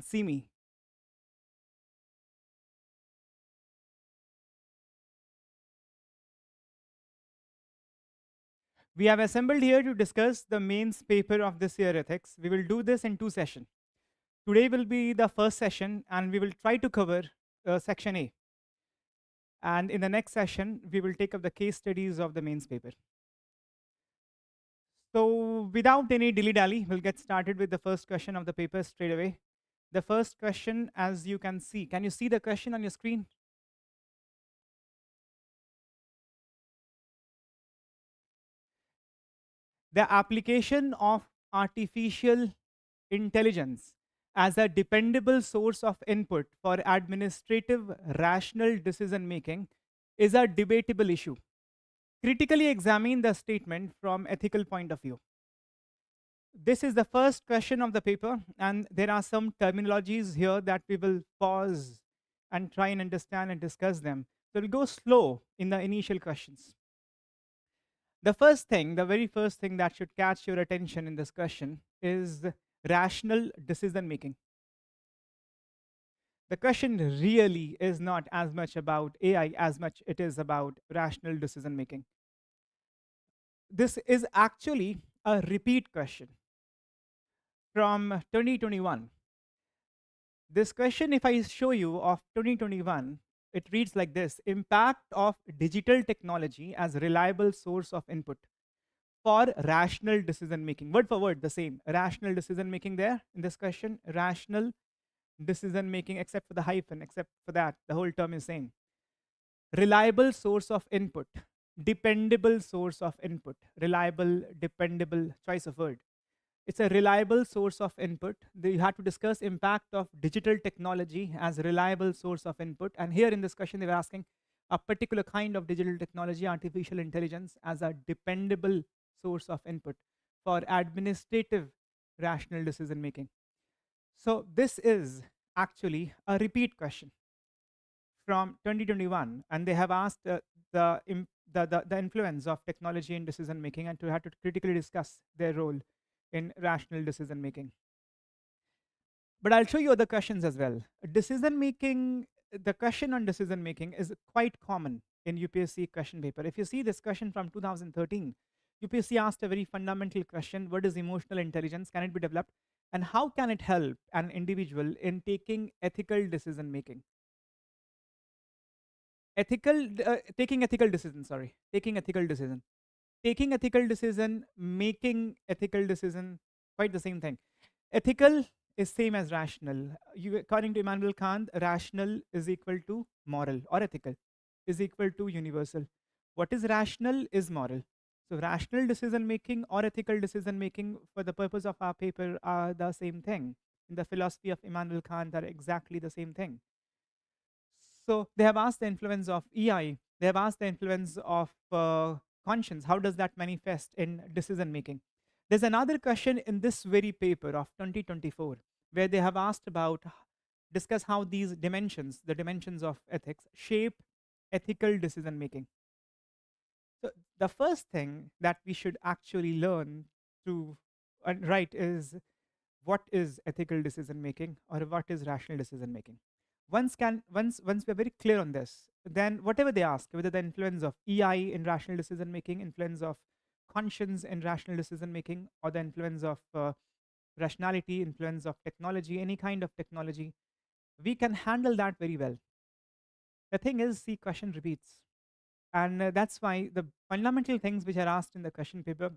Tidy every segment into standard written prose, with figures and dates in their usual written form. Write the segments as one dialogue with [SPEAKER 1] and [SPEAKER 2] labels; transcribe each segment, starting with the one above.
[SPEAKER 1] See me. We have assembled here to discuss the mains paper of this year ethics. We will do this in two sessions. Today will be the first session, and we will try to cover section A. And in the next session, we will take up the case studies of the mains paper. So, without any dilly dally, we'll get started with the first question of the paper straight away. The first question, as you can you see the question on your screen? The application of artificial intelligence as a dependable source of input for administrative rational decision making is a debatable issue. Critically examine the statement from ethical point of view. This is the first question of the paper, and there are some terminologies here that we will pause and try and understand and discuss them. So we'll go slow in the initial questions. The very first thing that should catch your attention in this question is rational decision making. The question really is not as much about AI as much it is about rational decision making. This is actually a repeat question from 2021. This question, if I show you of 2021, it reads like this: impact of digital technology as reliable source of input for rational decision making. Word for word, the same. Rational decision making there in this question. Rational decision making, except for the hyphen, except for that, the whole term is same. Reliable source of input, dependable source of input, reliable, dependable, choice of word. It's a reliable source of input. You have to discuss impact of digital technology as a reliable source of input. And here in this question, they were asking a particular kind of digital technology, artificial intelligence, as a dependable source of input for administrative rational decision making. So this is actually a repeat question from 2021, and they have asked the influence of technology in decision making, and to have to critically discuss their role in rational decision making. But I'll show you other questions as well. Decision making, the question on decision making is quite common in UPSC question paper. If you see this question from 2013, UPSC asked a very fundamental question: what is emotional intelligence? Can it be developed? And how can it help an individual in taking ethical decision making? Taking ethical decision, sorry, taking ethical decision. Taking ethical decision, making ethical decision, quite the same thing. Ethical is same as rational. According to Immanuel Kant, rational is equal to moral, or ethical is equal to universal. What is rational is moral. So rational decision making or ethical decision making for the purpose of our paper are the same thing. In the philosophy of Immanuel Kant are exactly the same thing. So they have asked the influence of EI. They have asked the influence of conscience. How does that manifest in decision making? There's another question in this very paper of 2024 where they have asked about, discuss how these dimensions, the dimensions of ethics, shape ethical decision making. So the first thing that we should actually learn to write is, what is ethical decision making, or what is rational decision making? Once we're very clear on this, then whatever they ask, whether the influence of EI in rational decision making, influence of conscience in rational decision making, or the influence of rationality, influence of technology, any kind of technology, we can handle that very well. The thing is, the question repeats, and that's why the fundamental things which are asked in the question paper,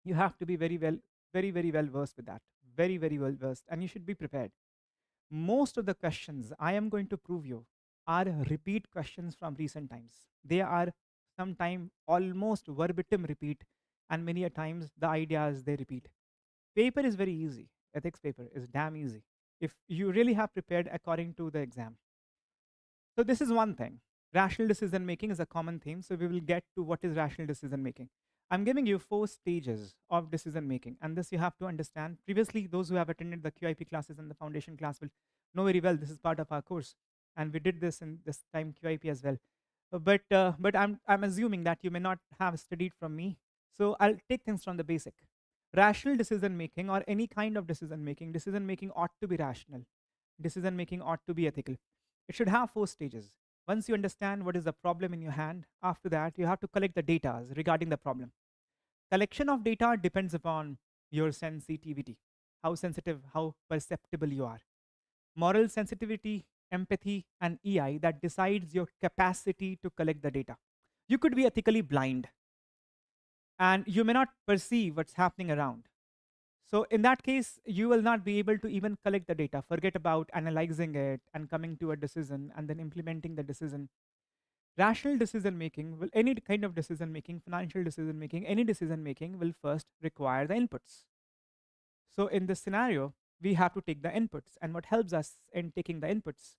[SPEAKER 1] you have to be very well versed with that, very well versed, and you should be prepared. Most of the questions I am going to prove you are repeat questions from recent times. They are sometime almost verbatim repeat, and many a times the ideas they repeat. Paper is very easy. Ethics paper is damn easy if you really have prepared according to the exam. So this is one thing. Rational decision making is a common theme. So we will get to what is rational decision making. I'm giving you 4 stages of decision making, and this you have to understand. Previously, those who have attended the QIP classes and the foundation class will know very well this is part of our course, and we did this in this time QIP as well. But I'm assuming that you may not have studied from me, so I'll take things from the basic. Rational decision making, or any kind of decision making ought to be rational. decision making ought to be ethical. It should have 4 stages. Once you understand what is the problem in your hand, after that, you have to collect the data regarding the problem. Collection of data depends upon your sensitivity, how sensitive, how perceptible you are. Moral sensitivity, empathy, and EI that decides your capacity to collect the data. You could be ethically blind and you may not perceive what's happening around. So, in that case, you will not be able to even collect the data. Forget about analyzing it and coming to a decision and then implementing the decision. Rational decision making will, any kind of decision making, financial decision making, any decision making will first require the inputs. So, in this scenario, we have to take the inputs. And what helps us in taking the inputs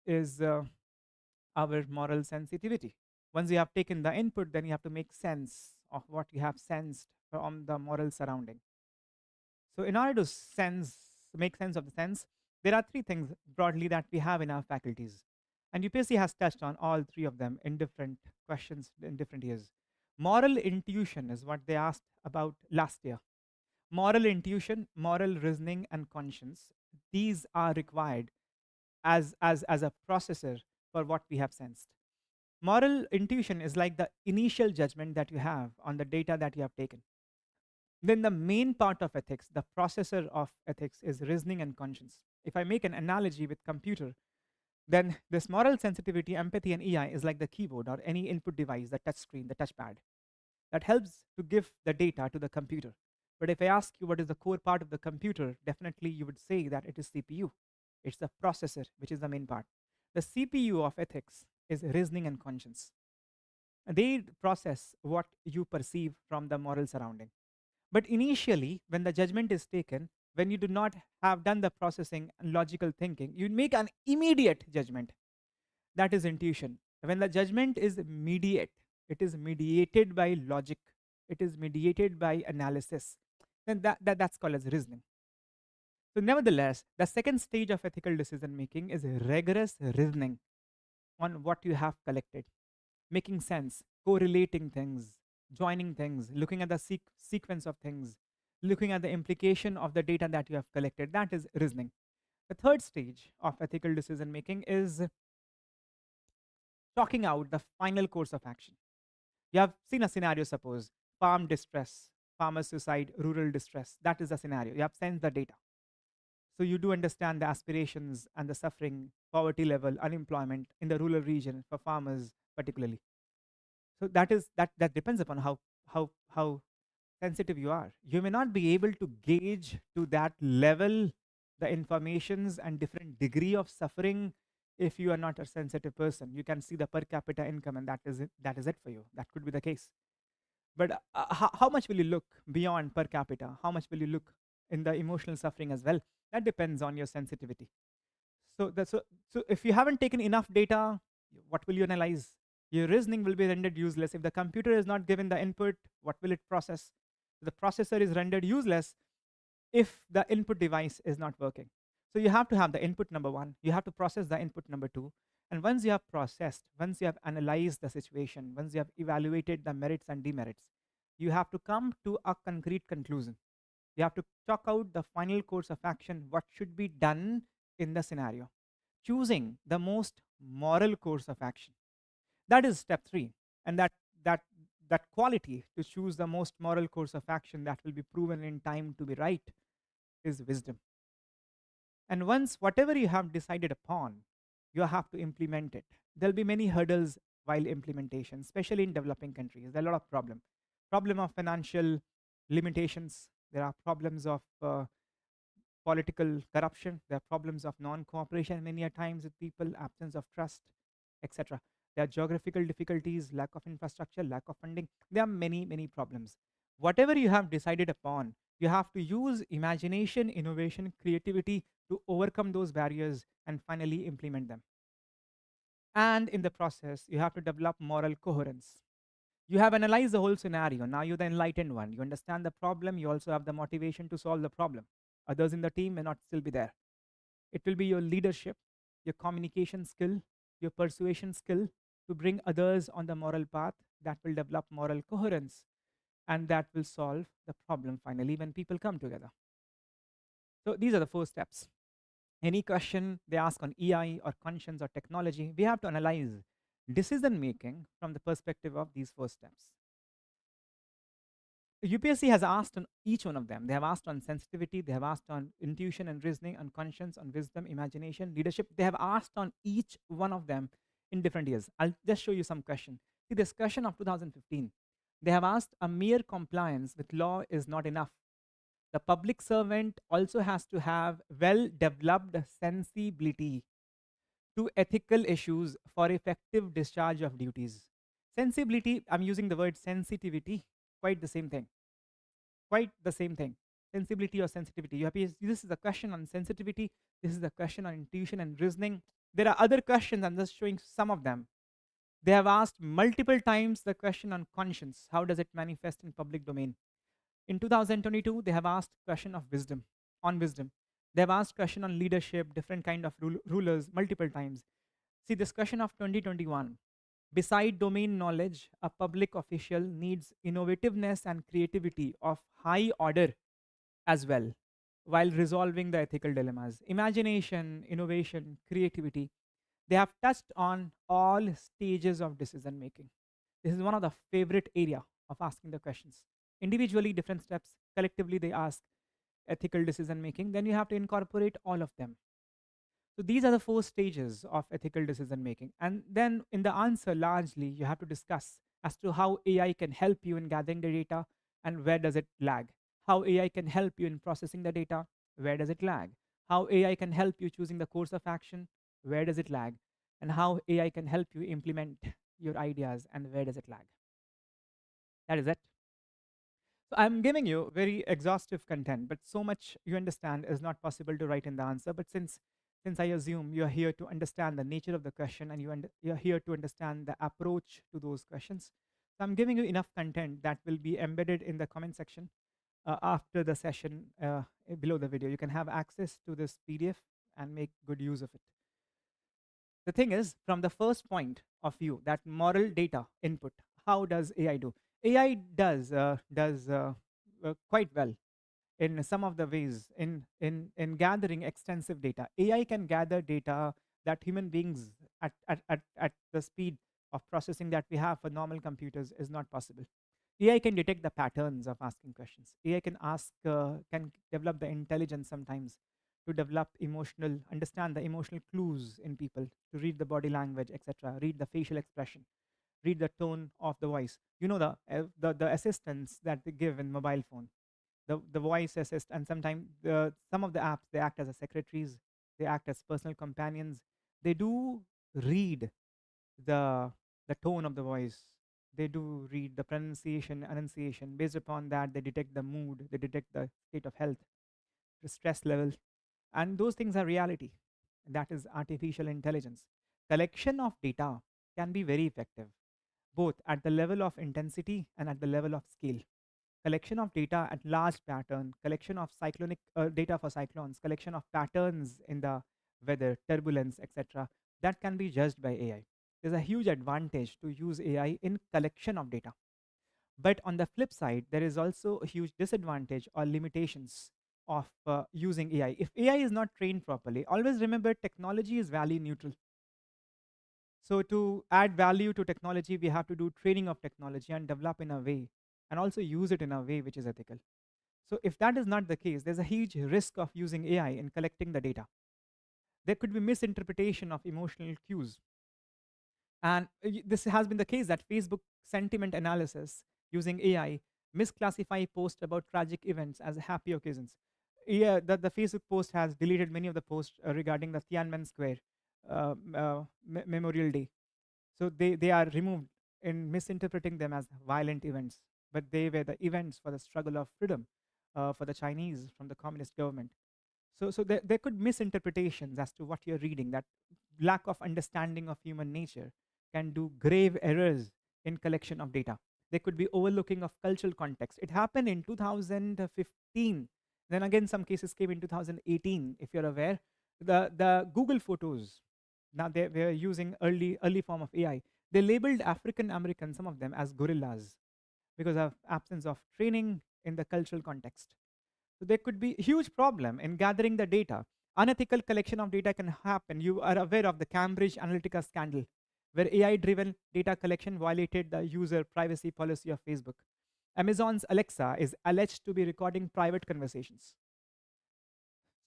[SPEAKER 1] is our moral sensitivity. Once you have taken the input, then you have to make sense of what you have sensed from the moral surrounding. So, in order to make sense of the sense, there are 3 things broadly that we have in our faculties. And UPSC has touched on all 3 of them in different questions in different years. Moral intuition is what they asked about last year. Moral intuition, moral reasoning, and conscience. These are required as a processor for what we have sensed. Moral intuition is like the initial judgment that you have on the data that you have taken. Then the main part of ethics, the processor of ethics, is reasoning and conscience. If I make an analogy with computer, then this moral sensitivity, empathy, and EI is like the keyboard or any input device, the touch screen, the touchpad, that helps to give the data to the computer. But if I ask you what is the core part of the computer, definitely you would say that it is CPU. It's the processor, which is the main part. The CPU of ethics is reasoning and conscience. They process what you perceive from the moral surrounding. But initially, when the judgment is taken, when you do not have done the processing and logical thinking, you make an immediate judgment. That is intuition. When the judgment is mediate, it is mediated by logic, it is mediated by analysis, then that's called as reasoning. So, nevertheless, the second stage of ethical decision making is rigorous reasoning on what you have collected, making sense, correlating things, joining things, looking at the sequence of things, looking at the implication of the data that you have collected. That is reasoning. The third stage of ethical decision making is chalking out the final course of action. You have seen a scenario, suppose farm distress, farmer suicide, rural distress. That is the scenario. You have sensed the data. So you do understand the aspirations and the suffering, poverty level, unemployment in the rural region for farmers particularly. So that depends upon how sensitive you are. You may not be able to gauge to that level the informations and different degree of suffering if you are not a sensitive person. You can see the per capita income and that is it. That is it for you. That could be the case. But how much will you look beyond per capita? How much will you look in the emotional suffering as well? That depends on your sensitivity. So if you haven't taken enough data, what will you analyze? Your reasoning will be rendered useless. If the computer is not given the input, what will it process? The processor is rendered useless if the input device is not working. So you have to have the input number 1, you have to process the input number 2, and once you have processed, once you have analyzed the situation, once you have evaluated the merits and demerits, you have to come to a concrete conclusion. You have to chalk out the final course of action, what should be done in the scenario, choosing the most moral course of action. That is step 3. And that that quality to choose the most moral course of action that will be proven in time to be right is wisdom. And once whatever you have decided upon, you have to implement it. There'll be many hurdles while implementation, especially in developing countries. There are a lot of problem of financial limitations. There are problems of political corruption. There are problems of non-cooperation many a times with people, absence of trust, etc. There are geographical difficulties, lack of infrastructure, lack of funding. There are many problems. Whatever you have decided upon, you have to use imagination, innovation, creativity to overcome those barriers and finally implement them. And in the process, you have to develop moral coherence. You have analyzed the whole scenario. Now you're the enlightened one. You understand the problem. You also have the motivation to solve the problem. Others in the team may not still be there. It will be your leadership, your communication skill, your persuasion skill to bring others on the moral path that will develop moral coherence and that will solve the problem finally when people come together. So these are the 4 steps. Any question they ask on EI or conscience or technology, we have to analyze decision making from the perspective of these four steps. UPSC has asked on each one of them. They have asked on sensitivity, they have asked on intuition and reasoning, on conscience, on wisdom, imagination, leadership. They have asked on each one of them in different years. I'll just show you some question. See, this question of 2015, they have asked a mere compliance with law is not enough. The public servant also has to have well developed sensibility to ethical issues for effective discharge of duties. Sensibility, I'm using the word sensitivity, quite the same thing. Quite the same thing. Sensibility or sensitivity. This is a question on sensitivity. This is a question on intuition and reasoning. There are other questions. I'm just showing some of them. They have asked multiple times the question on conscience. How does it manifest in public domain? In 2022, they have asked question of wisdom, on wisdom. They have asked question on leadership, different kind of rulers multiple times. See, this question of 2021. Beside domain knowledge, a public official needs innovativeness and creativity of high order as well, while resolving the ethical dilemmas. Imagination, innovation, creativity, they have touched on all stages of decision making. This is one of the favorite area of asking the questions. Individually, different steps. Collectively, they ask ethical decision making. Then you have to incorporate all of them. So these are the four stages of ethical decision making. And then in the answer, largely, you have to discuss as to how AI can help you in gathering the data and where does it lag. How AI can help you in processing the data, where does it lag. How AI can help you choosing the course of action, where does it lag. And how AI can help you implement your ideas and where does it lag. That is it. So I'm giving you very exhaustive content, but so much you understand is not possible to write in the answer. But since I assume you're here to understand the nature of the question and you're here to understand the approach to those questions, so I'm giving you enough content that will be embedded in the comment section after the session below the video. You can have access to this PDF and make good use of it. The thing is, from the first point of view, that moral data input, how does AI do? AI does quite well in some of the ways in gathering extensive data. AI can gather data that human beings at the speed of processing that we have for normal computers is not possible. AI can detect the patterns of asking questions. AI can develop the intelligence sometimes to develop understand the emotional clues in people, to read the body language, etc., read the facial expression, read the tone of the voice. You know the assistants that they give in mobile phone, the voice assist, and sometimes some of the apps they act as a secretaries, they act as personal companions. They do read the tone of the voice. They do read the pronunciation, enunciation. Based upon that, they detect the mood, they detect the state of health, the stress level, and those things are reality. That is artificial intelligence. Collection of data can be very effective, both at the level of intensity and at the level of scale. Collection of data at large pattern, collection of cyclonic data for cyclones, collection of patterns in the weather, turbulence, etc. That can be judged by AI. There's a huge advantage to use AI in collection of data. But on the flip side, there is also a huge disadvantage or limitations of using AI. If AI is not trained properly, always remember technology is value neutral. So to add value to technology, we have to do training of technology and develop in a way and also use it in a way which is ethical. So if that is not the case, there's a huge risk of using AI in collecting the data. There could be misinterpretation of emotional cues. And this has been the case that Facebook sentiment analysis using AI misclassify posts about tragic events as happy occasions. Yeah, the Facebook post has deleted many of the posts regarding the Tiananmen Square Memorial Day. So they are removed in misinterpreting them as violent events, but they were the events for the struggle of freedom for the Chinese from the communist government. So there could misinterpretations as to what you're reading. That lack of understanding of human nature can do grave errors in collection of data. There could be overlooking of cultural context. It happened in 2015. Then again, some cases came in 2018, if you're aware. The Google Photos, now they were using early form of AI. They labeled African Americans, some of them, as gorillas because of absence of training in the cultural context. So there could be a huge problem in gathering the data. Unethical collection of data can happen. You are aware of the Cambridge Analytica scandal, where AI-driven data collection violated the user privacy policy of Facebook. Amazon's Alexa is alleged to be recording private conversations.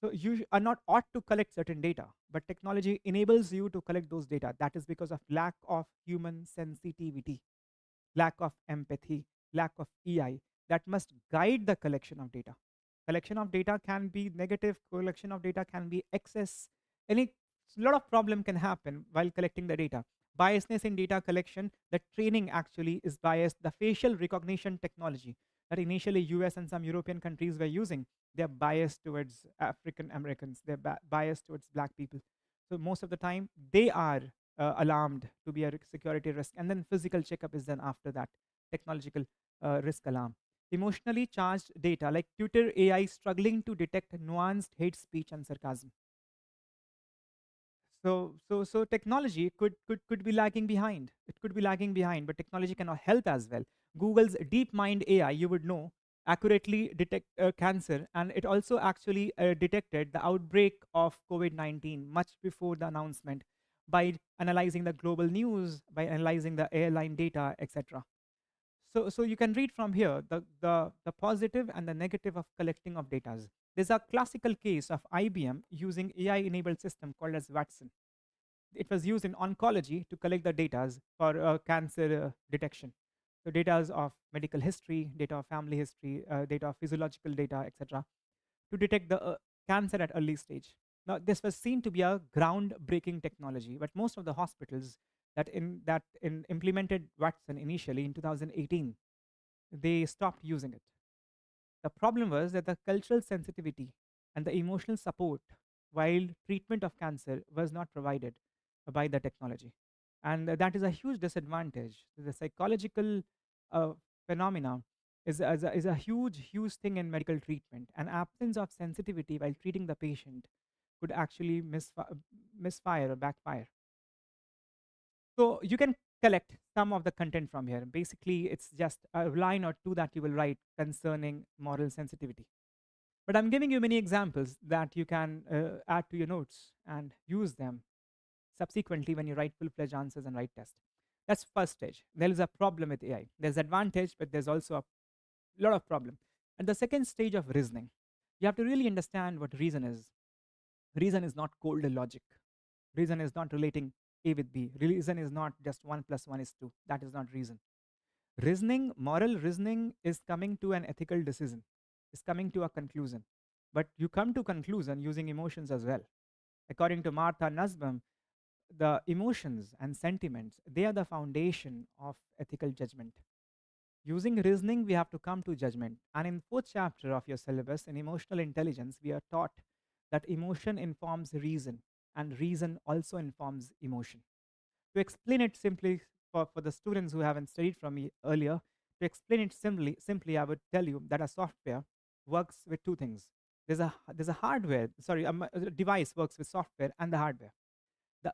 [SPEAKER 1] So you are not ought to collect certain data, but technology enables you to collect those data. That is because of lack of human sensitivity, lack of empathy, lack of EI that must guide the collection of data. Collection of data can be negative, collection of data can be excess. Any lot of problem can happen while collecting the data. Biasness in data collection, the training actually is biased. The facial recognition technology that initially US and some European countries were using, they're biased towards African Americans, they're biased towards black people. So most of the time, they are alarmed to be a security risk. And then physical checkup is done after that, technological risk alarm. Emotionally charged data, like Twitter AI struggling to detect nuanced hate speech and sarcasm. So technology could be lagging behind. It could be lagging behind, but technology cannot help as well. Google's DeepMind AI, you would know, accurately detect cancer, and it also actually detected the outbreak of COVID-19 much before the announcement by analyzing the global news, by analyzing the airline data, etc. So you can read from here the positive and the negative of collecting of data. There's a classical case of IBM using AI-enabled system called as Watson. It was used in oncology to collect the data for cancer detection. So data of medical history, data of family history, data of physiological data, etc., to detect the cancer at early stage. Now, this was seen to be a groundbreaking technology, but most of the hospitals that implemented Watson initially in 2018, they stopped using it. The problem was that the cultural sensitivity and the emotional support while treatment of cancer was not provided by the technology. And that is a huge disadvantage. The psychological uh, phenomena is a huge thing in medical treatment. An absence of sensitivity while treating the patient could actually misfire or backfire. So you can collect some of the content from here. Basically, it's just a line or two that you will write concerning moral sensitivity. But I'm giving you many examples that you can add to your notes and use them subsequently when you write full-fledged answers and write tests. That's first stage. There is a problem with AI. There's advantage, but there's also a lot of problem. And the second stage of reasoning, you have to really understand what reason is. Reason is not cold logic. Reason is not relating A with B. Reason is not just 1 plus 1 is 2. That is not reason. Reasoning, moral reasoning is coming to an ethical decision, is coming to a conclusion. But you come to conclusion using emotions as well. According to Martha Nussbaum, the emotions and sentiments, they are the foundation of ethical judgment. Using reasoning, we have to come to judgment. And in fourth chapter of your syllabus, in emotional intelligence, we are taught that emotion informs reason, and reason also informs emotion. To explain it simply for the students who haven't studied from me earlier, to explain it simply, I would tell you that a software works with two things. There's a hardware, sorry, a device works with software and the hardware.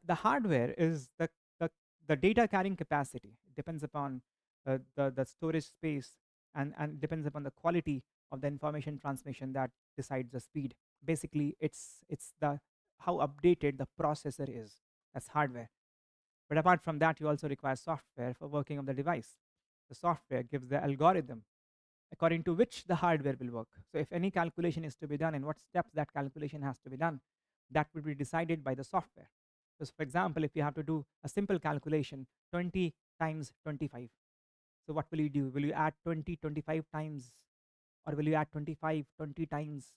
[SPEAKER 1] The hardware is the data carrying capacity. It depends upon the storage space and depends upon the quality of the information transmission that decides the speed. Basically, it's the how updated the processor is. That's hardware. But apart from that, you also require software for working on the device. The software gives the algorithm according to which the hardware will work. So if any calculation is to be done and what steps that calculation has to be done, that will be decided by the software. So for example, if you have to do a simple calculation, 20 times 25. So what will you do? Will you add 20 25 times, or will you add 25 20 times,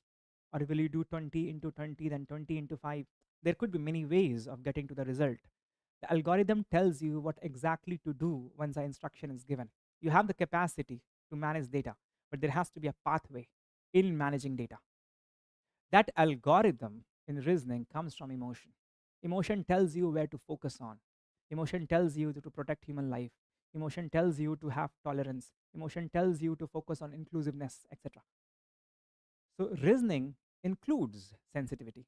[SPEAKER 1] or will you do 20 into 20 then 20 into 5? There could be many ways of getting to the result. The algorithm tells you what exactly to do once the instruction is given. You have the capacity to manage data, but there has to be a pathway in managing data. That algorithm in reasoning comes from emotion. Emotion tells you where to focus on. Emotion tells you to protect human life. Emotion tells you to have tolerance. Emotion tells you to focus on inclusiveness, etc. So reasoning includes sensitivity.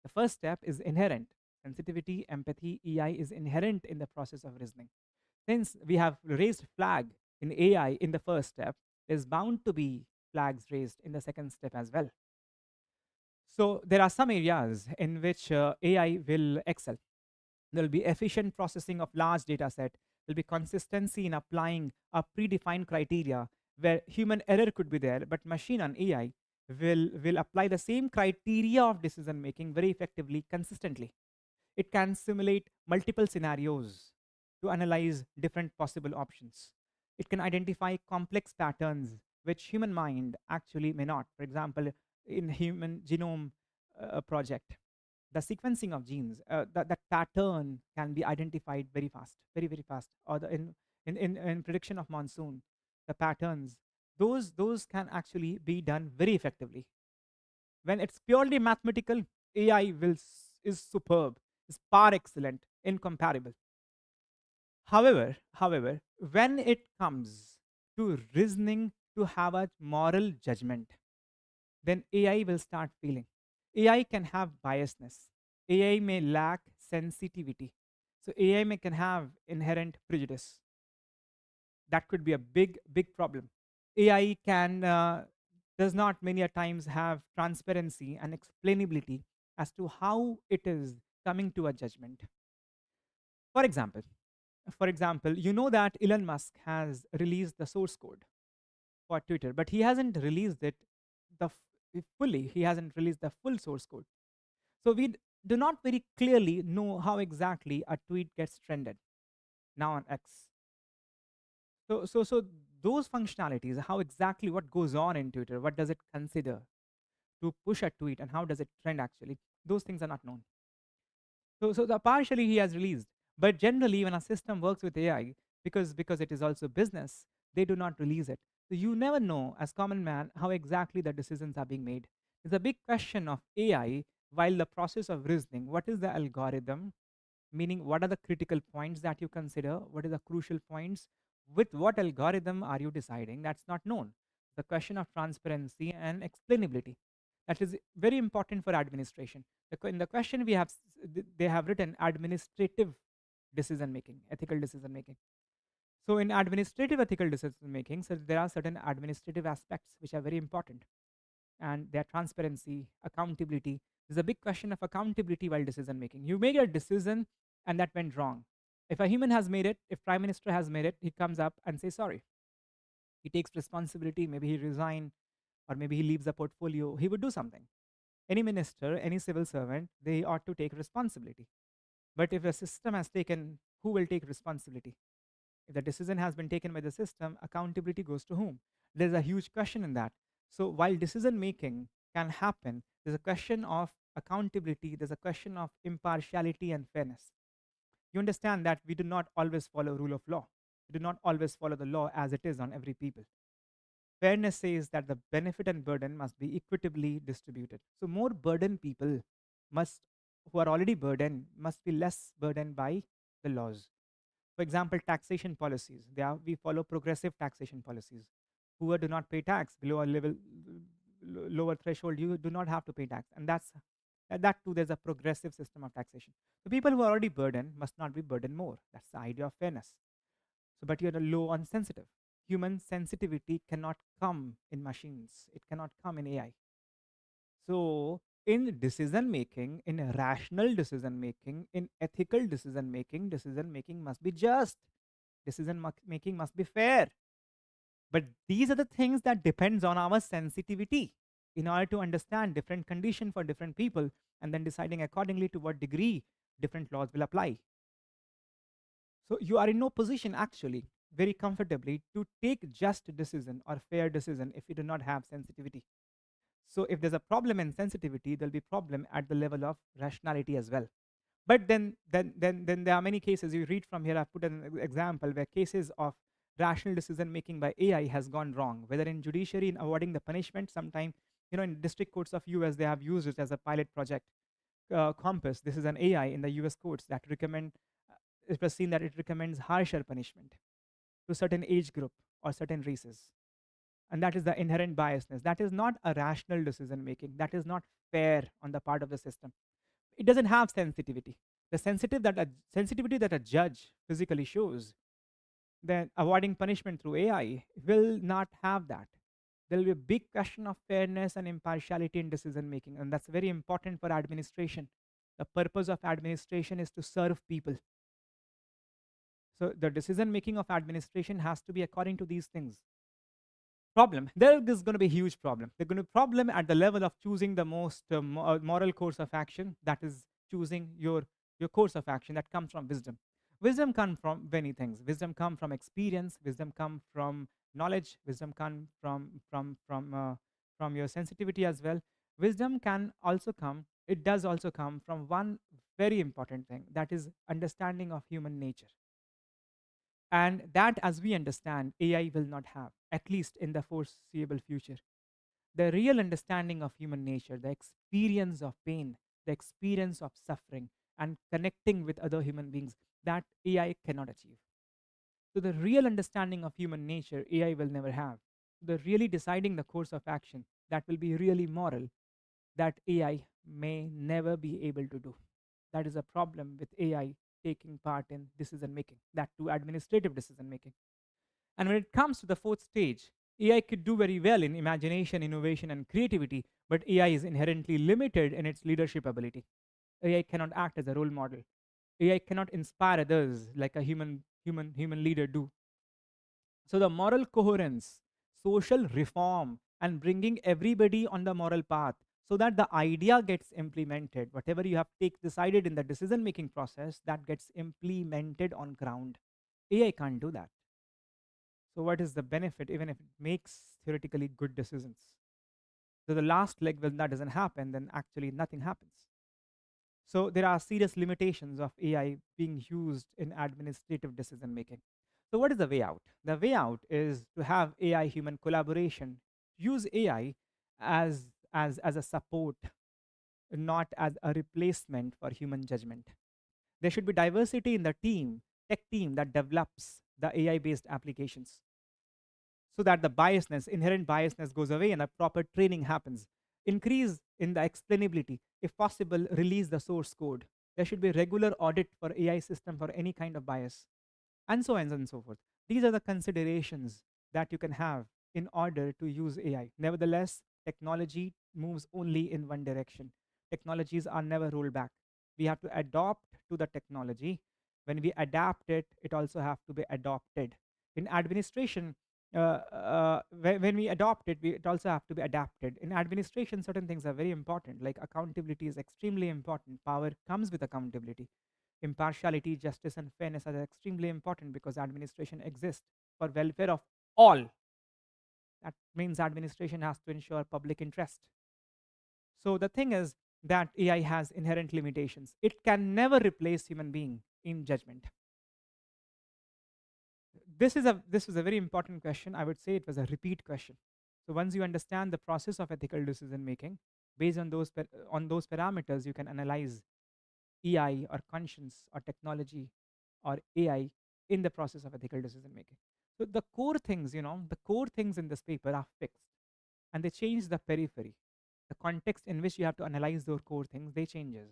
[SPEAKER 1] The first step is inherent. Sensitivity, empathy, EI is inherent in the process of reasoning. Since we have raised flag in AI in the first step, there's bound to be flags raised in the second step as well. So there are some areas in which AI will excel. There will be efficient processing of large data set. There will be consistency in applying a predefined criteria where human error could be there, but machine and AI will apply the same criteria of decision making very effectively, consistently. It can simulate multiple scenarios to analyze different possible options. It can identify complex patterns which human mind actually may not. For example, in human genome project, the sequencing of genes, that pattern can be identified very fast, very, very fast. Or in prediction of monsoon, the patterns, those can actually be done very effectively. When it's purely mathematical, AI is superb, is par excellent, incomparable. However, when it comes to reasoning, to have a moral judgment, then AI will start feeling. AI can have biasness. AI may lack sensitivity. So AI may can have inherent prejudice. That could be a big, big problem. AI can does not many a times have transparency and explainability as to how it is coming to a judgment. For example, you know that Elon Musk has released the source code for Twitter, but he hasn't released it fully. He hasn't released the full source code. So we do not very clearly know how exactly a tweet gets trended now on X. So those functionalities, how exactly what goes on in Twitter, what does it consider to push a tweet, and how does it trend actually? Those things are not known. So the partially he has released, but generally when a system works with AI, because it is also business, they do not release it. So you never know as common man how exactly the decisions are being made. It's a big question of AI while the process of reasoning. What is the algorithm? Meaning, what are the critical points that you consider? What are the crucial points? With what algorithm are you deciding? That's not known. The question of transparency and explainability. That is very important for administration. In the question we have, they have written administrative decision making, ethical decision making. So in administrative ethical decision making, so there are certain administrative aspects which are very important, and their transparency, accountability. There's a big question of accountability while decision making. You made a decision and that went wrong. If a human has made it, if Prime Minister has made it, he comes up and says sorry. He takes responsibility. Maybe he resign, or maybe he leaves the portfolio. He would do something. Any minister, any civil servant, they ought to take responsibility. But if a system has taken, who will take responsibility? If the decision has been taken by the system, accountability goes to whom? There's a huge question in that. So while decision making can happen, there's a question of accountability, there's a question of impartiality and fairness. You understand that we do not always follow rule of law. We do not always follow the law as it is on every people. Fairness says that the benefit and burden must be equitably distributed. So more burdened people must, who are already burdened, must be less burdened by the laws. For example, taxation policies. We follow progressive taxation policies. Whoever do not pay tax below a level, lower threshold, you do not have to pay tax. And that too, there's a progressive system of taxation. The people who are already burdened must not be burdened more. That's the idea of fairness. So, but you're low on sensitive. Human sensitivity cannot come in machines. It cannot come in AI. So, in decision making, in rational decision making, in ethical decision making must be just. Making must be fair. But these are the things that depends on our sensitivity in order to understand different condition for different people, and then deciding accordingly to what degree different laws will apply. So you are in no position actually very comfortably to take just decision or fair decision if you do not have sensitivity. So if there's a problem in sensitivity, there'll be problem at the level of rationality as well. But then there are many cases you read from here. I've put an example where cases of rational decision making by AI has gone wrong, whether in judiciary in awarding the punishment. Sometime, in district courts of US, they have used it as a pilot project. Compass, this is an AI in the US courts that recommend. It was seen that it recommends harsher punishment to certain age group or certain races, and that is the inherent biasness. That is not a rational decision making. That is not fair on the part of the system. It doesn't have sensitivity. The sensitivity that a judge physically shows, then awarding punishment through AI will not have that. There will be a big question of fairness and impartiality in decision making, and that's very important for administration. The purpose of administration is to serve people. So the decision making of administration has to be according to these things. Problem, there is going to be a huge problem. There's going to be a problem at the level of choosing the most moral course of action, that is choosing your course of action that comes from wisdom. Wisdom comes from many things. Wisdom comes from experience, wisdom comes from knowledge, wisdom comes from your sensitivity as well. Wisdom can also come, it does also come from one very important thing, that is understanding of human nature. And that, as we understand, AI will not have, at least in the foreseeable future. The real understanding of human nature, the experience of pain, the experience of suffering, and connecting with other human beings, that AI cannot achieve. So, the real understanding of human nature, AI will never have. The really deciding the course of action that will be really moral, that AI may never be able to do. That is a problem with AI taking part in decision making, that too administrative decision making. And when it comes to the fourth stage, AI could do very well in imagination, innovation, and creativity, but AI is inherently limited in its leadership ability. AI cannot act as a role model. AI cannot inspire others like a human leader do. So the moral coherence, social reform, and bringing everybody on the moral path so that the idea gets implemented. Whatever you have decided in the decision making process, that gets implemented on ground. AI can't do that. So what is the benefit even if it makes theoretically good decisions? So the last leg, when that doesn't happen, then actually nothing happens. So there are serious limitations of AI being used in administrative decision making. So what is the way out? The way out is to have AI human collaboration. Use AI as a support, not as a replacement for human judgment. There should be diversity in the tech team that develops the AI based applications, so that the inherent biasness goes away and a proper training happens. Increase in the explainability. If possible, release the source code. There should be regular audit for AI system for any kind of bias, and so on and so forth. These are the considerations that you can have in order to use AI. Nevertheless, technology moves only in one direction. Technologies are never rolled back. We have to adopt to the technology. When we adapt it, it also have to be adopted. In administration, when we adopt it, it also have to be adapted. In administration, certain things are very important, like accountability is extremely important. Power comes with accountability. Impartiality, justice, and fairness are extremely important because administration exists for welfare of all. That means administration has to ensure public interest. So the thing is that AI has inherent limitations. It can never replace human being in judgment. This was a very important question. I would say it was a repeat question. So once you understand the process of ethical decision making, based on those parameters, you can analyze EI or conscience or technology or AI in the process of ethical decision making. So the core things, the core things in this paper are fixed, and they change the periphery. The context in which you have to analyze those core things, they changes.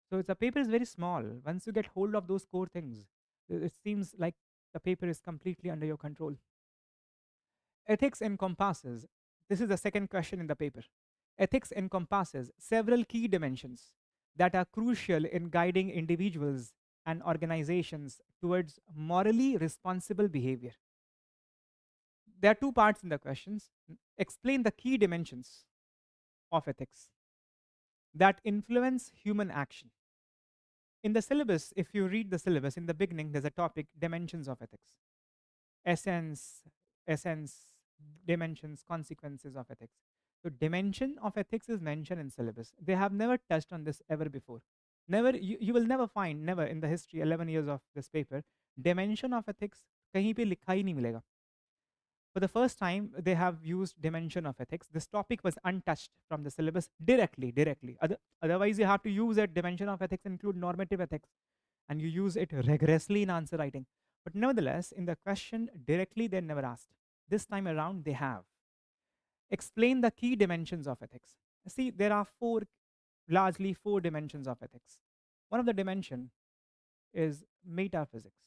[SPEAKER 1] So the paper is very small. Once you get hold of those core things, it seems like the paper is completely under your control. Ethics encompasses, this is the second question in the paper. Ethics encompasses several key dimensions that are crucial in guiding individuals and organizations towards morally responsible behavior. There are two parts in the questions. Explain the key dimensions of ethics that influence human action. In the syllabus, if you read the syllabus, in the beginning, there's a topic, dimensions of ethics. Essence, dimensions, consequences of ethics. So dimension of ethics is mentioned in syllabus. They have never touched on this ever before. Never, you will never find, never in the history, 11 years of this paper, dimension of ethics कहीं पे लिखा ही नहीं मिलेगा. For the first time, they have used dimension of ethics. This topic was untouched from the syllabus directly. Otherwise, you have to use that dimension of ethics include normative ethics, and you use it rigorously in answer writing. But nevertheless, in the question directly, they never asked. This time around, they have. Explain the key dimensions of ethics. See, there are largely four dimensions of ethics. One of the dimension is metaphysics.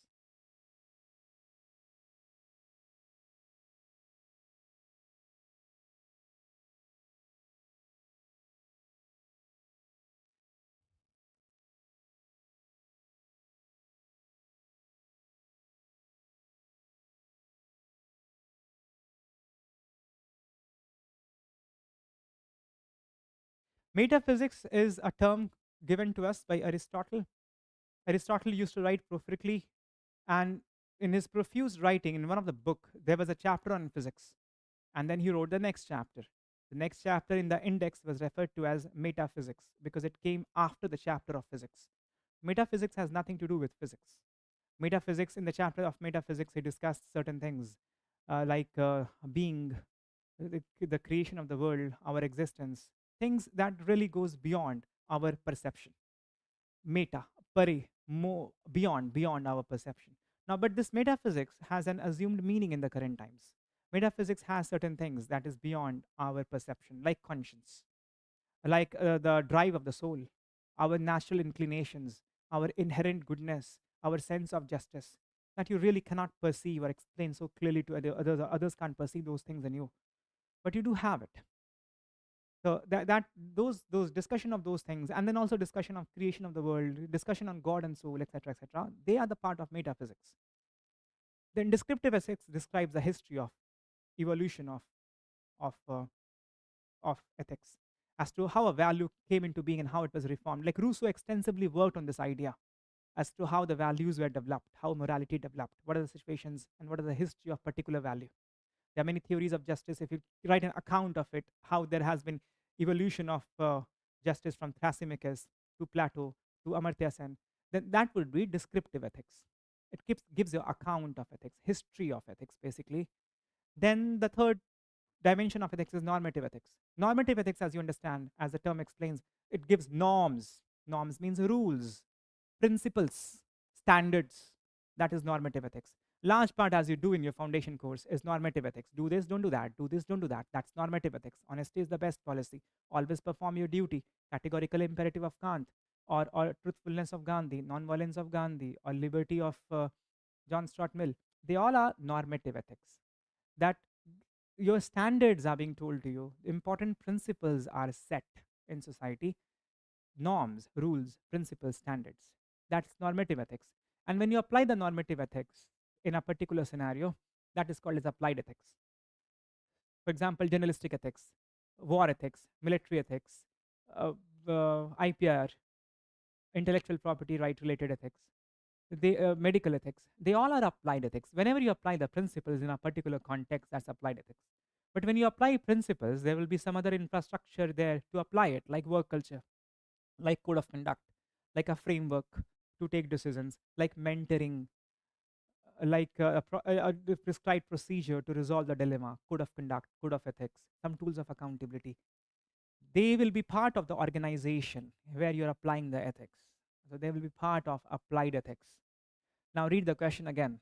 [SPEAKER 1] Metaphysics is a term given to us by Aristotle. Aristotle used to write profilically, and in his profuse writing, in one of the book, there was a chapter on physics, and then he wrote the next chapter. The next chapter in the index was referred to as metaphysics because it came after the chapter of physics. Metaphysics has nothing to do with physics. Metaphysics, in the chapter of metaphysics, he discussed certain things like being, the creation of the world, our existence, things that really goes beyond our perception. Meta, pare, more, beyond our perception. Now, but this metaphysics has an assumed meaning in the current times. Metaphysics has certain things that is beyond our perception, like conscience, like the drive of the soul, our natural inclinations, our inherent goodness, our sense of justice, that you really cannot perceive or explain so clearly to others. Others can't perceive those things in you, but you do have it. So those discussion of those things, and then also discussion of creation of the world, discussion on God and soul, etc., etc., they are the part of metaphysics. Then descriptive ethics describes the history of evolution of uh, of ethics, as to how a value came into being and how it was reformed. Like Rousseau extensively worked on this idea as to how the values were developed, how morality developed, what are the situations, and what is the history of particular value. There are many theories of justice. If you write an account of it, how there has been evolution of justice from Thrasymachus to Plato to Amartya Sen, then that would be descriptive ethics. It gives you account of ethics, history of ethics, basically. Then the third dimension of ethics is normative ethics. Normative ethics, as you understand, as the term explains, it gives norms. Norms means rules, principles, standards. That is normative ethics. Large part, as you do in your foundation course, is normative ethics. Do this, don't do that. Do this, don't do that. That's normative ethics. Honesty is the best policy. Always perform your duty. Categorical imperative of Kant, or truthfulness of Gandhi, non-violence of Gandhi, or liberty of John Stuart Mill. They all are normative ethics. That your standards are being told to you. Important principles are set in society. Norms, rules, principles, standards. That's normative ethics. And when you apply the normative ethics in a particular scenario, that is called as applied ethics. For example, journalistic ethics, war ethics, military ethics, uh, IPR, intellectual property right related ethics, medical ethics, they all are applied ethics. Whenever you apply the principles in a particular context, that's applied ethics. But when you apply principles, there will be some other infrastructure there to apply it, like work culture, like code of conduct, like a framework to take decisions, like mentoring, like a prescribed procedure to resolve the dilemma, code of conduct, code of ethics, some tools of accountability. They will be part of the organization where you're applying the ethics. So they will be part of applied ethics. Now read the question again.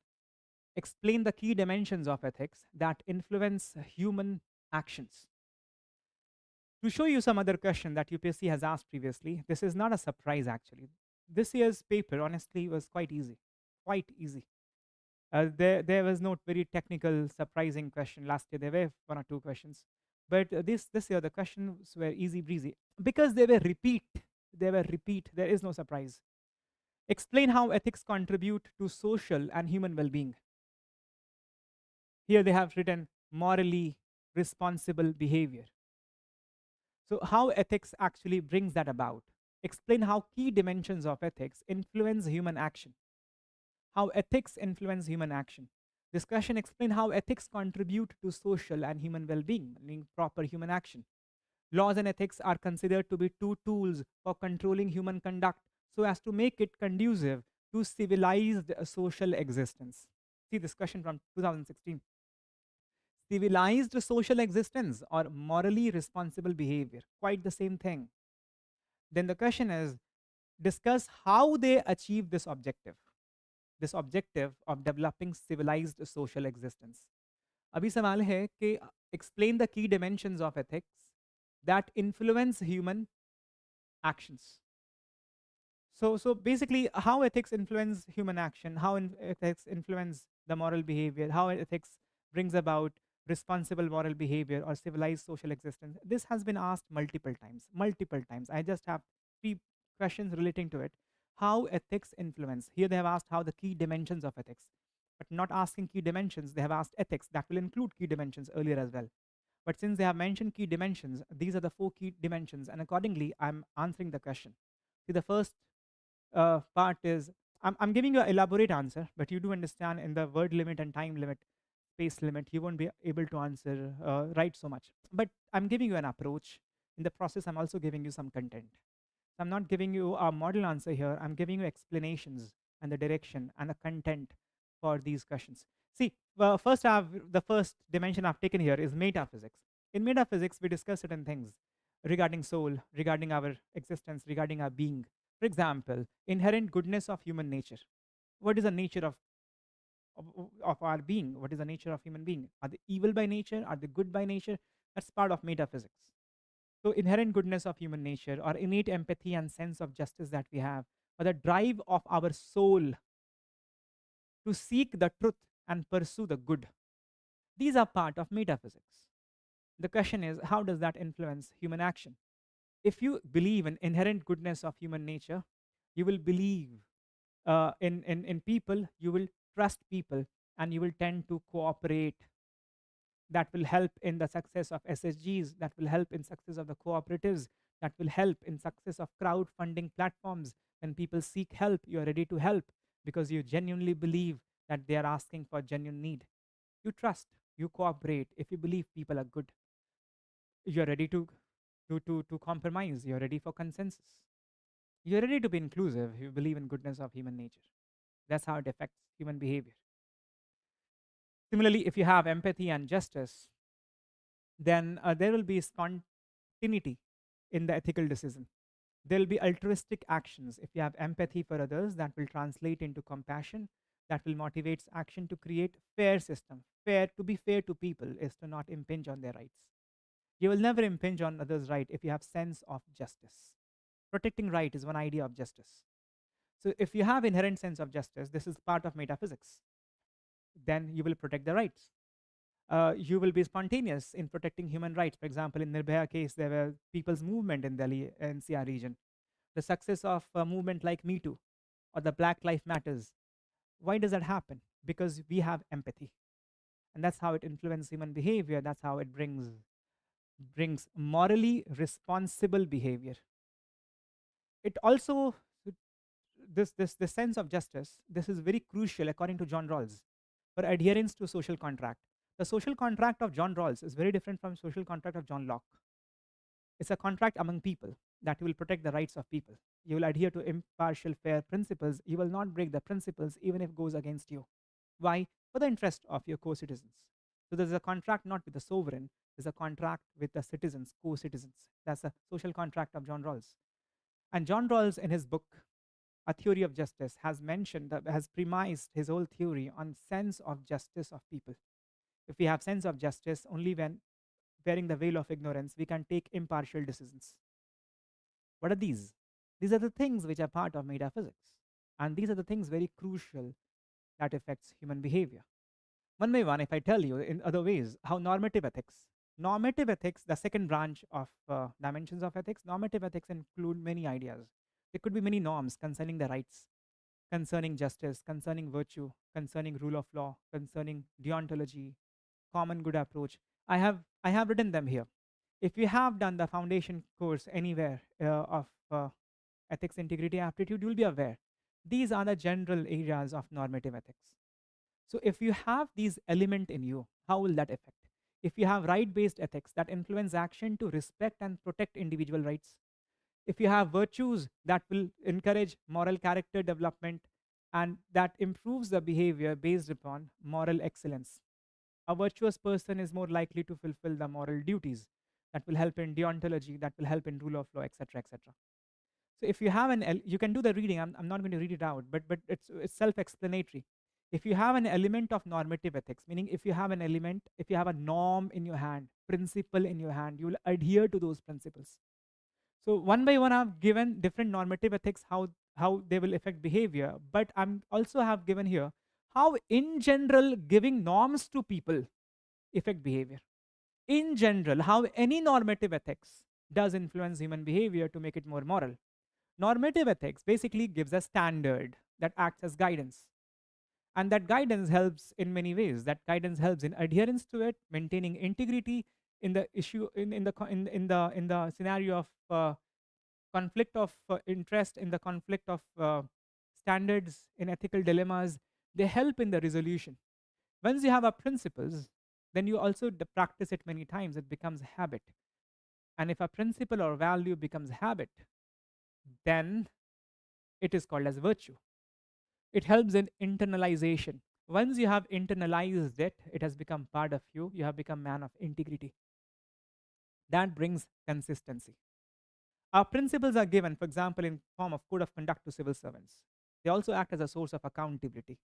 [SPEAKER 1] Explain the key dimensions of ethics that influence human actions. To show you some other question that UPSC has asked previously, this is not a surprise actually. This year's paper, honestly, was quite easy. Quite easy. There was no very technical, surprising question. Last year there were one or two questions, but this year the questions were easy breezy because they were repeat. They were repeat. There is no surprise. Explain how ethics contribute to social and human well-being. Here they have written morally responsible behavior. So how ethics actually brings that about? Explain how key dimensions of ethics influence human action. How ethics influence human action. Discussion explain how ethics contribute to social and human well-being, meaning proper human action. Laws and ethics are considered to be two tools for controlling human conduct so as to make it conducive to civilized social existence. See discussion from 2016. Civilized social existence or morally responsible behavior, quite the same thing. Then the question is, discuss how they achieve this objective of developing civilized social existence. अभी सवाल है कि explain the key dimensions of ethics that influence human actions. So basically, how ethics influence human action, how ethics influence the moral behavior, how ethics brings about responsible moral behavior or civilized social existence. This has been asked multiple times, multiple times. I just have 3 questions relating to it. How ethics influence. Here they have asked how the key dimensions of ethics, but not asking key dimensions. They have asked ethics. That will include key dimensions earlier as well. But since they have mentioned key dimensions, these are the 4 key dimensions, and accordingly, I'm answering the question. See, the first part is I'm giving you an elaborate answer, but you do understand in the word limit and time limit, space limit, you won't be able to answer right so much. But I'm giving you an approach. In the process, I'm also giving you some content. So I'm not giving you a model answer here. I'm giving you explanations and the direction and the content for these questions. See, first the first dimension I've taken here is metaphysics. In metaphysics, we discuss certain things regarding soul, regarding our existence, regarding our being. For example, inherent goodness of human nature. What is the nature of our being? What is the nature of human being? Are they evil by nature? Are they good by nature? That's part of metaphysics. So, inherent goodness of human nature, or innate empathy and sense of justice that we have, or the drive of our soul to seek the truth and pursue the good. These are part of metaphysics. The question is, how does that influence human action? If you believe in inherent goodness of human nature, you will believe in people, you will trust people, and you will tend to cooperate. That will help in the success of SSGs, that will help in success of the cooperatives, that will help in success of crowdfunding platforms. When people seek help, you are ready to help because you genuinely believe that they are asking for genuine need. You trust, you cooperate. If you believe people are good, you're ready to compromise, you're ready for consensus. You're ready to be inclusive, you believe in goodness of human nature. That's how it affects human behavior. Similarly, if you have empathy and justice, then there will be spontaneity in the ethical decision. There will be altruistic actions. If you have empathy for others, that will translate into compassion, that will motivate action to create fair system. Fair, to be fair to people is to not impinge on their rights. You will never impinge on others' right if you have sense of justice. Protecting right is one idea of justice. So if you have inherent sense of justice, this is part of metaphysics, then you will protect the rights. You will be spontaneous in protecting human rights. For example, in Nirbhaya case, there were people's movement in Delhi NCR region. The success of a movement like Me Too or the Black Lives Matters. Why does that happen? Because we have empathy, and that's how it influences human behavior. That's how it brings morally responsible behavior. It also this sense of justice. This is very crucial according to John Rawls for adherence to social contract. The social contract of John Rawls is very different from social contract of John Locke. It's a contract among people that will protect the rights of people. You will adhere to impartial, fair principles. You will not break the principles even if it goes against you. Why? For the interest of your co-citizens. So there's a contract not with the sovereign, there's a contract with the citizens, co-citizens. That's the social contract of John Rawls. And John Rawls, in his book, A Theory of Justice, has mentioned that has premised his whole theory on sense of justice of people. If we have sense of justice, only when wearing the veil of ignorance, we can take impartial decisions. What are these? These are the things which are part of metaphysics. And these are the things very crucial that affects human behavior. One by one, if I tell you in other ways, how normative ethics, the second branch of dimensions of ethics, normative ethics include many ideas. There could be many norms concerning the rights, concerning justice, concerning virtue, concerning rule of law, concerning deontology, common good approach. I have written them here. If you have done the foundation course anywhere of ethics, integrity, aptitude, you'll be aware. These are the general areas of normative ethics. So if you have these element in you, how will that affect? If you have right-based ethics that influence action to respect and protect individual rights, if you have virtues that will encourage moral character development and that improves the behavior based upon moral excellence, a virtuous person is more likely to fulfill the moral duties that will help in deontology, that will help in rule of law, etc., etc. So if you have you can do the reading. I'm not going to read it out, but it's self-explanatory. If you have an element of normative ethics, meaning if you have an element, if you have a norm in your hand, principle in your hand, you will adhere to those principles. So one by one, I've given different normative ethics, how they will affect behavior, but I'm also have given here how in general giving norms to people affect behavior. In general, how any normative ethics does influence human behavior to make it more moral. Normative ethics basically gives a standard that acts as guidance. And that guidance helps in many ways. That guidance helps in adherence to it, maintaining integrity, in the issue in the scenario of conflict of interest, in the conflict of standards, in ethical dilemmas, they help in the resolution. Once you have a principles, then you also practice it many times. It becomes a habit. And if a principle or value becomes habit, then it is called as virtue. It helps in internalization. Once you have internalized it, it has become part of you. You have become man of integrity. That brings consistency. Our principles are given, for example, in form of code of conduct to civil servants. They also act as a source of accountability.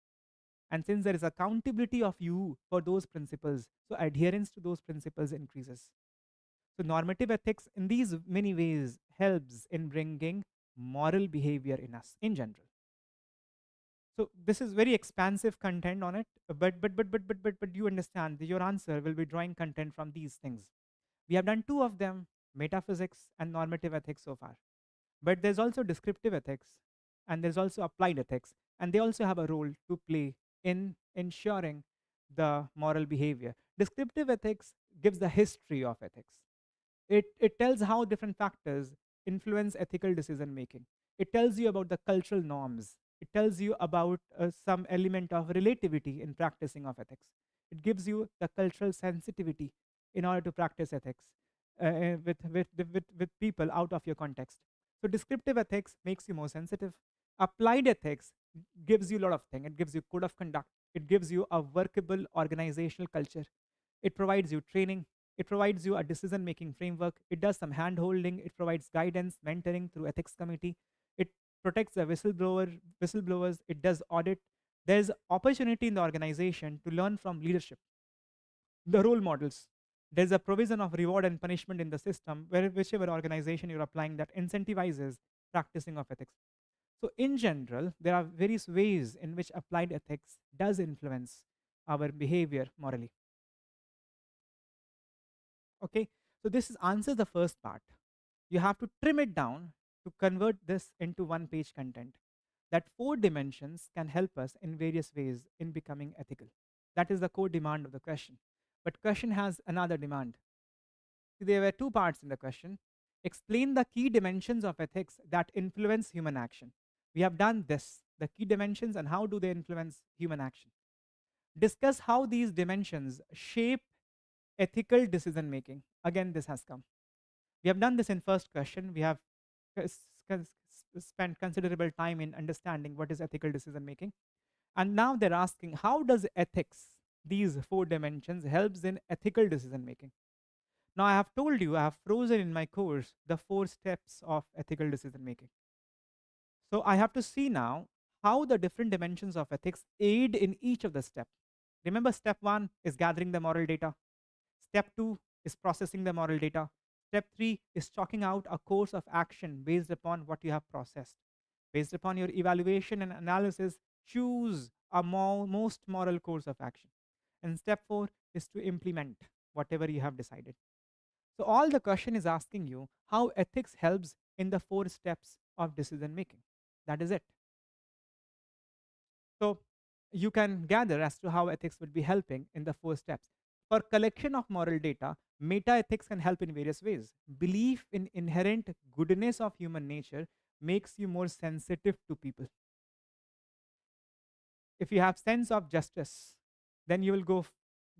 [SPEAKER 1] And since there is accountability of you for those principles, so adherence to those principles increases. So normative ethics in these many ways helps in bringing moral behavior in us in general. So this is very expansive content on it, but you understand that your answer will be drawing content from these things. We have done two of them, metaphysics and normative ethics so far. But there's also descriptive ethics and there's also applied ethics, and they also have a role to play in ensuring the moral behavior. Descriptive ethics gives the history of ethics. It tells how different factors influence ethical decision making. It tells you about the cultural norms. It tells you about some element of relativity in practicing of ethics. It gives you the cultural sensitivity in order to practice ethics with people out of your context. So descriptive ethics makes you more sensitive. Applied ethics gives you a lot of things. It gives you code of conduct. It gives you a workable organizational culture. It provides you training. It provides you a decision making framework. It does some hand holding. It provides guidance, mentoring through ethics committee. It protects the whistleblowers. It does audit. There's opportunity in the organization to learn from leadership, the role models. There's a provision of reward and punishment in the system where whichever organization you're applying that incentivizes practicing of ethics. So in general, there are various ways in which applied ethics does influence our behavior morally. Okay, so this answers the first part. You have to trim it down to convert this into one page content. That 4 dimensions can help us in various ways in becoming ethical. That is the core demand of the question. But question has another demand. See, there were 2 parts in the question. Explain the key dimensions of ethics that influence human action. We have done this, the key dimensions and how do they influence human action. Discuss how these dimensions shape ethical decision making. Again, this has come. We have done this in first question. We have spent considerable time in understanding what is ethical decision making. And now they're asking, how does ethics, these 4 dimensions, helps in ethical decision making? Now I have told you, I have frozen in my course the 4 steps of ethical decision making. So I have to see now how the different dimensions of ethics aid in each of the steps. Remember, step 1 is gathering the moral data. Step 2 is processing the moral data. Step 3 is chalking out a course of action based upon what you have processed. Based upon your evaluation and analysis, choose a most moral course of action. And step 4 is to implement whatever you have decided. So all the question is asking you how ethics helps in the 4 steps of decision making. That is it. So you can gather as to how ethics would be helping in the 4 steps. For collection of moral data, meta ethics can help in various ways. Belief in inherent goodness of human nature makes you more sensitive to people. If you have sense of justice, then you will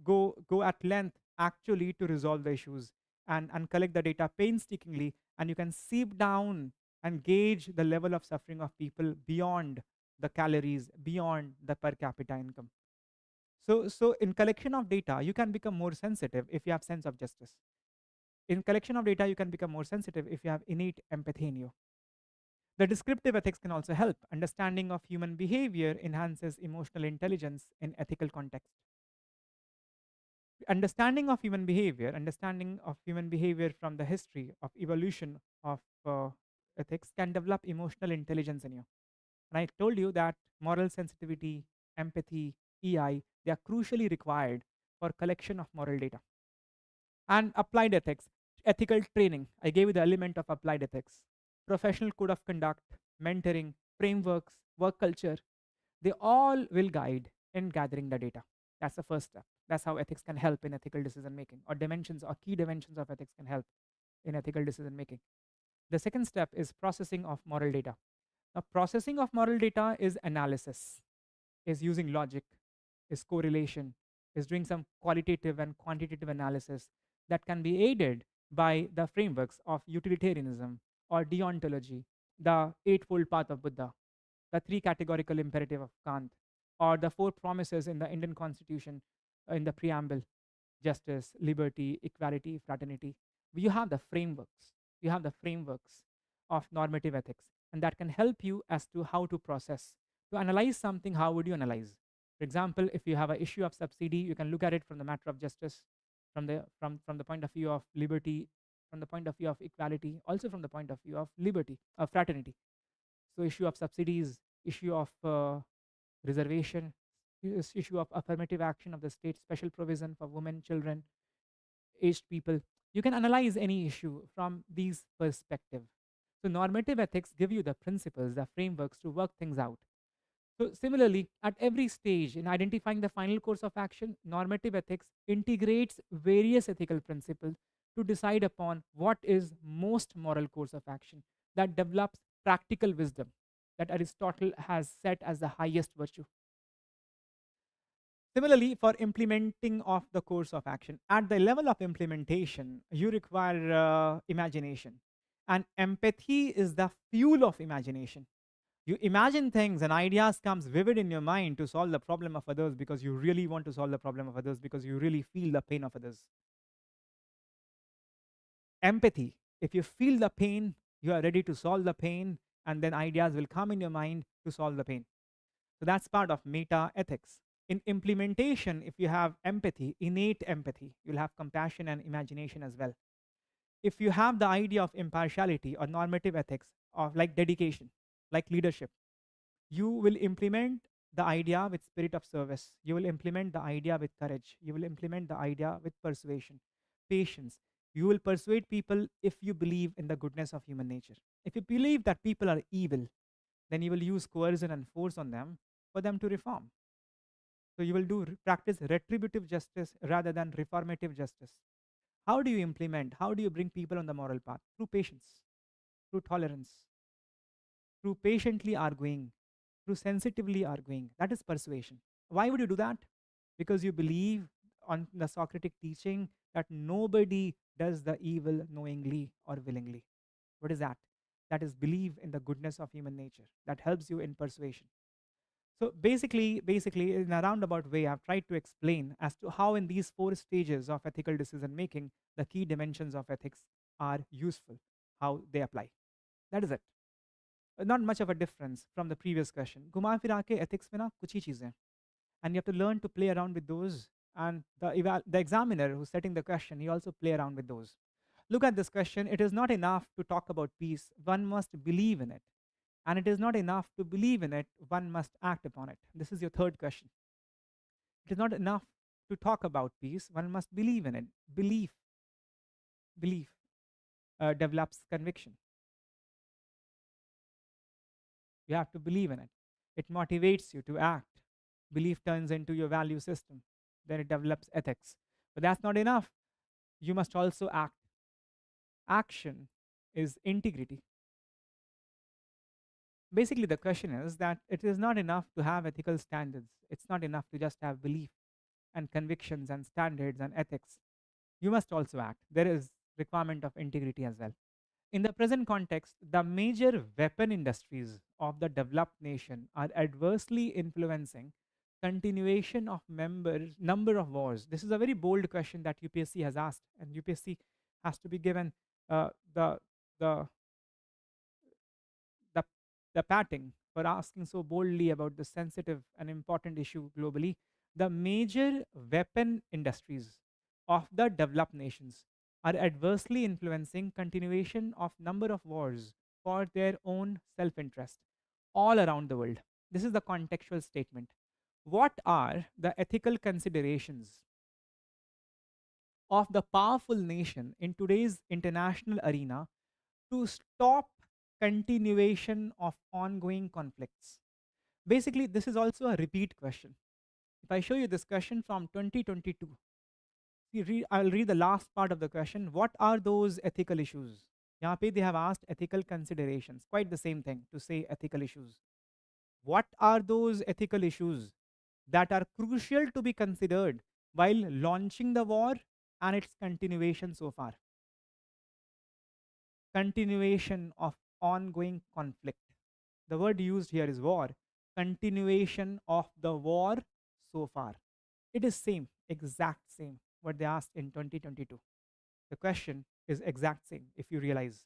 [SPEAKER 1] go at length actually to resolve the issues and collect the data painstakingly, and you can seep down and gauge the level of suffering of people beyond the calories, beyond the per capita income. So in collection of data, you can become more sensitive if you have sense of justice. In collection of data, you can become more sensitive if you have innate empathy in you. The descriptive ethics can also help. Understanding of human behavior enhances emotional intelligence in ethical context. Understanding of human behavior from the history of evolution of ethics can develop emotional intelligence in you. And I told you that moral sensitivity, empathy, EI, they are crucially required for collection of moral data. And applied ethics, ethical training. I gave you the element of applied ethics. Professional code of conduct, mentoring, frameworks, work culture, they all will guide in gathering the data. That's the first step. That's how ethics can help in ethical decision making, or dimensions or key dimensions of ethics can help in ethical decision making. The second step is processing of moral data. Now, processing of moral data is analysis, is using logic, is correlation, is doing some qualitative and quantitative analysis that can be aided by the frameworks of utilitarianism or deontology, the Eightfold Path of Buddha, the three categorical imperative of Kant, or the four promises in the Indian Constitution in the preamble: justice, liberty, equality, fraternity. You have the frameworks. You have the frameworks of normative ethics, and that can help you as to how to process. To analyze something, how would you analyze? For example, if you have an issue of subsidy, you can look at it from the matter of justice, from the point of view of liberty, from the point of view of equality, also from the point of view of liberty, of fraternity. So, issue of subsidies, issue of reservation, issue of affirmative action of the state, special provision for women, children, aged people. You can analyze any issue from these perspectives. So normative ethics give you the principles, the frameworks to work things out. So similarly, at every stage in identifying the final course of action, normative ethics integrates various ethical principles to decide upon what is most moral course of action that develops practical wisdom that Aristotle has set as the highest virtue. Similarly, for implementing of the course of action, at the level of implementation, you require imagination. And empathy is the fuel of imagination. You imagine things and ideas comes vivid in your mind to solve the problem of others because you really want to solve the problem of others because you really feel the pain of others. Empathy, if you feel the pain, you are ready to solve the pain, and then ideas will come in your mind to solve the pain. So that's part of meta ethics. In implementation, if you have empathy, innate empathy, you'll have compassion and imagination as well. If you have the idea of impartiality or normative ethics, of like dedication, like leadership, you will implement the idea with spirit of service. You will implement the idea with courage. You will implement the idea with persuasion, patience. You will persuade people if you believe in the goodness of human nature. If you believe that people are evil, then you will use coercion and force on them for them to reform. So you will practice retributive justice rather than reformative justice. How do you implement? How do you bring people on the moral path? Through patience, through tolerance, through patiently arguing, through sensitively arguing. That is persuasion. Why would you do that? Because you believe on the Socratic teaching that nobody does the evil knowingly or willingly. What is that? That is believe in the goodness of human nature. That helps you in persuasion. So basically, in a roundabout way, I've tried to explain as to how in these four stages of ethical decision making, the key dimensions of ethics are useful, how they apply. That is it. Not much of a difference from the previous question. घुमा फिरा के ethics में ना कुछ ही चीजें, and you have to learn to play around with those. And the examiner who's setting the question, he also play around with those. Look at this question. It is not enough to talk about peace. One must believe in it. And it is not enough to believe in it, one must act upon it. This is your third question. It is not enough to talk about peace, one must believe in it. Belief develops conviction. You have to believe in it. It motivates you to act. Belief turns into your value system. Then it develops ethics. But that's not enough. You must also act. Action is integrity. Basically, the question is that it is not enough to have ethical standards. It's not enough to just have belief and convictions and standards and ethics. You must also act. There is requirement of integrity as well. In the present context, the major weapon industries of the developed nation are adversely influencing continuation of number of wars. This is a very bold question that UPSC has asked, and UPSC has to be given uh, the the the the patting for asking so boldly about this sensitive and important issue globally. The major weapon industries of the developed nations are adversely influencing continuation of number of wars for their own self-interest all around the world. This is the contextual statement. What are the ethical considerations of the powerful nation in today's international arena to stop continuation of ongoing conflicts? Basically, this is also a repeat question. If I show you this question from 2022, I'll read the last part of the question. What are those ethical issues? यहाँ पे they have asked ethical considerations. Quite the same thing to say ethical issues. What are those ethical issues that are crucial to be considered while launching the war and its continuation so far? Continuation of ongoing conflict. The word used here is war. Continuation of the war so far. It is same, exact same, what they asked in 2022. The question is exact same, if you realize.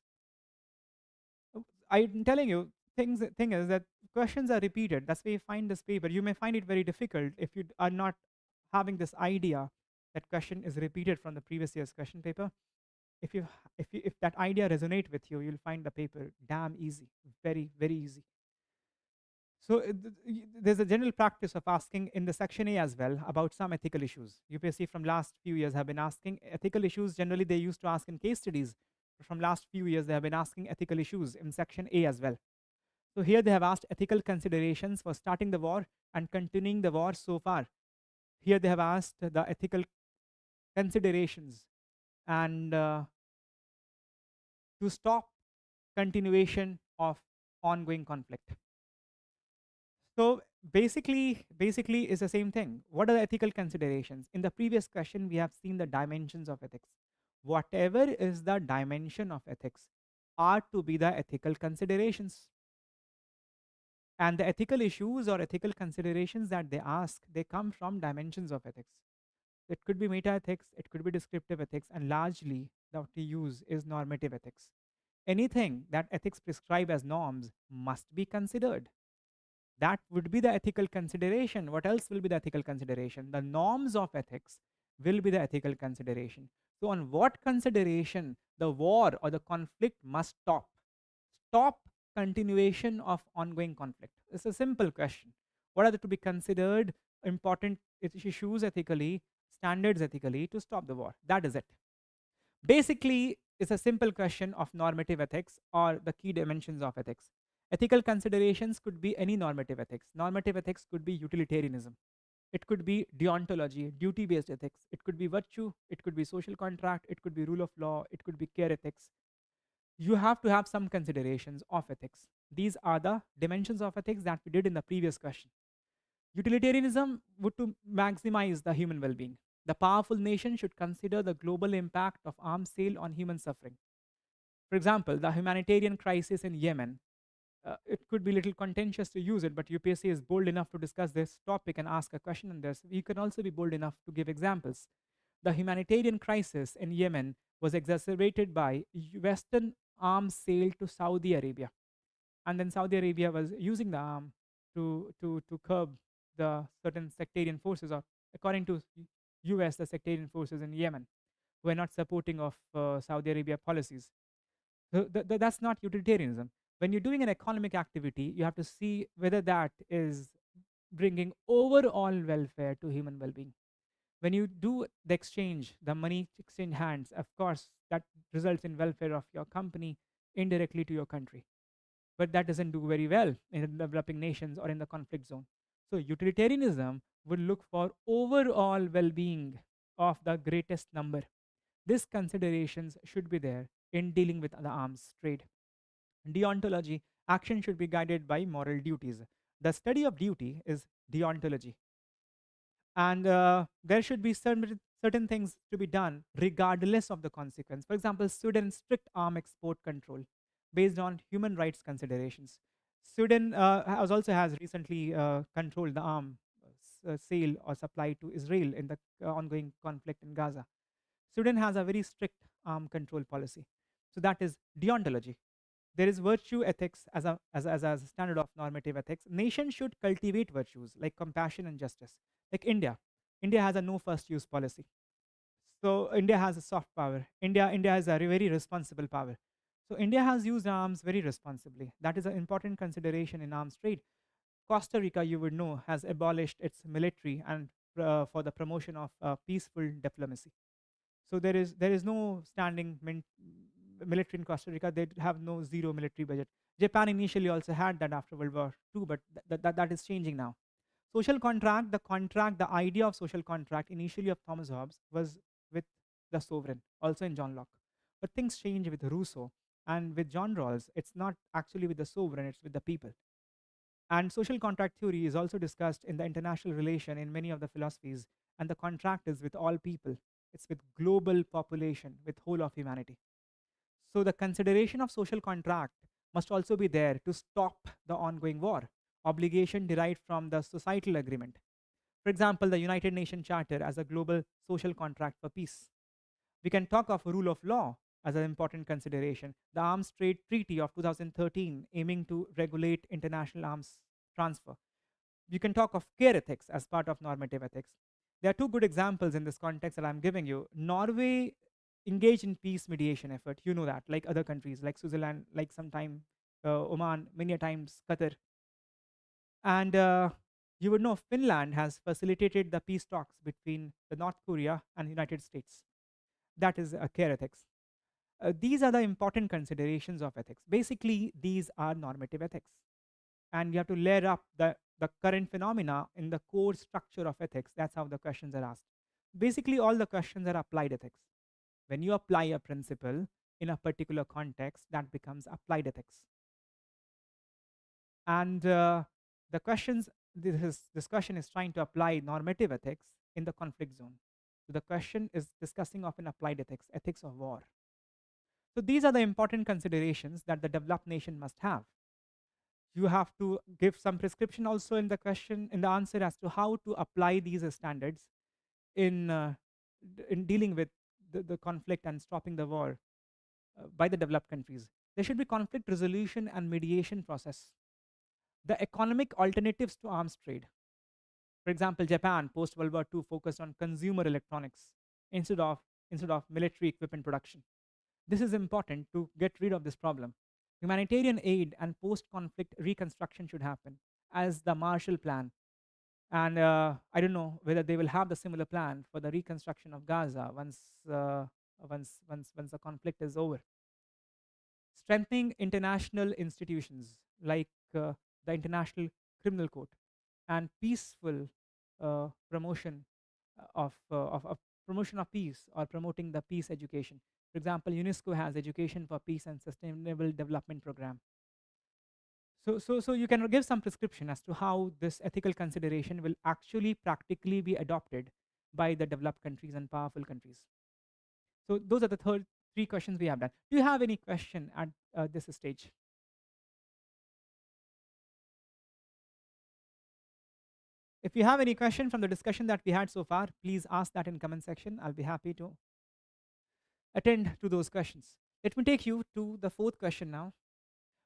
[SPEAKER 1] I'm telling you, thing is that questions are repeated. That's why you find this paper. You may find it very difficult if you are not having this idea that question is repeated from the previous year's question paper. If that idea resonate with you, you'll find the paper damn easy, very, very easy. So there's a general practice of asking in the section A as well about some ethical issues. UPSC from last few years have been asking ethical issues. Generally, they used to ask in case studies. From last few years, they have been asking ethical issues in section A as well. So here they have asked ethical considerations for starting the war and continuing the war so far. Here they have asked the ethical considerations and to stop continuation of ongoing conflict. So basically is the same thing. What are the ethical considerations? In the previous question, we have seen the dimensions of ethics. Whatever is the dimension of ethics are to be the ethical considerations. And the ethical issues or ethical considerations that they ask, they come from dimensions of ethics. It could be meta ethics, it could be descriptive ethics, and largely what we use is normative ethics. Anything that ethics prescribe as norms must be considered. That would be the ethical consideration. What else will be the ethical consideration? The norms of ethics will be the ethical consideration. So, on what consideration the war or the conflict must stop? Stop continuation of ongoing conflict. It's a simple question. What are the to be considered important issues ethically, standards ethically to stop the war? That is it. Basically, it's a simple question of normative ethics or the key dimensions of ethics. Ethical considerations could be any normative ethics. Normative ethics could be utilitarianism. It could be deontology, duty-based ethics. It could be virtue. It could be social contract. It could be rule of law. It could be care ethics. You have to have some considerations of ethics. These are the dimensions of ethics that we did in the previous question. Utilitarianism would to maximize the human well-being. The powerful nation should consider the global impact of arms sale on human suffering. For example, the humanitarian crisis in Yemen. It could be a little contentious to use it, but UPSC is bold enough to discuss this topic and ask a question on this. You can also be bold enough to give examples. The humanitarian crisis in Yemen was exacerbated by Western arms sale to Saudi Arabia. And then Saudi Arabia was using the arm to curb the certain sectarian forces, or according to US, the sectarian forces in Yemen were not supporting of Saudi Arabia policies. So that's not utilitarianism. When you're doing an economic activity, you have to see whether that is bringing overall welfare to human well-being. When you do the exchange, the money exchange hands, of course, that results in welfare of your company indirectly to your country. But that doesn't do very well in developing nations or in the conflict zone. So utilitarianism would look for overall well-being of the greatest number. These considerations should be there in dealing with the arms trade. Deontology, action should be guided by moral duties. The study of duty is deontology. And there should be certain things to be done regardless of the consequence. For example, Sweden strict arm export control based on human rights considerations. Sweden also has recently controlled the arm sale or supply to Israel in the ongoing conflict in Gaza. Sweden has a very strict arm control policy. So that is deontology. There is virtue ethics as a standard of normative ethics. Nations should cultivate virtues like compassion and justice. Like India. India has a no first use policy. So India has a soft power. India has a very responsible power. So India has used arms very responsibly. That is an important consideration in arms trade. Costa Rica, you would know, has abolished its military and for the promotion of peaceful diplomacy. So there is no standing military in Costa Rica. They have no zero military budget. Japan initially also had that after World War II, but that is changing now. Social contract, the idea of social contract initially of Thomas Hobbes was with the sovereign, also in John Locke. But things change with Rousseau and with John Rawls. It's not actually with the sovereign, it's with the people. And social contract theory is also discussed in the international relation in many of the philosophies. And the contract is with all people, it's with global population, with whole of humanity. So the consideration of social contract must also be there to stop the ongoing war, obligation derived from the societal agreement. For example, the United Nations Charter as a global social contract for peace. We can talk of rule of law as an important consideration. The Arms Trade Treaty of 2013 aiming to regulate international arms transfer. You can talk of care ethics as part of normative ethics. There are two good examples in this context that I'm giving you. Norway engaged in peace mediation effort. You know that, like other countries, like Switzerland, like sometime Oman, many a times Qatar. And you would know Finland has facilitated the peace talks between the North Korea and the United States. That is care ethics. These are the important considerations of ethics. Basically, these are normative ethics. And you have to layer up the current phenomena in the core structure of ethics. That's how the questions are asked. Basically, all the questions are applied ethics. When you apply a principle in a particular context, that becomes applied ethics. And the questions, this discussion is trying to apply normative ethics in the conflict zone. So the question is discussing of an applied ethics, ethics of war. So these are the important considerations that the developed nation must have. You have to give some prescription also in the question, in the answer, as to how to apply these standards in in dealing with the conflict and stopping the war by the developed countries. There should be conflict resolution and mediation process. The economic alternatives to arms trade. For example, Japan post World War II focused on consumer electronics instead of military equipment production. This is important to get rid of this problem. Humanitarian aid and post conflict reconstruction should happen as the Marshall Plan. And I don't know whether they will have the similar plan for the reconstruction of Gaza once the conflict is over. Strengthening international institutions like the International Criminal Court and peaceful promotion of promotion of peace, or promoting the peace education. For example, UNESCO has Education for Peace and Sustainable Development Program. So you can give some prescription as to how this ethical consideration will actually practically be adopted by the developed countries and powerful countries. So those are the three questions we have done. Do you have any question at this stage? If you have any question from the discussion that we had so far, please ask that in comment section. I'll be happy to attend to those questions. Let me take you to the fourth question now.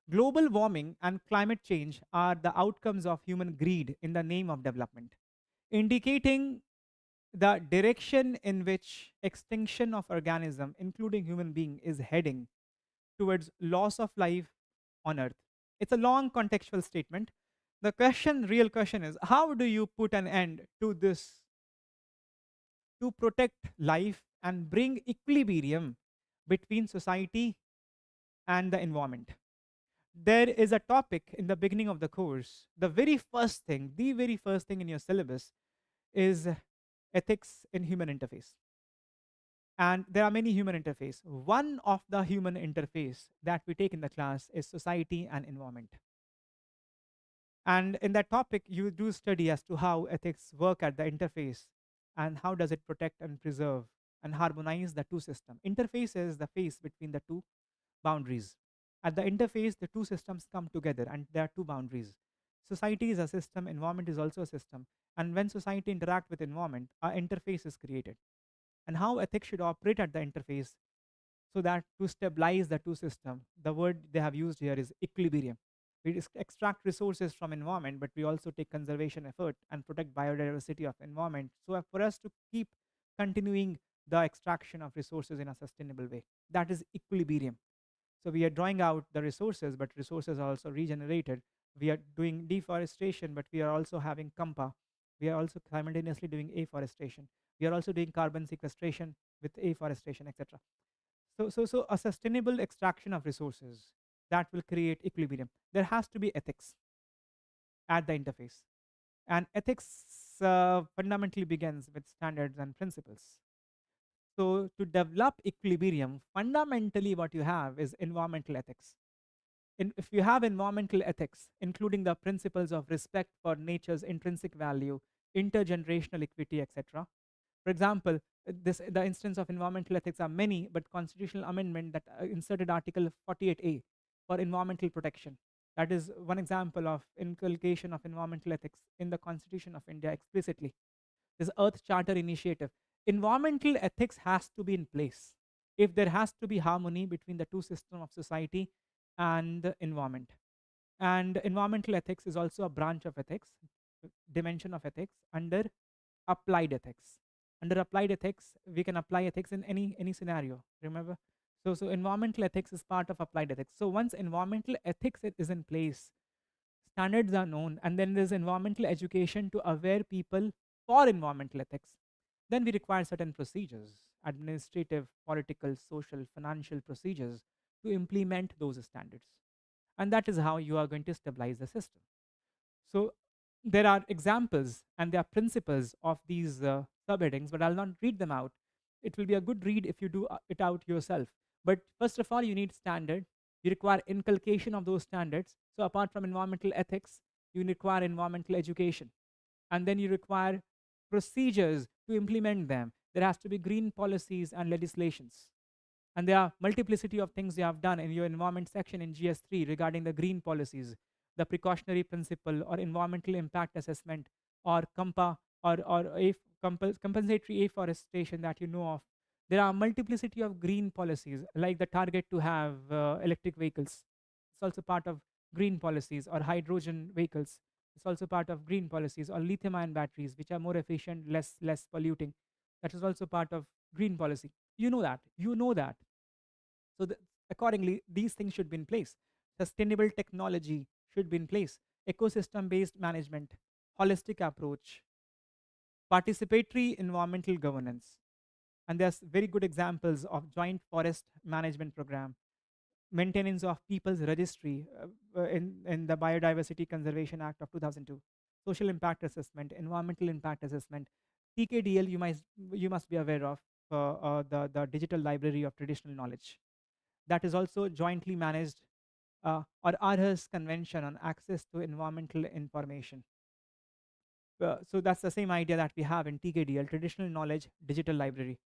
[SPEAKER 1] Global warming and climate change are the outcomes of human greed in the name of development, indicating the direction in which extinction of organism, including human being, is heading towards loss of life on Earth. It's a long contextual statement. The real question is, how do you put an end to this to protect life and bring equilibrium between society and the environment? There is a topic in the beginning of the course. The very first thing in your syllabus is ethics in human interface. And there are many human interface. One of the human interface that we take in the class is society and environment. And in that topic, you do study as to how ethics work at the interface and how does it protect and preserve and harmonize the two systems. Interface is the face between the two boundaries. At the interface, the two systems come together and there are two boundaries. Society is a system, environment is also a system. And when society interact with environment, an interface is created. And how ethics should operate at the interface so that to stabilize the two systems, the word they have used here is equilibrium. We extract resources from environment, but we also take conservation effort and protect biodiversity of environment. So for us to keep continuing the extraction of resources in a sustainable way, that is equilibrium. So we are drawing out the resources, but resources are also regenerated. We are doing deforestation, but we are also having kampa. We are also simultaneously doing afforestation. We are also doing carbon sequestration with afforestation, etc. So a sustainable extraction of resources that will create equilibrium. There has to be ethics at the interface. And ethics fundamentally begins with standards and principles. So, to develop equilibrium, fundamentally what you have is environmental ethics. If you have environmental ethics, including the principles of respect for nature's intrinsic value, intergenerational equity, etc. For example, the instance of environmental ethics are many, but constitutional amendment that inserted Article 48A for environmental protection. That is one example of inculcation of environmental ethics in the Constitution of India explicitly. This Earth Charter initiative. Environmental ethics has to be in place if there has to be harmony between the two systems of society and the environment. And environmental ethics is also a branch of ethics, dimension of ethics under applied ethics. Under applied ethics, we can apply ethics in any scenario. Remember, so environmental ethics is part of applied ethics. So once environmental ethics is in place, standards are known, and then there's environmental education to aware people for environmental ethics. Then we require certain procedures, administrative, political, social, financial procedures to implement those standards. And that is how you are going to stabilize the system. So there are examples and there are principles of these subheadings, but I'll not read them out. It will be a good read if you do it out yourself. But first of all, you need standard. You require inculcation of those standards. So apart from environmental ethics, you require environmental education. And then you require procedures to implement them. There has to be green policies and legislations. And there are multiplicity of things you have done in your environment section in GS3 regarding the green policies, the precautionary principle or environmental impact assessment or COMPA or compensatory afforestation that you know of. There are multiplicity of green policies like the target to have electric vehicles. It's also part of green policies, or hydrogen vehicles. It's also part of green policies, or lithium ion batteries which are more efficient, less polluting. That is also part of green policy. You know that. You know that. So accordingly, these things should be in place. Sustainable technology should be in place. Ecosystem-based management, holistic approach, participatory environmental governance. And there's very good examples of joint forest management program, maintenance of people's registry in the Biodiversity Conservation Act of 2002, social impact assessment, environmental impact assessment, TKDL you must be aware of, the digital library of traditional knowledge. That is also jointly managed, or Aarhus Convention on Access to Environmental Information. So that's the same idea that we have in TKDL, Traditional Knowledge Digital Library.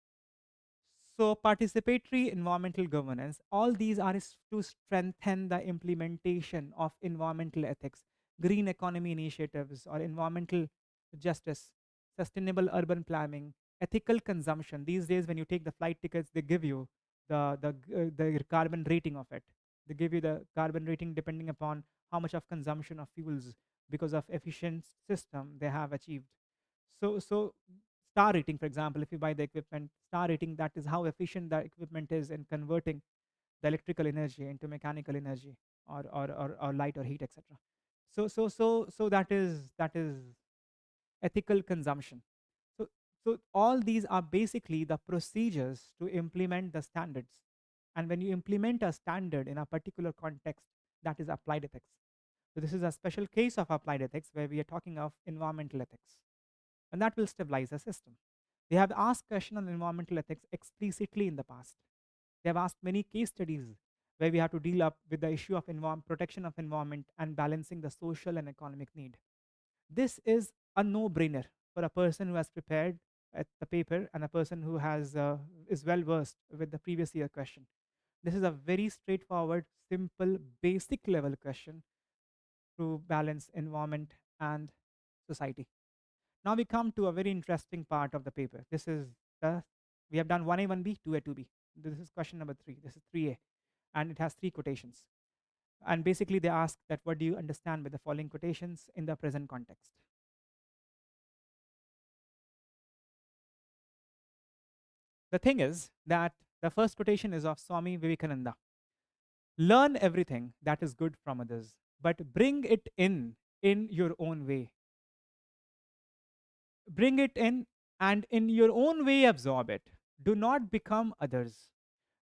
[SPEAKER 1] So participatory environmental governance, all these are to strengthen the implementation of environmental ethics, green economy initiatives or environmental justice, sustainable urban planning, ethical consumption. These days when you take the flight tickets, they give you the carbon rating of it. They give you the carbon rating depending upon how much of consumption of fuels because of efficient system they have achieved. So star rating, for example, if you buy the equipment, star rating, that is how efficient the equipment is in converting the electrical energy into mechanical energy, or light or heat, etc. So that is ethical consumption. So so all these are basically the procedures to implement the standards. And when you implement a standard in a particular context, that is applied ethics. So this is a special case of applied ethics where we are talking of environmental ethics, and that will stabilize the system. They have asked question on environmental ethics explicitly in the past. They have asked many case studies where we have to deal up with the issue of protection of environment and balancing the social and economic need. This is a no-brainer for a person who has prepared at the paper and a person who is well versed with the previous year question. This is a very straightforward, simple, basic level question to balance environment and society. Now we come to a very interesting part of the paper. This is we have done 1A, 1B, 2A, 2B. This is question number 3. This is 3A, and it has 3 quotations. And basically they ask that what do you understand with the following quotations in the present context? The thing is that the first quotation is of Swami Vivekananda. Learn everything that is good from others, but bring it in your own way. Bring it in and in your own way absorb it. Do not become others.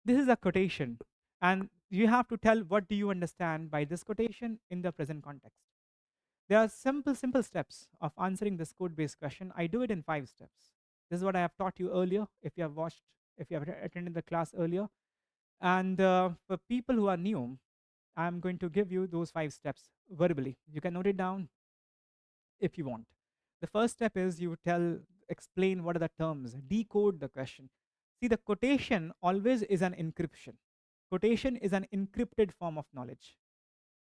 [SPEAKER 1] This is a quotation, and you have to tell what do you understand by this quotation in the present context. There are simple steps of answering this code-based question. I do it in 5 steps. This is what I have taught you earlier. If you have watched, if you have attended the class earlier, and for people who are new, I'm going to give you those 5 steps verbally. You can note it down if you want. The first step is you explain what are the terms, decode the question. See, the quotation always is an encryption. Quotation is an encrypted form of knowledge,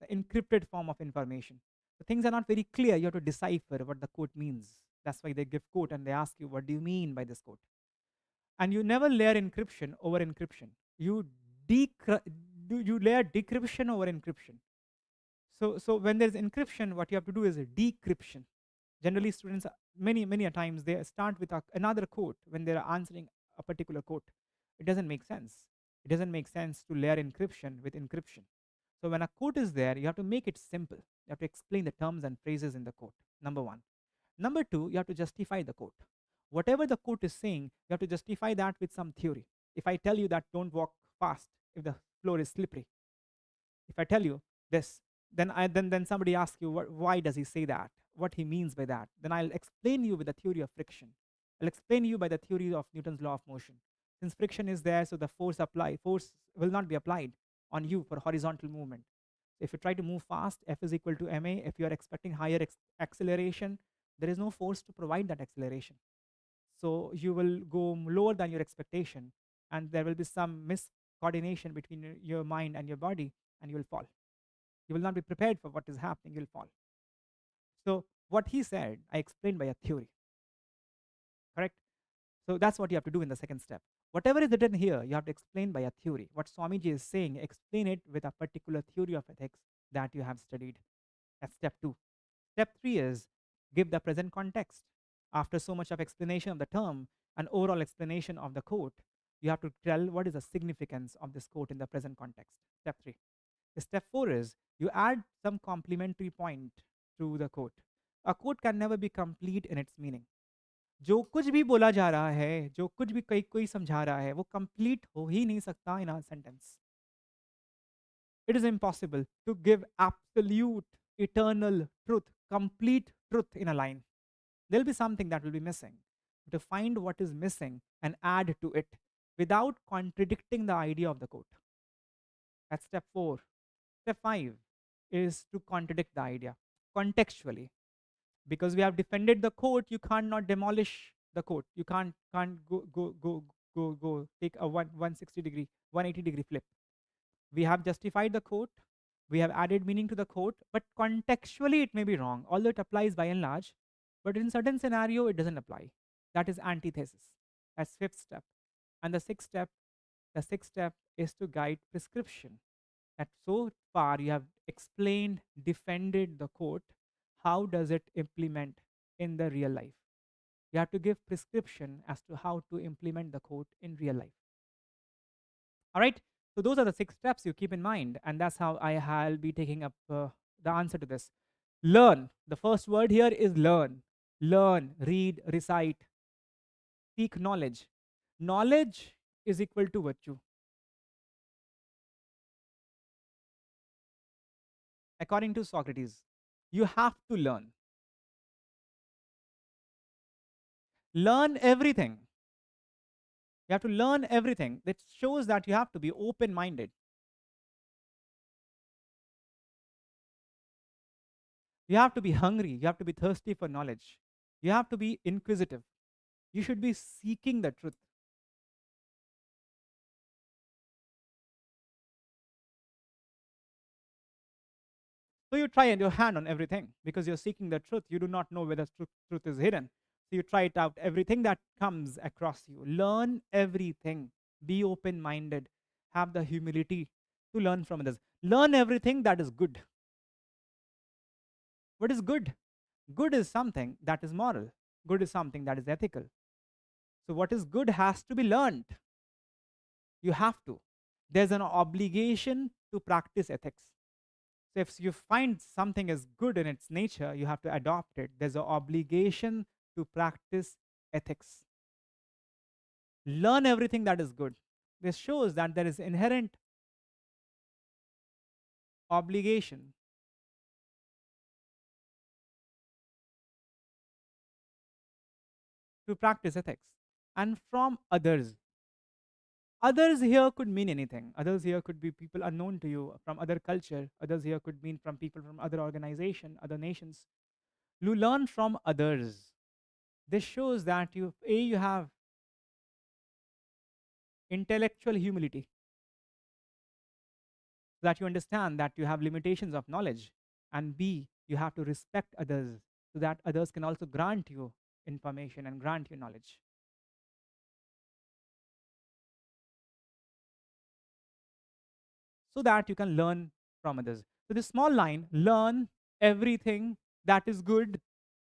[SPEAKER 1] the encrypted form of information. So things are not very clear. You have to decipher what the quote means. That's why they give quote and they ask you, what do you mean by this quote? And you never layer encryption over encryption. You you layer decryption over encryption. So when there's encryption, what you have to do is a decryption. Generally, students many a times they start with another quote when they're answering a particular quote. It doesn't make sense. It doesn't make sense to layer encryption with encryption. So when a quote is there, you have to make it simple. You have to explain the terms and phrases in the quote. Number one. Number two, you have to justify the quote. Whatever the quote is saying, you have to justify that with some theory. If I tell you that don't walk fast if the floor is slippery, if I tell you this, then somebody asks you why does he say that? What he means by that? Then I'll explain you with the theory of friction. I'll explain you by the theory of Newton's law of motion. Since friction is there, so the force will not be applied on you for horizontal movement. If you try to move fast, F is equal to ma. If you are expecting higher acceleration, there is no force to provide that acceleration. So you will go lower than your expectation, and there will be some miscoordination between your mind and your body, and you will fall. You will not be prepared for what is happening, you'll fall. So what he said, I explained by a theory, correct? So that's what you have to do in the second step. Whatever is written here, you have to explain by a theory. What Swamiji is saying, explain it with a particular theory of ethics that you have studied. That's step 2. Step 3 is give the present context. After so much of explanation of the term and overall explanation of the quote, you have to tell what is the significance of this quote in the present context. Step 3. Step 4 is you add some complementary point to the quote. A quote can never be complete in its meaning. जो कुछ भी बोला जा रहा है, जो कुछ भी कोई समझा रहा है, वो complete हो ही नहीं सकता in a sentence. It is impossible to give absolute, eternal truth, complete truth in a line. There'll be something that will be missing. To find what is missing and add to it without contradicting the idea of the quote. That's step 4. Step 5 is to contradict the idea contextually. Because we have defended the quote, you can't not demolish the quote. You can't go take a 160-degree, 180-degree flip. We have justified the quote, we have added meaning to the quote, but contextually it may be wrong, although it applies by and large, but in certain scenario it doesn't apply. That is antithesis. That's 5th step. And the sixth step is to guide prescription. That so far you have explained, defended the quote. How does it implement in the real life? You have to give prescription as to how to implement the quote in real life. All right. So those are the 6 steps you keep in mind, and that's how I'll be taking up the answer to this. Learn. The first word here is learn. Learn, read, recite, seek knowledge. Knowledge is equal to virtue. According to Socrates, you have to learn. Learn everything. You have to learn everything. That shows that you have to be open-minded. You have to be hungry. You have to be thirsty for knowledge. You have to be inquisitive. You should be seeking the truth. So you try your hand on everything because you're seeking the truth. You do not know where the truth is hidden. So you try it out, everything that comes across you. Learn everything. Be open-minded. Have the humility to learn from others. Learn everything that is good. What is good? Good is something that is moral. Good is something that is ethical. So what is good has to be learned. You have to. There's an obligation to practice ethics. So if you find something is good in its nature, you have to adopt it. There's an obligation to practice ethics. Learn everything that is good. This shows that there is inherent obligation to practice ethics, and from others. Others here could mean anything. Others here could be people unknown to you from other culture. Others here could mean from people from other organization, other nations. You learn from others. This shows that you have intellectual humility, so that you understand that you have limitations of knowledge, and B, you have to respect others so that others can also grant you information and grant you knowledge, so that you can learn from others. So this small line, learn everything that is good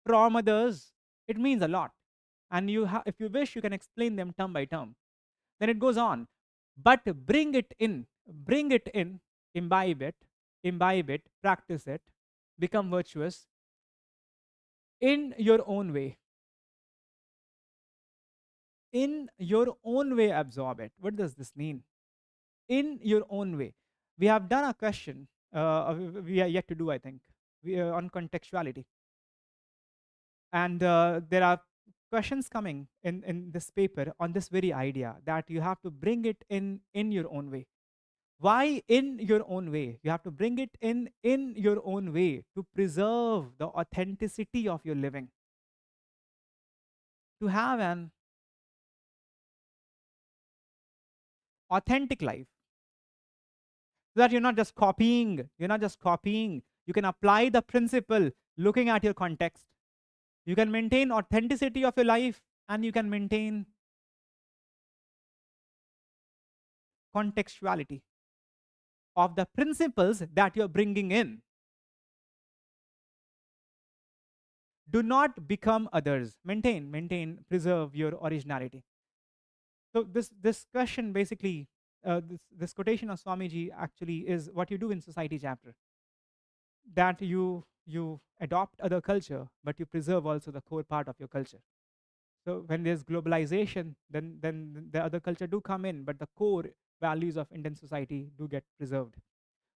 [SPEAKER 1] from others, it means a lot. And if you wish, you can explain them term by term. Then it goes on, but bring it in, imbibe it, practice it, become virtuous in your own way. In your own way, absorb it. What does this mean? In your own way. We have done a question, we are yet to do, I think, on contextuality. And there are questions coming in this paper on this very idea that you have to bring it in your own way. Why in your own way? You have to bring it in your own way to preserve the authenticity of your living, to have an authentic life, so that you're not just copying. You can apply the principle looking at your context. You can maintain authenticity of your life, and you can maintain contextuality of the principles that you're bringing in. Do not become others. Preserve your originality. So this question basically, this quotation of Swamiji actually is what you do in society chapter. That you adopt other culture, but you preserve also the core part of your culture. So when there's globalization, then the other culture do come in, but the core values of Indian society do get preserved.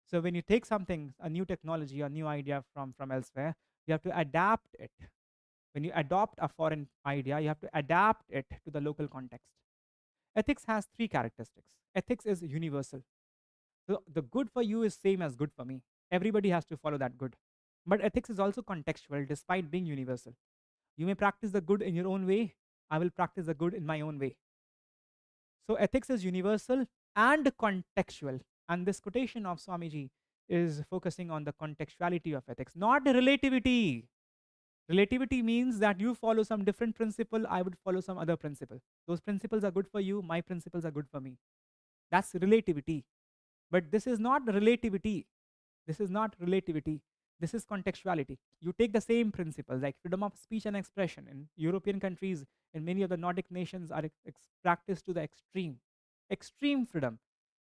[SPEAKER 1] So when you take something, a new technology or new idea from elsewhere, you have to adapt it. When you adopt a foreign idea, you have to adapt it to the local context. Ethics has three characteristics. Ethics is universal. So the good for you is same as good for me. Everybody has to follow that good. But ethics is also contextual despite being universal. You may practice the good in your own way. I will practice the good in my own way. So ethics is universal and contextual. And this quotation of Swamiji is focusing on the contextuality of ethics, not relativity. Relativity means that you follow some different principle, I would follow some other principle. Those principles are good for you, my principles are good for me. That's relativity. But this is not relativity. This is not relativity. This is contextuality. You take the same principles like freedom of speech and expression in European countries, in many of the Nordic nations are practiced to the extreme. Extreme freedom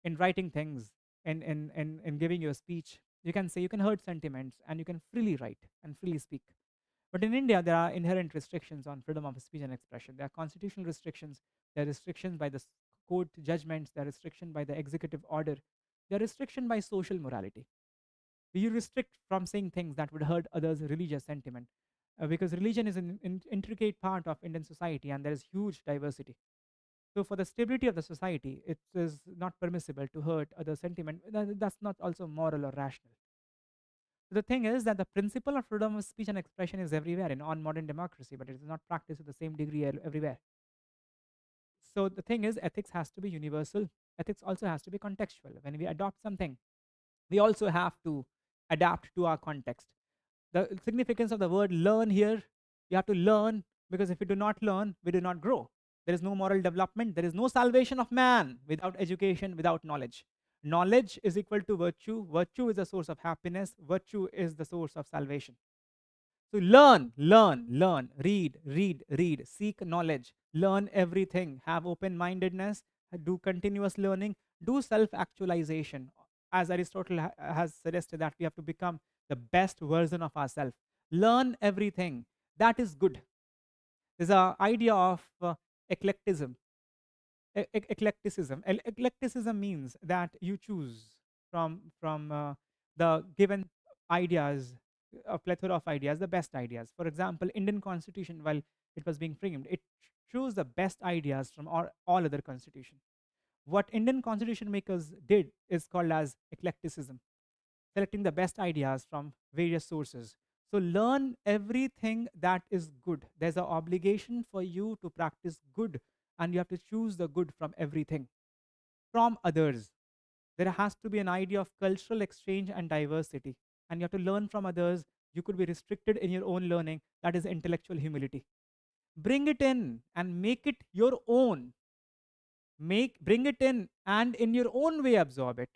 [SPEAKER 1] in writing things, in giving your speech. You can say, you can hurt sentiments, and you can freely write and freely speak. But in India, there are inherent restrictions on freedom of speech and expression. There are constitutional restrictions. There are restrictions by the court judgments. There are restrictions by the executive order. There are restrictions by social morality. You restrict from saying things that would hurt others' religious sentiment, because religion is an intricate part of Indian society, and there is huge diversity. So for the stability of the society, it is not permissible to hurt other sentiment. That's not also moral or rational. So the thing is that the principle of freedom of speech and expression is everywhere in on modern democracy, but it is not practiced to the same degree everywhere. So the thing is, ethics has to be universal. Ethics also has to be contextual. When we adopt something, we also have to adapt to our context. The significance of the word learn here, you have to learn, because if we do not learn, we do not grow. There is no moral development. There is no salvation of man without education, without knowledge. Knowledge is equal to virtue. Virtue is the source of happiness. Virtue is the source of salvation. So learn, read, seek knowledge, learn everything, have open mindedness, do continuous learning, do self actualization. As Aristotle has suggested, that we have to become the best version of ourselves. Learn everything. That is good. There's an idea of eclecticism. Eclecticism means that you choose from the given ideas, a plethora of ideas, the best ideas. For example, Indian Constitution, while it was being framed, it chose the best ideas from all other constitutions. What Indian Constitution makers did is called as eclecticism, selecting the best ideas from various sources. So learn everything that is good. There's an obligation for you to practice good, and you have to choose the good from everything, from others. There has to be an idea of cultural exchange and diversity, and you have to learn from others. You could be restricted in your own learning. That is intellectual humility. Bring it in and make it your own. Bring it in and in your own way absorb it.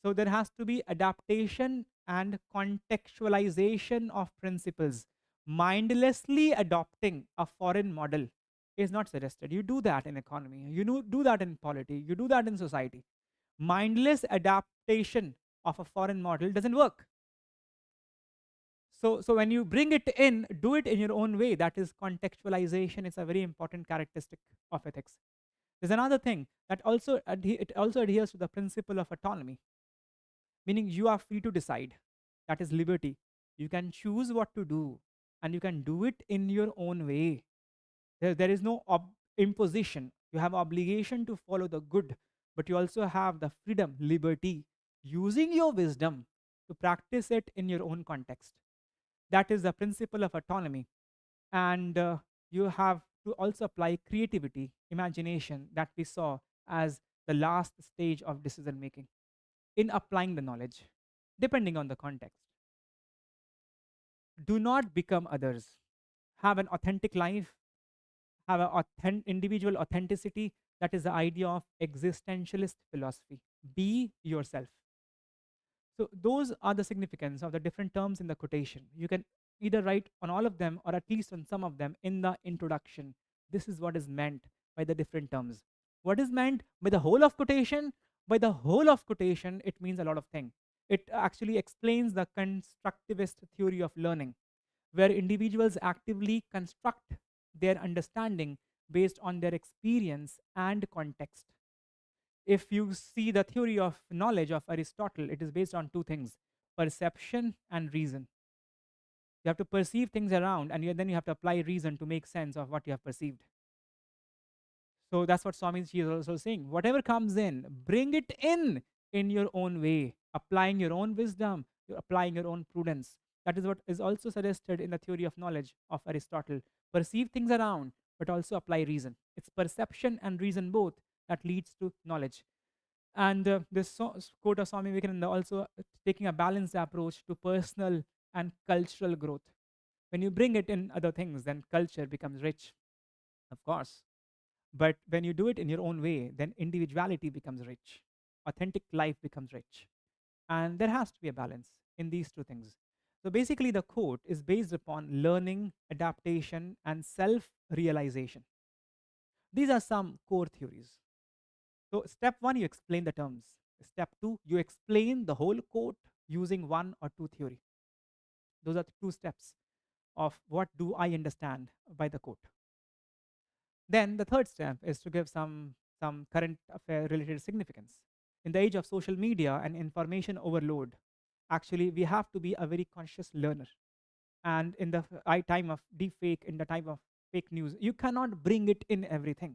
[SPEAKER 1] So there has to be adaptation and contextualization of principles. Mindlessly adopting a foreign model is not suggested. You do that in economy, do that in polity, you do that in society. Mindless adaptation of a foreign model doesn't work. So when you bring it in, do it in your own way. That is contextualization. It's a very important characteristic of ethics. There's another thing that it also adheres to the principle of autonomy, meaning you are free to decide. That is liberty. You can choose what to do, and you can do it in your own way. There is no imposition. You have obligation to follow the good, but you also have the freedom, liberty, using your wisdom to practice it in your own context. That is the principle of autonomy. And you have to also apply creativity, imagination, that we saw as the last stage of decision making in applying the knowledge, depending on the context. Do not become others. Have an authentic life, have an individual authenticity. That is the idea of existentialist philosophy. Be yourself. So those are the significance of the different terms in the quotation. You can either write on all of them or at least on some of them in the introduction. This is what is meant by the different terms. What is meant by the whole of quotation? By the whole of quotation, it means a lot of things. It actually explains the constructivist theory of learning, where individuals actively construct their understanding based on their experience and context. If you see the theory of knowledge of Aristotle, it is based on two things: perception and reason. You have to perceive things around, and then you have to apply reason to make sense of what you have perceived. So that's what Swamiji is also saying. Whatever comes in, bring it in your own way, applying your own wisdom, you're applying your own prudence. That is what is also suggested in the theory of knowledge of Aristotle. Perceive things around, but also apply reason. It's perception and reason both that leads to knowledge. And quote of Swami Vivekananda also taking a balanced approach to personal and cultural growth. When you bring it in other things, then culture becomes rich, of course. But when you do it in your own way, then individuality becomes rich. Authentic life becomes rich. And there has to be a balance in these two things. So basically, the quote is based upon learning, adaptation, and self realization. These are some core theories. So, step one, you explain the terms. Step two, you explain the whole quote using one or two theory. Those are the two steps of what do I understand by the quote. Then the third step is to give some current affair related significance. In the age of social media and information overload, actually we have to be a very conscious learner. And in the time of deepfake, in the time of fake news, you cannot bring it in everything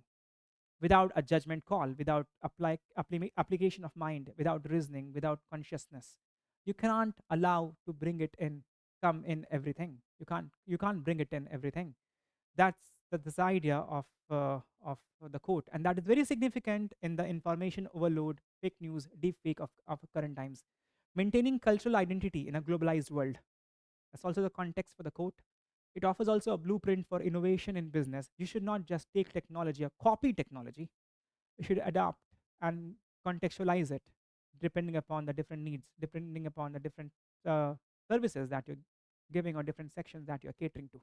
[SPEAKER 1] without a judgment call, without application of mind, without reasoning, without consciousness. You can't allow to bring it in, come in everything. You can't bring it in everything. That's this idea of the quote, and that is very significant in the information overload, fake news, deepfake of current times. Maintaining cultural identity in a globalized world. That's also the context for the quote. It offers also a blueprint for innovation in business. You should not just take technology or copy technology. You should adapt and contextualize it depending upon the different needs, depending upon the different services that you're giving or different sections that you're catering to.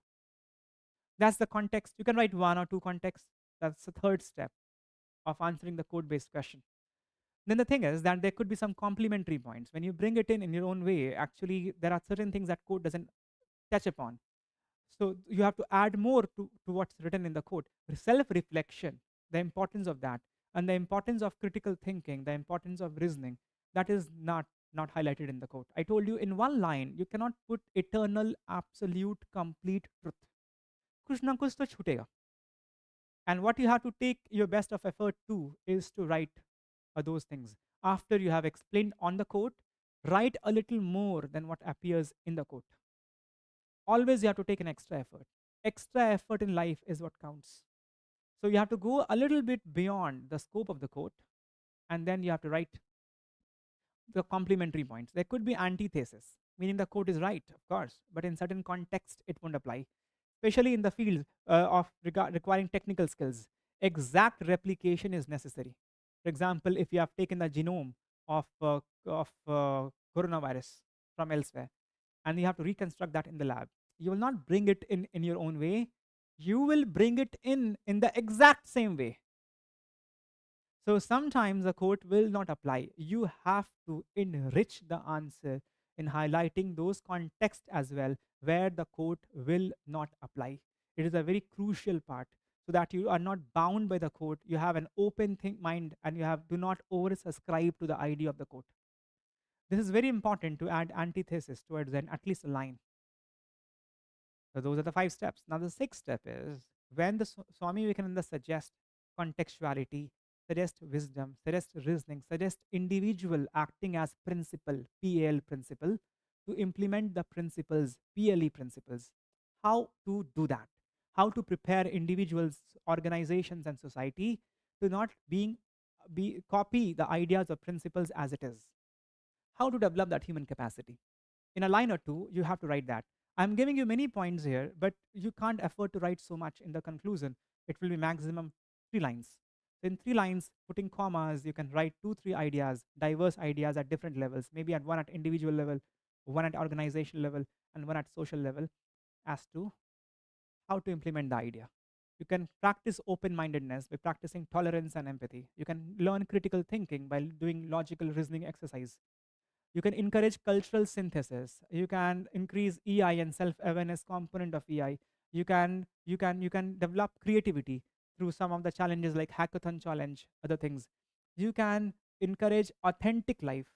[SPEAKER 1] That's the context. You can write one or two contexts. That's the third step of answering the code-based question. Then the thing is that there could be some complementary points. When you bring it in your own way, actually, there are certain things that code doesn't touch upon. So you have to add more to what's written in the code. Self-reflection, the importance of that, and the importance of critical thinking, the importance of reasoning, that is not not highlighted in the quote. I told you in one line, you cannot put eternal, absolute, complete truth. कुछ ना कुछ तो छूटेगा. And what you have to take your best of effort to is to write those things. After you have explained on the quote, write a little more than what appears in the quote. Always you have to take an extra effort. Extra effort in life is what counts. So you have to go a little bit beyond the scope of the quote, and then you have to write the complementary points. There could be antithesis, meaning the quote is right, of course, but in certain context it won't apply, especially in the field of requiring technical skills. Exact replication is necessary. For example, if you have taken the genome of coronavirus from elsewhere, and you have to reconstruct that in the lab, you will not bring it in your own way. You will bring it in the exact same way. So sometimes a quote will not apply. You have to enrich the answer in highlighting those contexts as well where the quote will not apply. It is a very crucial part so that you are not bound by the quote. You have an open mind, and you have do not oversubscribe to the idea of the quote. This is very important to add antithesis towards at least a line. So those are the 5 steps. Now the 6th step is when the Swami Vivekananda suggests contextuality, suggest wisdom, suggest reasoning, suggest individual acting as principle, PAL principle, to implement the principles, PLE principles. How to do that? How to prepare individuals, organizations, and society to not be copy the ideas or principles as it is. How to develop that human capacity. In a line or two, you have to write that. I'm giving you many points here, but you can't afford to write so much in the conclusion. It will be maximum 3 lines. In 3 lines, putting commas, you can write 2, 3 ideas, diverse ideas at different levels, maybe at one at individual level, one at organization level, and one at social level, as to how to implement the idea. You can practice open-mindedness by practicing tolerance and empathy. You can learn critical thinking by doing logical reasoning exercise. You can encourage cultural synthesis. You can increase EI and self-awareness component of EI. You can develop creativity through some of the challenges like hackathon challenge, other things. You can encourage authentic life.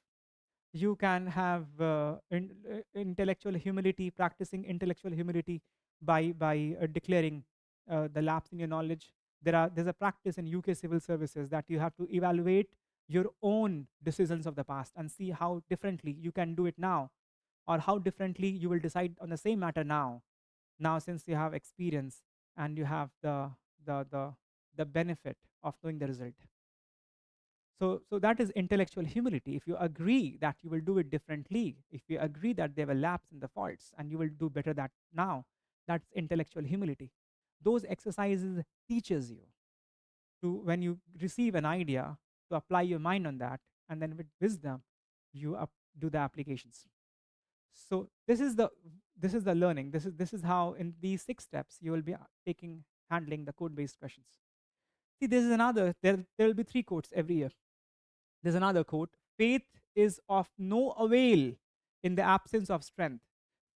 [SPEAKER 1] You can have intellectual humility, practicing intellectual humility by declaring the lapse in your knowledge. There's a practice in UK civil services that you have to evaluate your own decisions of the past and see how differently you can do it now, or how differently you will decide on the same matter now since you have experience and you have the the the benefit of knowing the result. So that is intellectual humility. If you agree that you will do it differently, if you agree that there were lapse in the faults and you will do better that now, that's intellectual humility. Those exercises teaches you to, when you receive an idea, to apply your mind on that, and then with wisdom you do the applications. So this is the learning. This is how in these 6 steps you will be handling the code based questions. See, this is another, there will be 3 quotes every year. There's another quote: faith is of no avail in the absence of strength.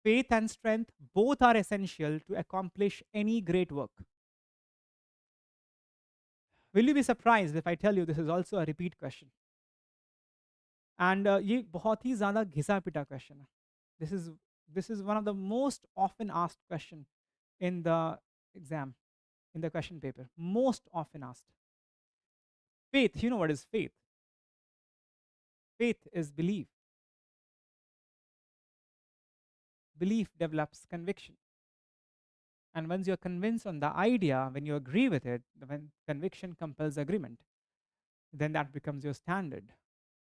[SPEAKER 1] Faith and strength both are essential to accomplish any great work. Will you be surprised if I tell you this is also a repeat question? And ये बहुत ही ज़्यादा घिसा पिटा question है. This is one of the most often asked question in the exam, in the question paper. Most often asked. Faith, you know what is faith? Faith is belief. Belief develops conviction. And once you're convinced on the idea, when you agree with it, when conviction compels agreement, then that becomes your standard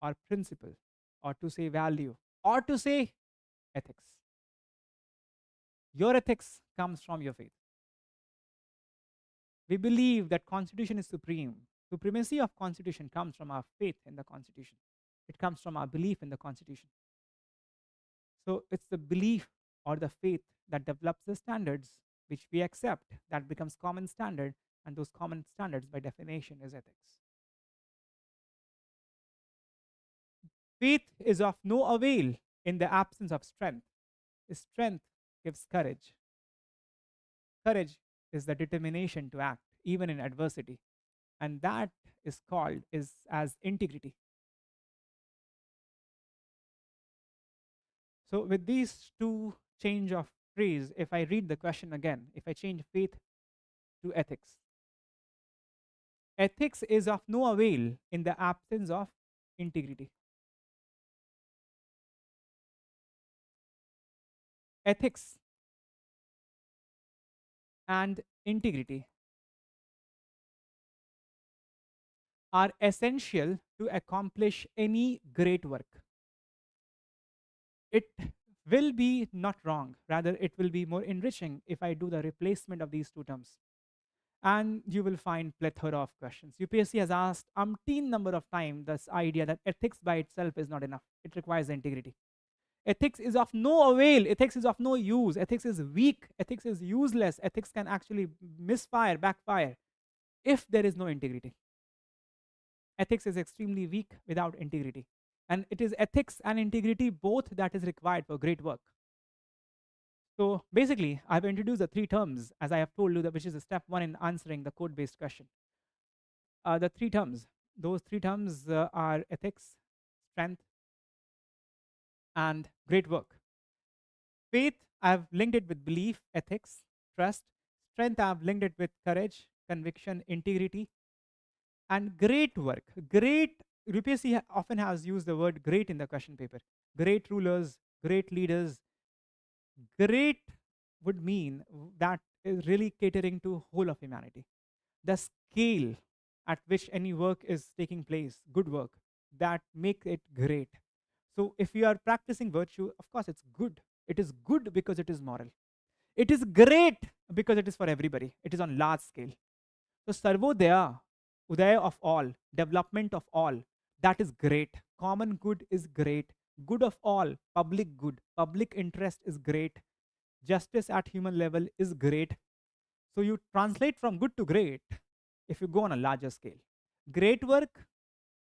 [SPEAKER 1] or principle, or to say value, or to say ethics. Your ethics comes from your faith. We believe that constitution is supreme. Supremacy of constitution comes from our faith in the constitution. It comes from our belief in the constitution. So it's the belief or the faith that develops the standards which we accept, that becomes common standard, and those common standards by definition is ethics. Faith is of no avail in the absence of strength. Strength gives courage. Courage is the determination to act even in adversity, and that is called is as integrity. So with these two change of phrase, if I read the question again, if I change faith to ethics, ethics is of no avail in the absence of integrity. Ethics and integrity are essential to accomplish any great work. It will be not wrong, rather, it will be more enriching if I do the replacement of these two terms. And you will find plethora of questions. UPSC has asked umpteen number of times this idea that ethics by itself is not enough. It requires integrity. Ethics is of no avail. Ethics is of no use. Ethics is weak. Ethics is useless. Ethics can actually misfire, backfire if there is no integrity. Ethics is extremely weak without integrity. And it is ethics and integrity both that is required for great work. So basically, I've introduced the three terms, as I have told you, that which is the step one in answering the code-based question. The three terms, those three terms are ethics, strength, and great work. Faith, I've linked it with belief, ethics, trust. Strength, I've linked it with courage, conviction, integrity, and great work. Great, UPSC often has used the word great in the question paper. Great rulers, great leaders. Great would mean that is really catering to whole of humanity. The scale at which any work is taking place, good work, that make it great. So if you are practicing virtue, of course it's good. It is good because it is moral. It is great because it is for everybody. It is on large scale. So Sarvodaya, Udaya of all, development of all, that is great. Common good is great. Good of all, public good, public interest is great. Justice at human level is great. So you translate from good to great if you go on a larger scale. Great work,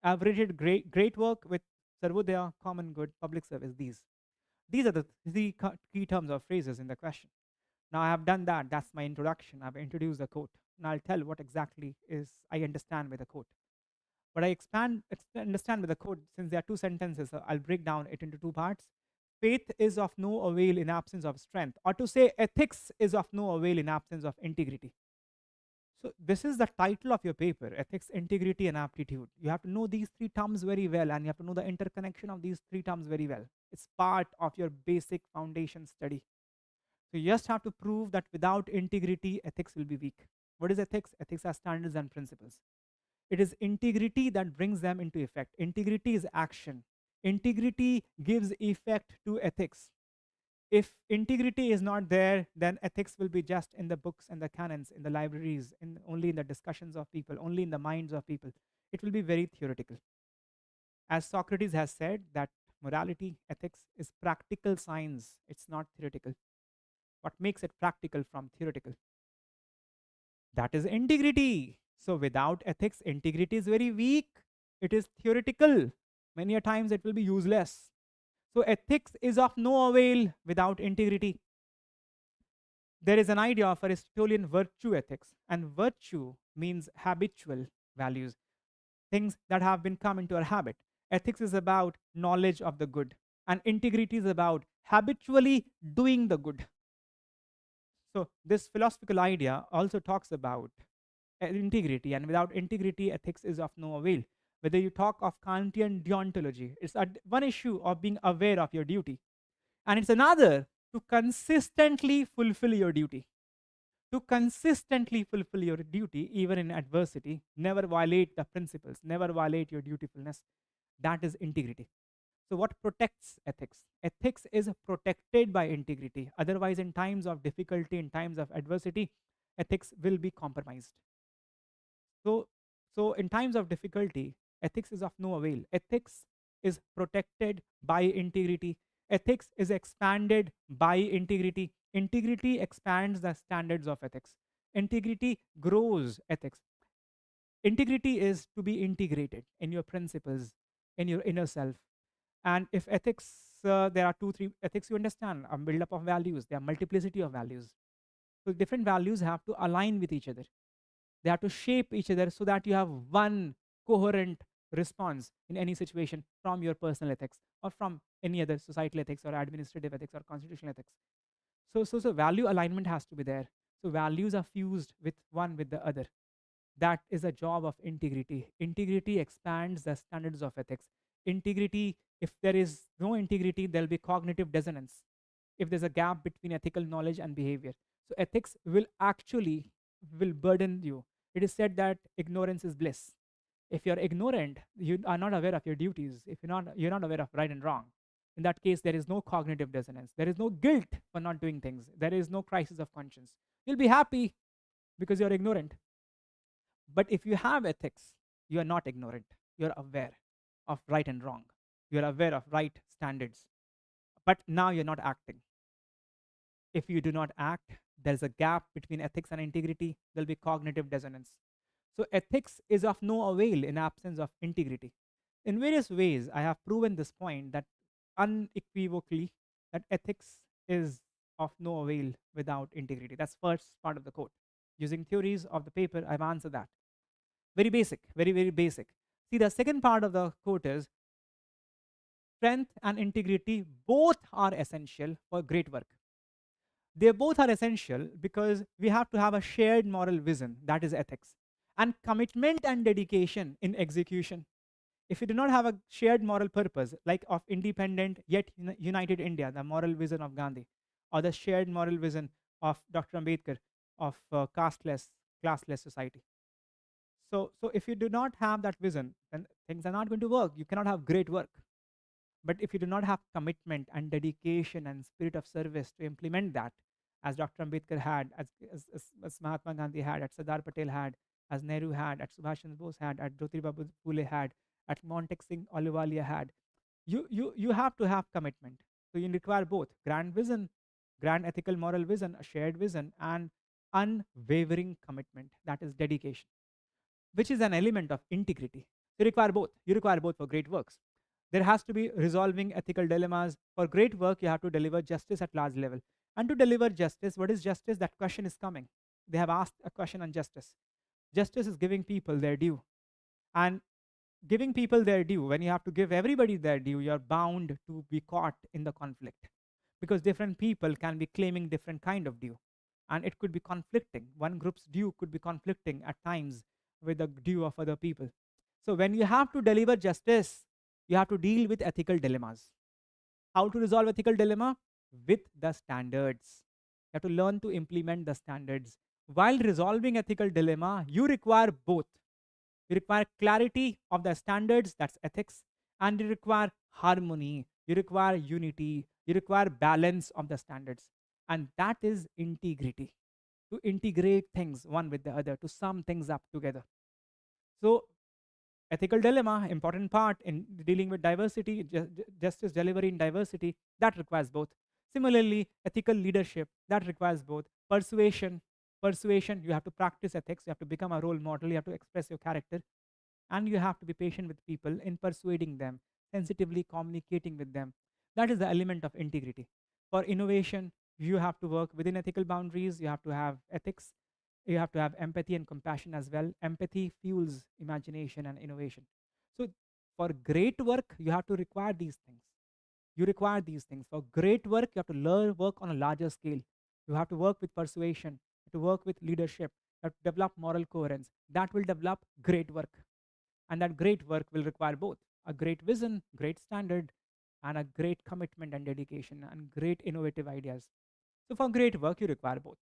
[SPEAKER 1] averaged great work with Sarvodaya, common good, public service, these are the three key terms or phrases in the question. Now I have done that. That's my introduction. I've introduced the quote. Now I'll tell what exactly is I understand with the quote. But I understand with the quote, since there are two sentences, so I'll break down it into two parts. Faith is of no avail in absence of strength, or to say ethics is of no avail in absence of integrity. So this is the title of your paper, ethics, integrity, and aptitude. You have to know these three terms very well, and you have to know the interconnection of these three terms very well. It's part of your basic foundation study. So you just have to prove that without integrity, ethics will be weak. What is ethics? Ethics are standards and principles. It is integrity that brings them into effect. Integrity is action. Integrity gives effect to ethics. If integrity is not there, then ethics will be just in the books and the canons, in the libraries, only in the discussions of people, only in the minds of people. It will be very theoretical. As Socrates has said, that morality, ethics is practical science. It's not theoretical. What makes it practical from theoretical? That is integrity. So without ethics, integrity is very weak. It is theoretical. Many a times it will be useless. So ethics is of no avail without integrity. There is an idea of Aristotelian virtue ethics, and virtue means habitual values, things that have been come into our habit. Ethics is about knowledge of the good, and integrity is about habitually doing the good. So this philosophical idea also talks about integrity, and without integrity, ethics is of no avail. Whether you talk of Kantian deontology, it's one issue of being aware of your duty, and it's another to consistently fulfill your duty. To consistently fulfill your duty, even in adversity, never violate the principles, never violate your dutifulness. That is integrity. So, what protects ethics? Ethics is protected by integrity. Otherwise, in times of difficulty, in times of adversity, ethics will be compromised. So, in times of difficulty, ethics is of no avail. Ethics is protected by integrity. Ethics is expanded by integrity. Integrity expands the standards of ethics. Integrity grows ethics. Integrity is to be integrated in your principles, in your inner self. And if ethics, there are two, three ethics you understand, a build-up of values, there are multiplicity of values. So different values have to align with each other. They have to shape each other so that you have one coherent response in any situation from your personal ethics or from any other societal ethics or administrative ethics or constitutional ethics. So value alignment has to be there. So values are fused with one with the other. That is a job of integrity. Integrity expands the standards of ethics. Integrity, if there is no integrity, there'll be cognitive dissonance. If there's a gap between ethical knowledge and behavior. So ethics will burden you. It is said that ignorance is bliss. If you're ignorant, you are not aware of your duties. If you're not aware of right and wrong. In that case, there is no cognitive dissonance. There is no guilt for not doing things. There is no crisis of conscience. You'll be happy because you're ignorant. But if you have ethics, you are not ignorant. You're aware of right and wrong. You're aware of right standards. But now you're not acting. If you do not act, there's a gap between ethics and integrity. There'll be cognitive dissonance. So ethics is of no avail in absence of integrity. In various ways, I have proven this point that unequivocally that ethics is of no avail without integrity. That's first part of the quote. Using theories of the paper, I've answered that. Very basic, very, very basic. See, the second part of the quote is strength and integrity both are essential for great work. They both are essential because we have to have a shared moral vision, that is ethics, and commitment and dedication in execution. If you do not have a shared moral purpose, like of independent yet united India, the moral vision of Gandhi, or the shared moral vision of Dr. Ambedkar of classless society. So if you do not have that vision, then things are not going to work. You cannot have great work. But if you do not have commitment and dedication and spirit of service to implement that, as Dr. Ambedkar had, as Mahatma Gandhi had, as Sardar Patel had, as Nehru had, as Subhash Chandra Bose had, as Jyotirao Phule had, as Montek Singh Ahluwalia had, you have to have commitment. So you require both grand vision, grand ethical moral vision, a shared vision, and unwavering commitment. That is dedication, which is an element of integrity. You require both. You require both for great works. There has to be resolving ethical dilemmas. For great work, you have to deliver justice at large level. And to deliver justice, what is justice? That question is coming. They have asked a question on justice. Justice is giving people their due. And giving people their due, when you have to give everybody their due, you're bound to be caught in the conflict. Because different people can be claiming different kind of due. And it could be conflicting. One group's due could be conflicting at times with the due of other people. So when you have to deliver justice, you have to deal with ethical dilemmas. How to resolve ethical dilemma? With the standards. You have to learn to implement the standards. While resolving ethical dilemma, you require both. You require clarity of the standards, that's ethics, and you require harmony, you require unity, you require balance of the standards. And that is integrity. To integrate things one with the other, to sum things up together. So ethical dilemma, important part in dealing with diversity, justice delivery in diversity, that requires both. Similarly, ethical leadership, that requires both. Persuasion, you have to practice ethics, you have to become a role model, you have to express your character, and you have to be patient with people in persuading them, sensitively communicating with them. That is the element of integrity. For innovation, you have to work within ethical boundaries, you have to have ethics, you have to have empathy and compassion as well. Empathy fuels imagination and innovation. So for great work, you have to require these things. You require these things. For great work, you have to learn work on a larger scale. You have to work with persuasion, you have to work with leadership, you have to develop moral coherence. That will develop great work. And that great work will require both a great vision, great standard, and a great commitment and dedication and great innovative ideas. So for great work, you require both.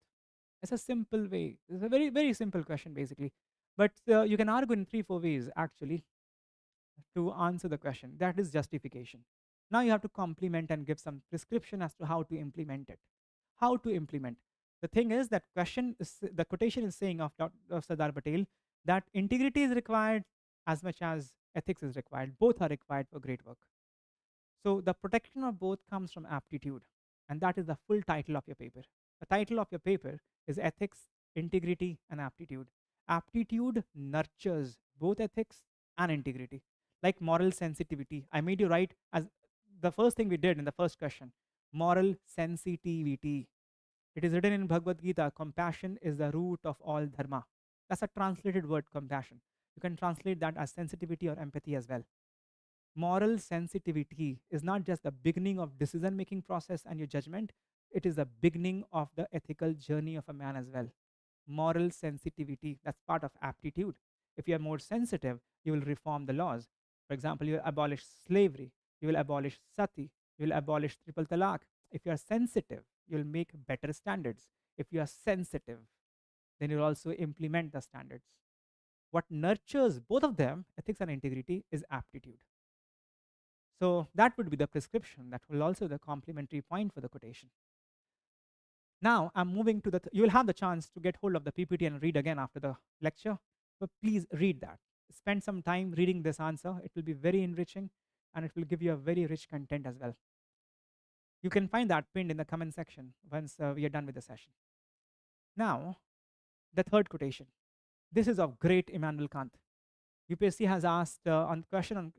[SPEAKER 1] It's a simple way. It's a very, very simple question, basically. But you can argue in 3-4 ways, actually, to answer the question. That is justification. Now you have to complement and give some prescription as to how to implement it. How to implement. The thing is that the quotation is saying of Sardar Patel that integrity is required as much as ethics is required. Both are required for great work. So the protection of both comes from aptitude. And that is the full title of your paper. The title of your paper is Ethics, Integrity, and Aptitude. Aptitude nurtures both ethics and integrity. Like moral sensitivity. I made you write as the first thing we did in the first question. Moral sensitivity. It is written in Bhagavad Gita, compassion is the root of all dharma. That's a translated word, compassion. You can translate that as sensitivity or empathy as well. Moral sensitivity is not just the beginning of decision making process and your judgment, it is the beginning of the ethical journey of a man as well. Moral sensitivity, that's part of aptitude. If you are more sensitive, you will reform the laws. For example, you will abolish slavery, you will abolish sati, you will abolish triple talaq. If you are sensitive, you will make better standards. If you are sensitive, then you'll also implement the standards. What nurtures both of them, ethics and integrity, is aptitude. So that would be the prescription. That will also be the complementary point for the quotation. Now I'm moving to the, you will have the chance to get hold of the PPT and read again after the lecture, but please read that. Spend some time reading this answer. It will be very enriching and it will give you a very rich content as well. You can find that pinned in the comment section once we are done with the session. Now, the third quotation. This is of great Immanuel Kant. UPSC has asked on question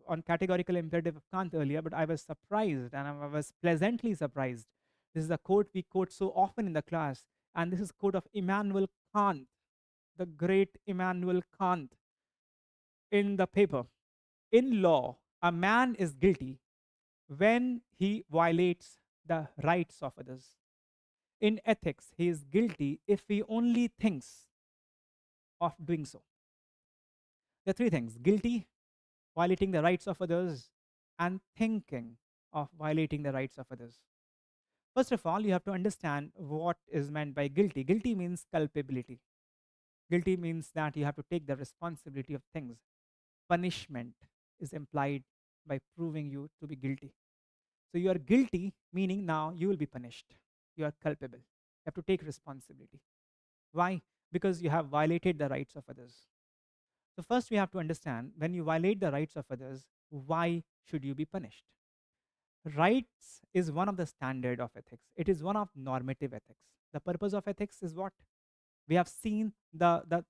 [SPEAKER 1] on categorical imperative of Kant earlier, but I was surprised and I was pleasantly surprised. This is a quote we quote so often in the class, and this is a quote of Immanuel Kant, the great Immanuel Kant, in the paper. In law, a man is guilty when he violates the rights of others. In ethics, he is guilty if he only thinks of doing so. There are three things: guilty, violating the rights of others, and thinking of violating the rights of others. First of all, you have to understand what is meant by guilty. Guilty means culpability. Guilty means that you have to take the responsibility of things. Punishment is implied by proving you to be guilty. So you are guilty, meaning now you will be punished. You are culpable. You have to take responsibility. Why? Because you have violated the rights of others. So first we have to understand, when you violate the rights of others, why should you be punished? Rights is one of the standard of ethics. It is one of normative ethics. The purpose of ethics is what? We have seen the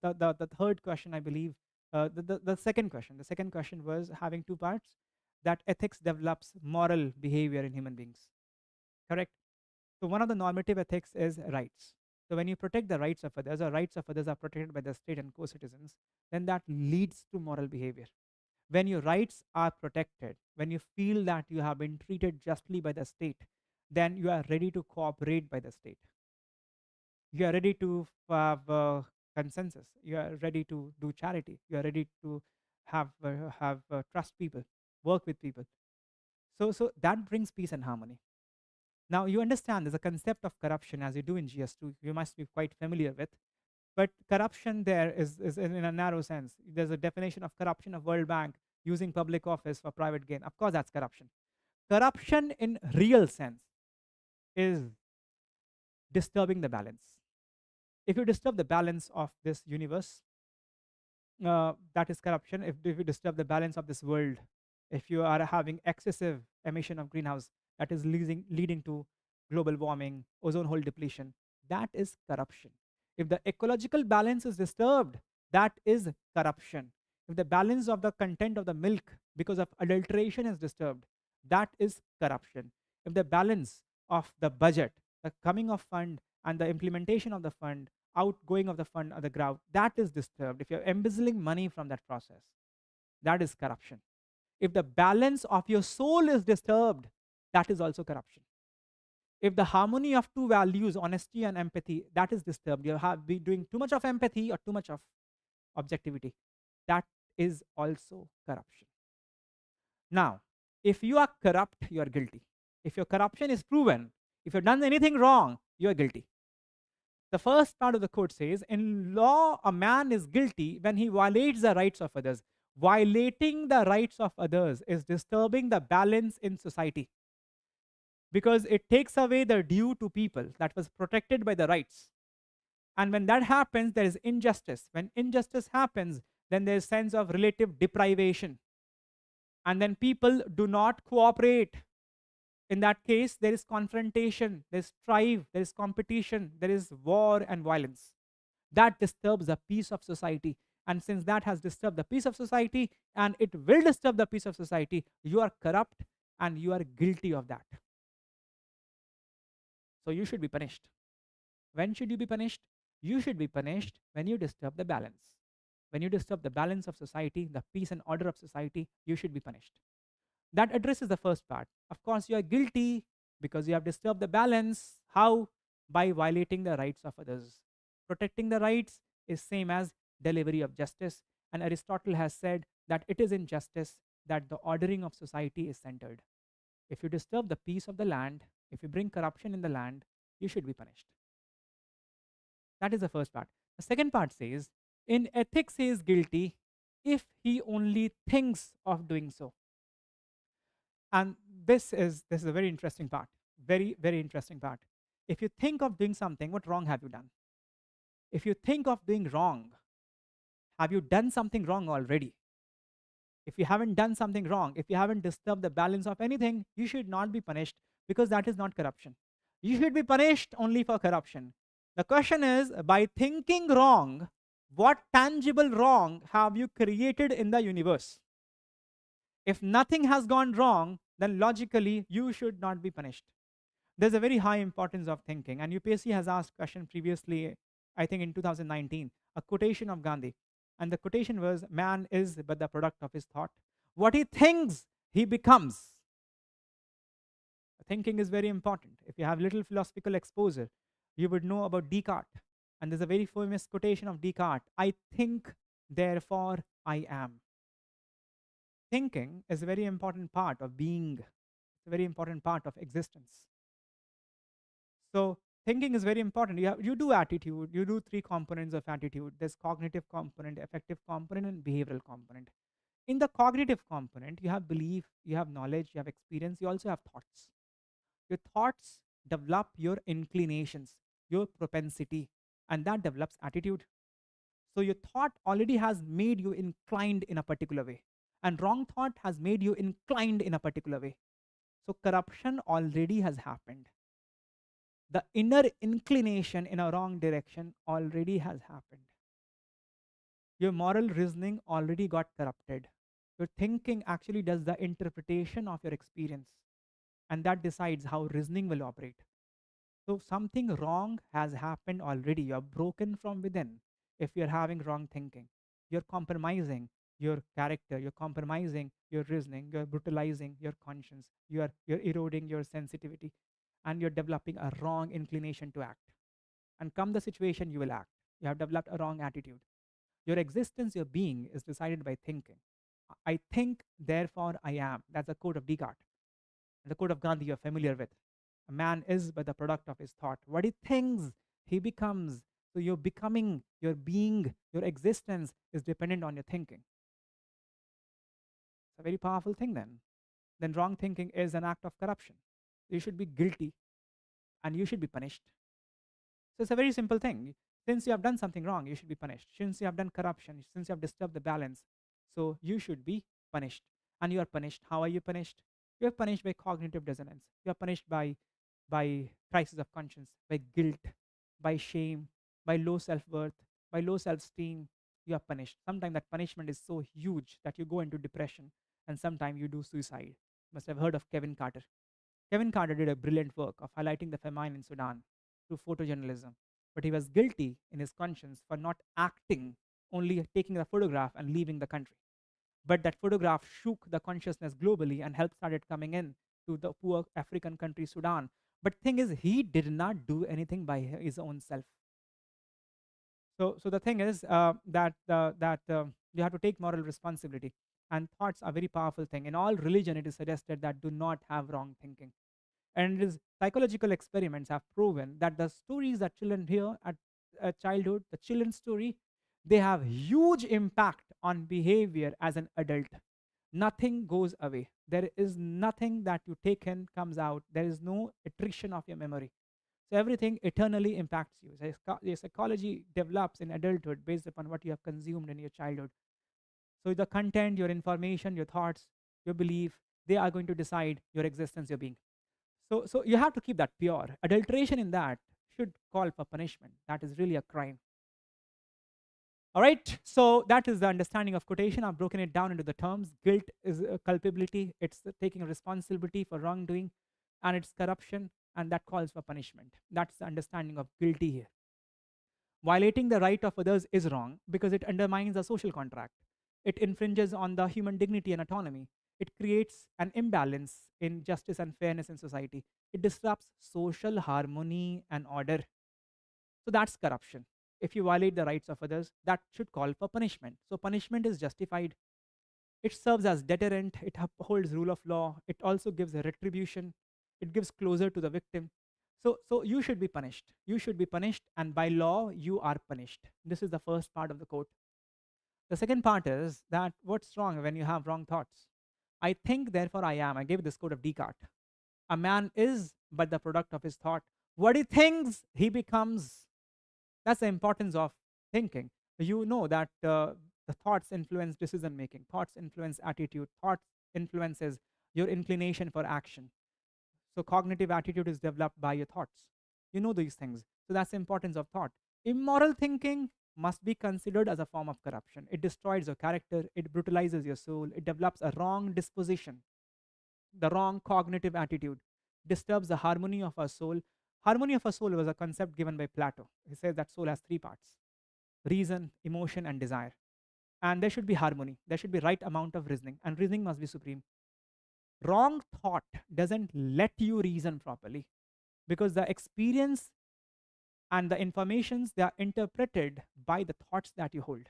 [SPEAKER 1] third question, I believe, the second question. The second question was having two parts, that ethics develops moral behavior in human beings. Correct? So one of the normative ethics is rights. So when you protect the rights of others, or rights of others are protected by the state and co-citizens, then that leads to moral behavior. When your rights are protected, when you feel that you have been treated justly by the state, then you are ready to cooperate by the state. You are ready to have consensus. You are ready to do charity. You are ready to have trust people, work with people. So that brings peace and harmony. Now you understand there's a concept of corruption, as you do in GS2. You must be quite familiar with. But corruption there is in a narrow sense. There's a definition of corruption of World Bank, using public office for private gain. Of course, that's corruption. Corruption in real sense is disturbing the balance. If you disturb the balance of this universe, that is corruption. If you disturb the balance of this world, if you are having excessive emission of greenhouse, that is leading to global warming, ozone hole depletion, that is corruption. If the ecological balance is disturbed, that is corruption. If the balance of the content of the milk because of adulteration is disturbed, that is corruption. If the balance of the budget, the coming of fund and the implementation of the fund, outgoing of the fund or the ground, that is disturbed. If you're embezzling money from that process, that is corruption. If the balance of your soul is disturbed, that is also corruption. If the harmony of two values, honesty and empathy, that is disturbed, you have been doing too much of empathy or too much of objectivity, that is also corruption. Now, if you are corrupt, you are guilty. If your corruption is proven, if you've done anything wrong, you are guilty. The first part of the quote says, in law, a man is guilty when he violates the rights of others. Violating the rights of others is disturbing the balance in society, because it takes away the due to people that was protected by the rights. And when that happens, there is injustice. When injustice happens, then there is sense of relative deprivation. And then people do not cooperate. In that case, there is confrontation, there is strife, there is competition, there is war and violence. That disturbs the peace of society. And since that has disturbed the peace of society, and it will disturb the peace of society, you are corrupt and you are guilty of that. So you should be punished. When should you be punished? You should be punished when you disturb the balance. When you disturb the balance of society, the peace and order of society, you should be punished. That addresses the first part. Of course, you are guilty because you have disturbed the balance. How? By violating the rights of others. Protecting the rights is same as delivery of justice. And Aristotle has said that it is in justice that the ordering of society is centered. If you disturb the peace of the land, if you bring corruption in the land, you should be punished. That is the first part. The second part says, in ethics, he is guilty if he only thinks of doing so. And this is a very interesting part. Very interesting part. If you think of doing something, what wrong have you done? If you think of doing wrong, have you done something wrong already? If you haven't done something wrong, if you haven't disturbed the balance of anything, you should not be punished because that is not corruption. You should be punished only for corruption. The question is, by thinking wrong, what tangible wrong have you created in the universe? If nothing has gone wrong, then logically you should not be punished. There's a very high importance of thinking, and UPSC has asked question previously, I think in 2019, a quotation of Gandhi, and the quotation was, "Man is but the product of his thought. What he thinks, he becomes." Thinking is very important. If you have little philosophical exposure, you would know about Descartes, and there's a very famous quotation of Descartes: "I think, therefore I am." Thinking is a very important part of being. It's a very important part of existence. So thinking is very important. You do attitude. You do three components of attitude. There's cognitive component, affective component, and behavioral component. In the cognitive component, you have belief, you have knowledge, you have experience, you also have thoughts. Your thoughts develop your inclinations, your propensity, and that develops attitude. So your thought already has made you inclined in a particular way, and wrong thought has made you inclined in a particular way. So corruption already has happened. The inner inclination in a wrong direction already has happened. Your moral reasoning already got corrupted. Your thinking actually does the interpretation of your experience, and that decides how reasoning will operate. So something wrong has happened already. You're broken from within if you're having wrong thinking. You're compromising your character, you're compromising your reasoning, you're brutalizing your conscience, you're eroding your sensitivity, and you're developing a wrong inclination to act. And come the situation, you will act. You have developed a wrong attitude. Your existence, your being is decided by thinking. I think, therefore I am. That's the quote of Descartes. And the quote of Gandhi you're familiar with. A man is but the product of his thought. What he thinks, he becomes. So your becoming, your being, your existence is dependent on your thinking. It's a very powerful thing then. Then wrong thinking is an act of corruption. You should be guilty and you should be punished. So it's a very simple thing. Since you have done something wrong, you should be punished. Since you have done corruption, since you have disturbed the balance, so you should be punished. And you are punished. How are you punished? You are punished by cognitive dissonance. You are punished by crisis of conscience, by guilt, by shame, by low self-worth, by low self-esteem. You are punished. Sometimes that punishment is so huge that you go into depression, and sometimes you do suicide. You must have heard of Kevin Carter. Kevin Carter did a brilliant work of highlighting the famine in Sudan through photojournalism, but he was guilty in his conscience for not acting, only taking the photograph and leaving the country. But that photograph shook the consciousness globally, and help started coming in to the poor African country Sudan. But thing is, he did not do anything by his own self. So the thing is that you have to take moral responsibility, and thoughts are very powerful thing. In all religion, it is suggested that do not have wrong thinking. And it is psychological experiments have proven that the stories that children hear at childhood, the children's story, they have huge impact on behavior as an adult. Nothing goes away. There is nothing that you take in comes out. There is no attrition of your memory. So everything eternally impacts you. So your psychology develops in adulthood based upon what you have consumed in your childhood. So the content, your information, your thoughts, your belief, they are going to decide your existence, your being. So you have to keep that pure. Adulteration in that should call for punishment. That is really a crime. All right, so that is the understanding of quotation. I've broken it down into the terms. Guilt is culpability. It's taking responsibility for wrongdoing, and it's corruption, and that calls for punishment. That's the understanding of guilty here. Violating the right of others is wrong because it undermines the social contract. It infringes on the human dignity and autonomy. It creates an imbalance in justice and fairness in society. It disrupts social harmony and order. So that's corruption. If you violate the rights of others, that should call for punishment. So punishment is justified. It serves as deterrent. It upholds rule of law. It also gives a retribution. It gives closure to the victim. So you should be punished. You should be punished, and by law, you are punished. This is the first part of the quote. The second part is that what's wrong when you have wrong thoughts? I think, therefore I am. I gave this quote of Descartes. A man is but the product of his thought. What he thinks, he becomes. That's the importance of thinking. You know that the thoughts influence decision making, thoughts influence attitude, thoughts influences your inclination for action. So cognitive attitude is developed by your thoughts. You know these things. So that's the importance of thought. Immoral thinking must be considered as a form of corruption. It destroys your character, it brutalizes your soul, it develops a wrong disposition, the wrong cognitive attitude, disturbs the harmony of our soul. Harmony of a soul was a concept given by Plato. He says that soul has three parts: reason, emotion, and desire. And there should be harmony. There should be right amount of reasoning, and reasoning must be supreme. Wrong thought doesn't let you reason properly because the experience and the informations, they are interpreted by the thoughts that you hold.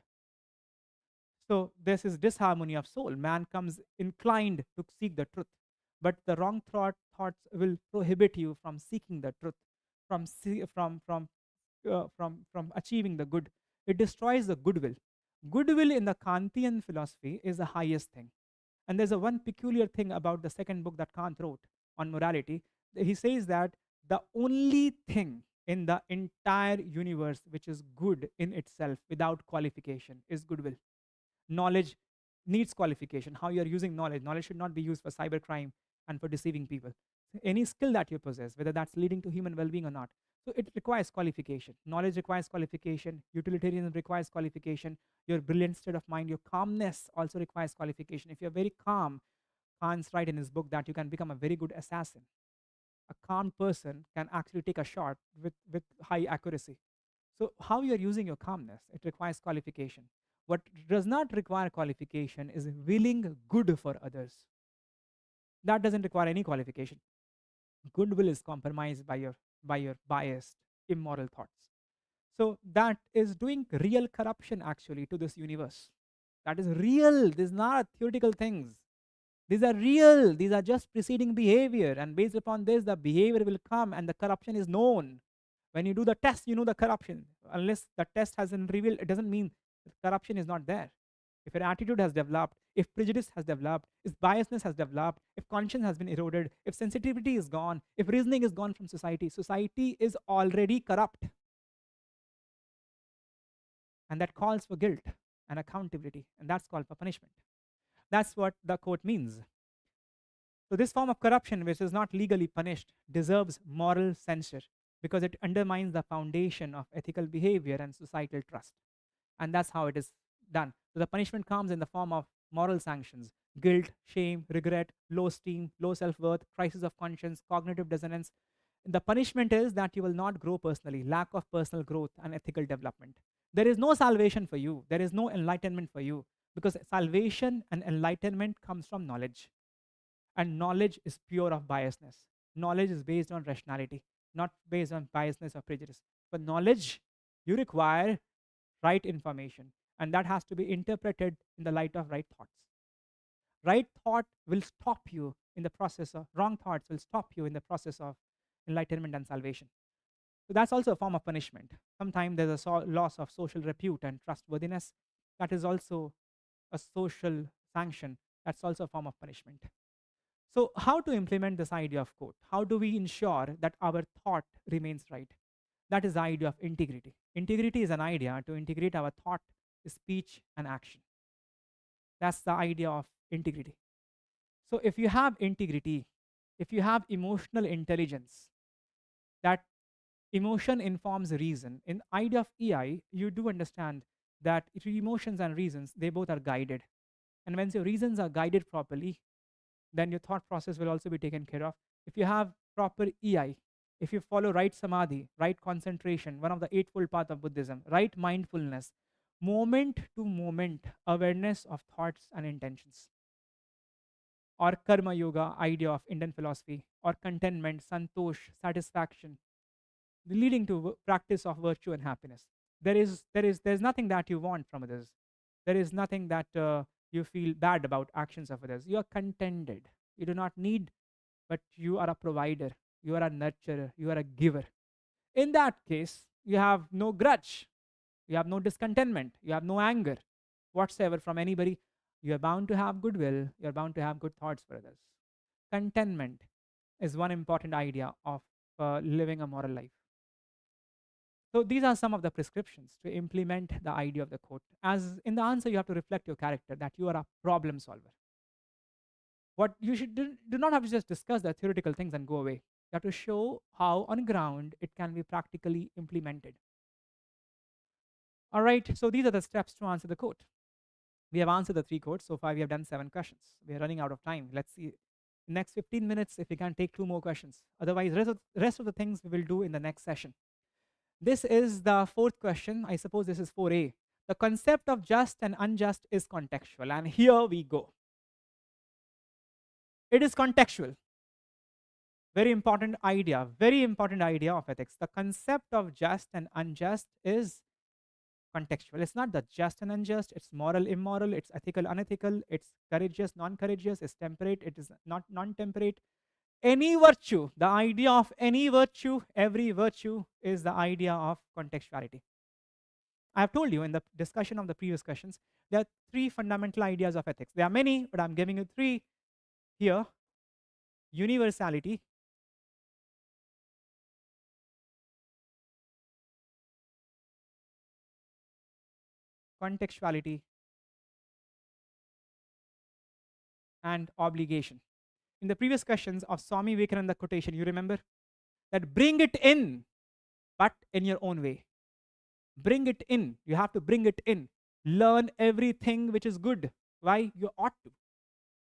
[SPEAKER 1] So this is disharmony of soul. Man comes inclined to seek the truth, but the wrong thoughts will prohibit you from seeking the truth, from achieving the good. It destroys the goodwill. Goodwill in the Kantian philosophy is the highest thing. And there's a one peculiar thing about the second book that Kant wrote on morality. He says that the only thing in the entire universe which is good in itself without qualification is goodwill. Knowledge needs qualification. How you are using knowledge. Knowledge should not be used for cybercrime and for deceiving people. Any skill that you possess, whether that's leading to human well-being or not, so it requires qualification. Knowledge requires qualification. Utilitarianism requires qualification. Your brilliant state of mind, your calmness also requires qualification. If you're very calm, Kant's right in his book that you can become a very good assassin. A calm person can actually take a shot with high accuracy. So how you're using your calmness, it requires qualification. What does not require qualification is willing good for others. That doesn't require any qualification. Goodwill is compromised by your biased, immoral thoughts. So that is doing real corruption actually to this universe. That is real. These are not theoretical things. These are real. These are just preceding behavior. And based upon this, the behavior will come and the corruption is known. When you do the test, you know the corruption. Unless the test hasn't revealed, it doesn't mean corruption is not there. If your attitude has developed, if prejudice has developed, if biasness has developed, if conscience has been eroded, if sensitivity is gone, if reasoning is gone from society, society is already corrupt. And that calls for guilt and accountability, and that's called for punishment. That's what the quote means. So this form of corruption, which is not legally punished, deserves moral censure because it undermines the foundation of ethical behavior and societal trust. And that's how it is done. So the punishment comes in the form of moral sanctions: guilt, shame, regret, low esteem, low self-worth, crisis of conscience, cognitive dissonance. The punishment is that you will not grow personally, lack of personal growth and ethical development. There is no salvation for you. There is no enlightenment for you because salvation and enlightenment comes from knowledge. And knowledge is pure of biasness. Knowledge is based on rationality, not based on biasness or prejudice. For knowledge, you require right information, and that has to be interpreted in the light of right thoughts. Right thought will stop you in the process of, wrong thoughts will stop you in the process of enlightenment and salvation. So that's also a form of punishment. Sometimes there's a loss of social repute and trustworthiness. That is also a social sanction. That's also a form of punishment. So how to implement this idea of quote? How do we ensure that our thought remains right? That is the idea of integrity. Integrity is an idea to integrate our thought, speech, and action. That's the idea of integrity. So if you have integrity, if you have emotional intelligence, that emotion informs reason. In idea of EI, you do understand that emotions and reasons, they both are guided. And when your reasons are guided properly, then your thought process will also be taken care of. If you have proper EI, if you follow right samadhi, right concentration, one of the eightfold path of Buddhism, right mindfulness, moment to moment awareness of thoughts and intentions, or karma yoga idea of Indian philosophy, or contentment, santosh, satisfaction, leading to practice of virtue and happiness. There's nothing that you want from others. There is nothing that you feel bad about actions of others. You are contented. You do not need, but you are a provider. You are a nurturer. You are a giver. In that case, you have no grudge. You have no discontentment. You have no anger whatsoever from anybody. You are bound to have goodwill. You are bound to have good thoughts for others. Contentment is one important idea of living a moral life. So these are some of the prescriptions to implement the idea of the quote. As in the answer, you have to reflect your character that you are a problem solver. What you should do not have to just discuss the theoretical things and go away. You have to show how on ground it can be practically implemented. All right, so these are the steps to answer the quote. We have answered the 3 quotes. So far, we have done 7 questions. We are running out of time. Let's see. Next 15 minutes, if we can take 2 more questions. Otherwise, rest of the things we will do in the next session. This is the 4th question. I suppose this is 4A. The concept of just and unjust is contextual. And here we go. It is contextual. Very important idea of ethics. The concept of just and unjust is contextual. It's not the just and unjust, it's moral, immoral, it's ethical, unethical, it's courageous, non-courageous, it's temperate, it is not non-temperate. Any virtue, the idea of any virtue, every virtue is the idea of contextuality. I have told you in the discussion of the previous questions, there are 3 fundamental ideas of ethics. There are many, but I'm giving you 3 here. Universality, contextuality, and obligation. In the previous questions of Swami Vivekananda quotation, you remember that bring it in, but in your own way. Bring it in. You have to bring it in. Learn everything which is good. Why? You ought to.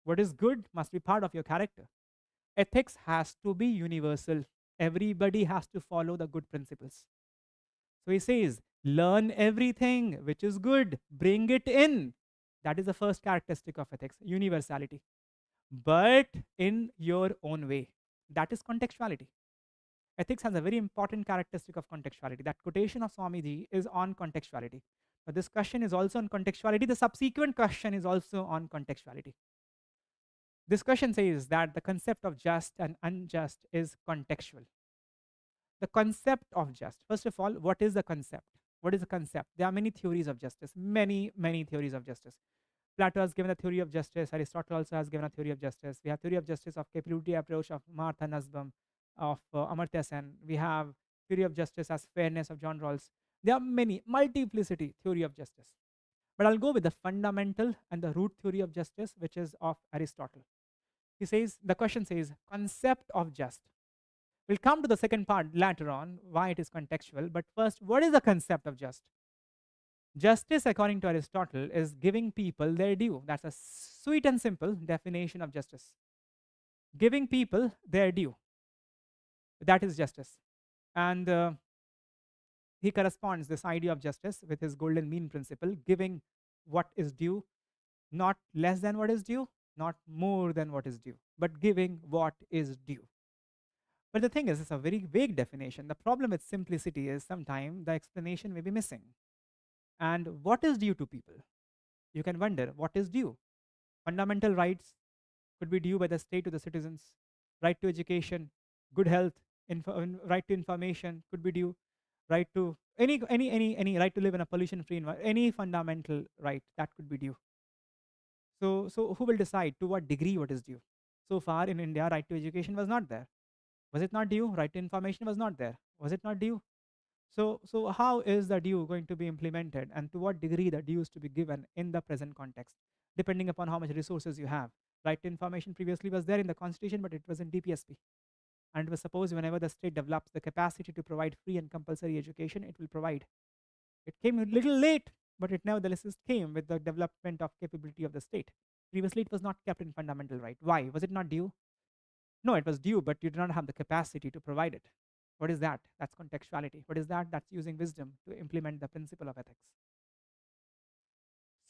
[SPEAKER 1] What is good must be part of your character. Ethics has to be universal. Everybody has to follow the good principles. So he says, learn everything which is good. Bring it in. That is the first characteristic of ethics, universality. But in your own way. That is contextuality. Ethics has a very important characteristic of contextuality. That quotation of Swamiji is on contextuality. But this question is also on contextuality. The subsequent question is also on contextuality. This question says that the concept of just and unjust is contextual. The concept of just. First of all, what is the concept? What is the concept? There are many theories of justice. Many theories of justice. Plato has given a theory of justice. Aristotle also has given a theory of justice. We have theory of justice of capability approach of Martha Nussbaum, of Amartya Sen. We have theory of justice as fairness of John Rawls. There are many, multiplicity theory of justice. But I'll go with the fundamental and the root theory of justice, which is of Aristotle. He says, the question says, concept of just. We'll come to the second part later on, why it is contextual. But first, what is the concept of just? Justice, according to Aristotle, is giving people their due. That's a sweet and simple definition of justice. Giving people their due. That is justice. And he corresponds this idea of justice with his golden mean principle, giving what is due, not less than what is due, not more than what is due, but giving what is due. But the thing is, it's a very vague definition. The problem with simplicity is sometimes the explanation may be missing. And what is due to people? You can wonder, what is due? Fundamental rights could be due by the state to the citizens. Right to education, good health, right to information could be due. Right to any right to live in a pollution-free environment, any fundamental right that could be due. So who will decide to what degree what is due? So far in India, right to education was not there. Was it not due? Right to information was not there. Was it not due? So how is the due going to be implemented, and to what degree the due is to be given in the present context, depending upon how much resources you have. Right to information previously was there in the constitution, but it was in DPSP. And it was supposed whenever the state develops the capacity to provide free and compulsory education, it will provide. It came a little late, but it nevertheless came with the development of capability of the state. Previously, it was not kept in fundamental right. Why? Was it not due? No, it was due, but you did not have the capacity to provide it. What is that? That's contextuality. What is that? That's using wisdom to implement the principle of ethics.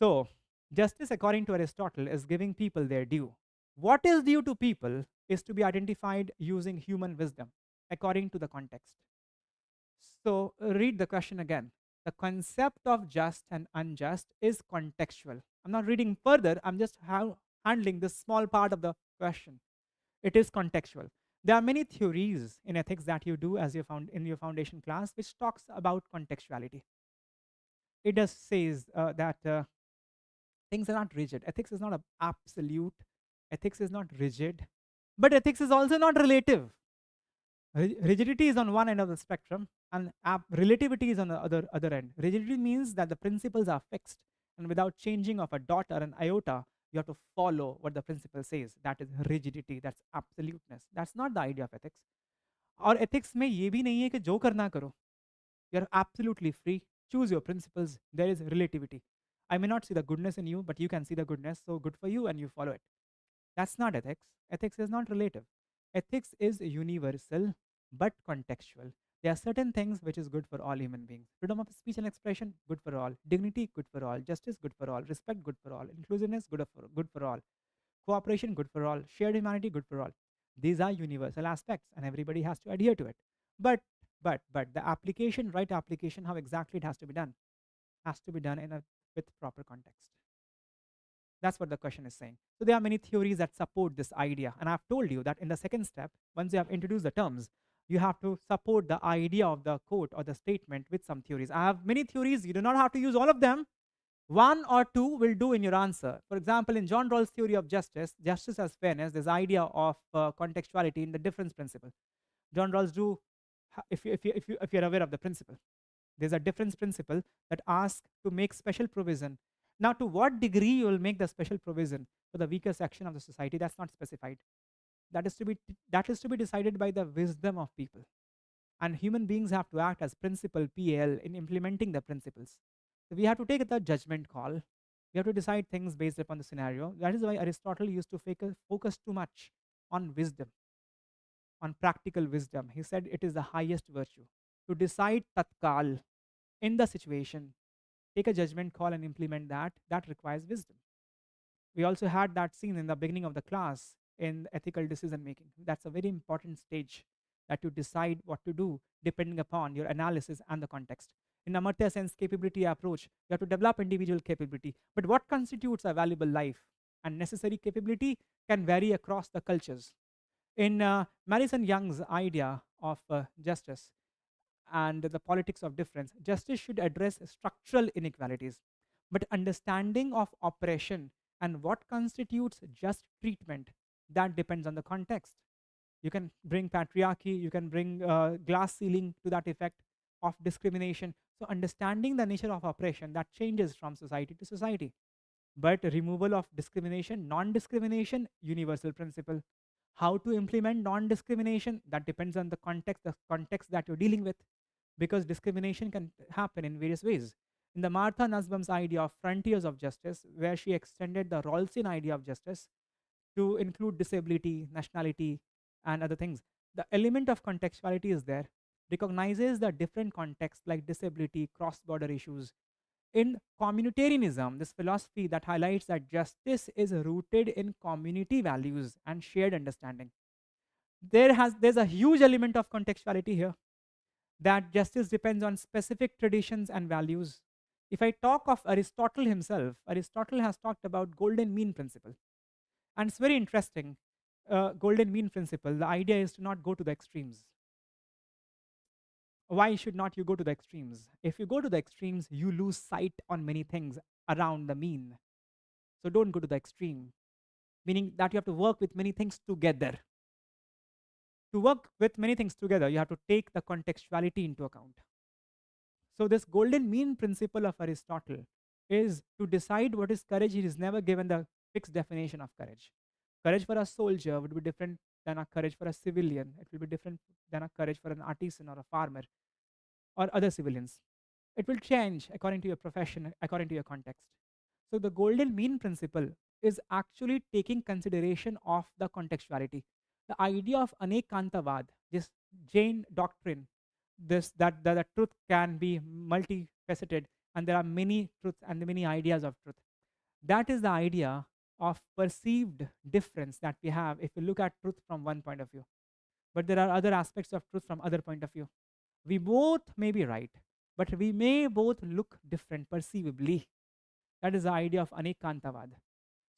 [SPEAKER 1] So, justice, according to Aristotle, is giving people their due. What is due to people is to be identified using human wisdom, according to the context. So, read the question again. The concept of just and unjust is contextual. I'm not reading further, I'm just handling this small part of the question. It is contextual. There are many theories in ethics that you do as you found in your foundation class, which talks about contextuality. It does says that things are not rigid. Ethics is not absolute. Ethics is not rigid, but ethics is also not relative. Rigidity is on one end of the spectrum, and relativity is on the other end. Rigidity means that the principles are fixed, and without changing of a dot or an iota, you have to follow what the principle says. That is rigidity. That's absoluteness. That's not the idea of ethics. और ethics में ये भी नहीं है कि जो करना करो. You're absolutely free. Choose your principles. There is relativity. I may not see the goodness in you, but you can see the goodness. So good for you, and you follow it. That's not ethics. Ethics is not relative. Ethics is universal but contextual. There are certain things which is good for all human beings. Freedom of speech and expression, good for all. Dignity, good for all. Justice, good for all. Respect, good for all. Inclusiveness, good for all. Cooperation, good for all. Shared humanity, good for all. These are universal aspects, and everybody has to adhere to it. But the application, right application, how exactly it has to be done, has to be done with proper context. That's what the question is saying. So there are many theories that support this idea. And I've told you that in the second step, once you have introduced the terms, you have to support the idea of the quote or the statement with some theories. I have many theories. You do not have to use all of them. One or two will do in your answer. For example, in John Rawls' theory of justice, justice as fairness, there's idea of contextuality in the difference principle. John Rawls do, if you're aware of the principle. There's a difference principle that asks to make special provision. Now, to what degree you will make the special provision for the weaker section of the society, that's not specified. That is to be decided by the wisdom of people. And human beings have to act as principal PAL in implementing the principles. So we have to take the judgment call. We have to decide things based upon the scenario. That is why Aristotle used to focus too much on wisdom, on practical wisdom. He said it is the highest virtue. To decide tatkal in the situation, take a judgment call and implement that requires wisdom. We also had that scene in the beginning of the class in ethical decision making. That's a very important stage, that you decide what to do depending upon your analysis and the context. In Amartya Sen's capability approach, you have to develop individual capability. But what constitutes a valuable life and necessary capability can vary across the cultures. In Madison Young's idea of justice and the politics of difference, justice should address structural inequalities. But understanding of oppression and what constitutes just treatment, that depends on the context. You can bring patriarchy, you can bring glass ceiling to that effect of discrimination. So understanding the nature of oppression, that changes from society to society. But removal of discrimination, non-discrimination, universal principle. How to implement non-discrimination, that depends on the context that you're dealing with, because discrimination can happen in various ways. In the Martha Nussbaum's idea of frontiers of justice, where she extended the Rawlsian idea of justice to include disability, nationality, and other things, the element of contextuality is there, recognizes the different contexts like disability, cross-border issues. In communitarianism, this philosophy that highlights that justice is rooted in community values and shared understanding. There's a huge element of contextuality here, that justice depends on specific traditions and values. If I talk of Aristotle himself, Aristotle has talked about golden mean principle. And it's very interesting. Golden mean principle, the idea is to not go to the extremes. Why should not you go to the extremes? If you go to the extremes, you lose sight on many things around the mean. So don't go to the extreme, meaning that you have to work with many things together. To work with many things together, you have to take the contextuality into account. So this golden mean principle of Aristotle is to decide what is courage. He is never given the fixed definition of courage. Courage for a soldier would be different than a courage for a civilian. It will be different than a courage for an artisan or a farmer or other civilians. It will change according to your profession, according to your context. So the golden mean principle is actually taking consideration of the contextuality. The idea of anekantavad, this Jain doctrine, this that the truth can be multifaceted, and there are many truths and many ideas of truth. That is the idea of perceived difference that we have if we look at truth from one point of view. But there are other aspects of truth from other point of view. We both may be right, but we may both look different perceivably. That is the idea of anekantavad.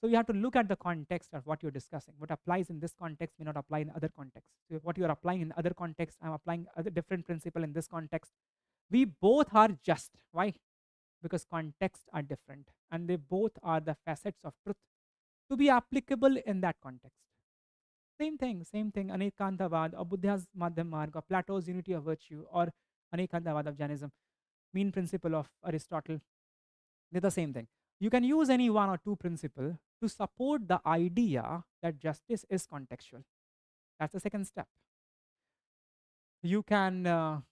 [SPEAKER 1] So you have to look at the context of what you're discussing. What applies in this context may not apply in other contexts. So what you're applying in other contexts, I'm applying other different principle in this context. We both are just. Why? Because contexts are different, and they both are the facets of truth to be applicable in that context. Same thing, Anekantavad or Buddha's Madhyam Marg or Plato's unity of virtue or Anekantavad of Jainism, mean principle of Aristotle, they're the same thing. You can use any one or two principle to support the idea that justice is contextual. That's the second step. You can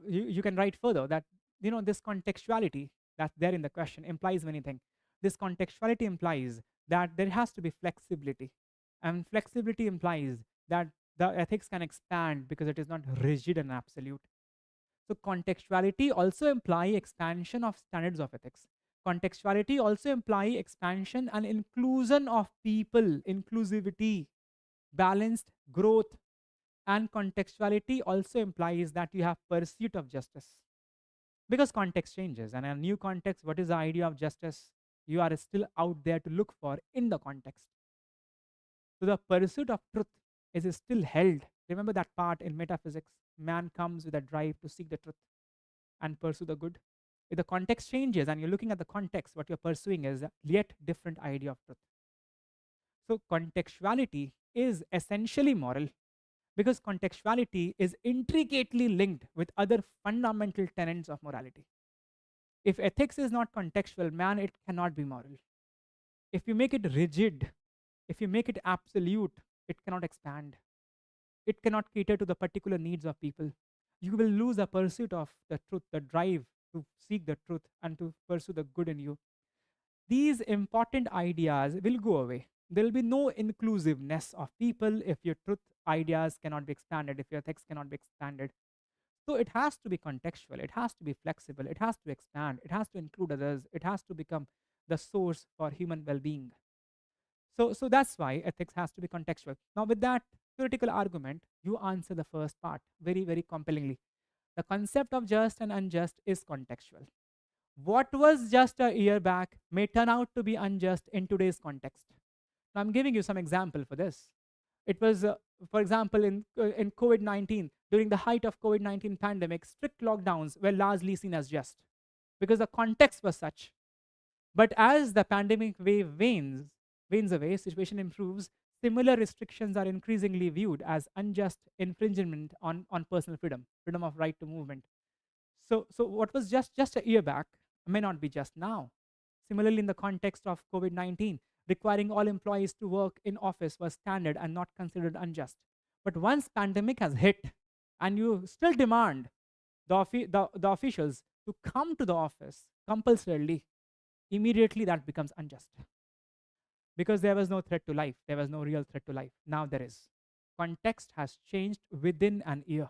[SPEAKER 1] you can write further that this contextuality that's there in the question implies many things. This contextuality implies that there has to be flexibility, and flexibility implies that the ethics can expand because it is not rigid and absolute. So contextuality also imply expansion of standards of ethics. Contextuality also imply expansion and inclusion of people, inclusivity, balanced growth. And contextuality also implies that you have pursuit of justice. Because context changes, and in a new context, what is the idea of justice? You are still out there to look for in the context. So the pursuit of truth is still held. Remember that part in metaphysics. Man comes with a drive to seek the truth and pursue the good. If the context changes and you're looking at the context, what you're pursuing is a yet different idea of truth. So contextuality is essentially moral because contextuality is intricately linked with other fundamental tenets of morality. If ethics is not contextual, man, it cannot be moral. If you make it rigid, if you make it absolute, it cannot expand. It cannot cater to the particular needs of people. You will lose the pursuit of the truth, the drive to seek the truth and to pursue the good in you. These important ideas will go away. There will be no inclusiveness of people if your truth ideas cannot be expanded, if your ethics cannot be expanded. So it has to be contextual, it has to be flexible, it has to expand, it has to include others, it has to become the source for human well being. So that's why ethics has to be contextual. Now, with that theoretical argument, you answer the first part very, very compellingly. The concept of just and unjust is contextual. What was just a year back may turn out to be unjust in today's context. Now, I'm giving you some example for this. It was, for example, in COVID-19, during the height of COVID-19 pandemic, strict lockdowns were largely seen as just because the context was such. But as the pandemic wave wanes away, situation improves, similar restrictions are increasingly viewed as unjust infringement on personal freedom, freedom of right to movement. So what was just a year back may not be just now. Similarly, in the context of COVID-19, requiring all employees to work in office was standard and not considered unjust. But once pandemic has hit and you still demand the officials to come to the office compulsorily, immediately that becomes unjust. Because there was no threat to life, there was no real threat to life. Now there is. Context has changed within an year.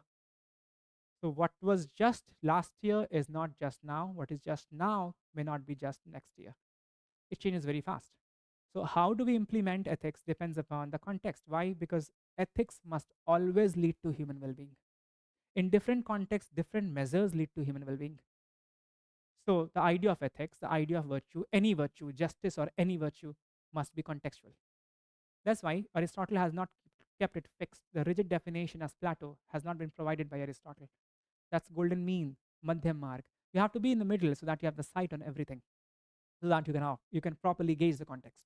[SPEAKER 1] So what was just last year is not just now. What is just now may not be just next year. It changes very fast. So how do we implement ethics depends upon the context. Why? Because ethics must always lead to human well-being. In different contexts, different measures lead to human well-being. So the idea of ethics, the idea of virtue, any virtue, justice or any virtue must be contextual. That's why Aristotle has not kept it fixed. The rigid definition as Plato has not been provided by Aristotle. That's golden mean, madhyam marg. You have to be in the middle so that you have the sight on everything, so that you can properly gauge the context.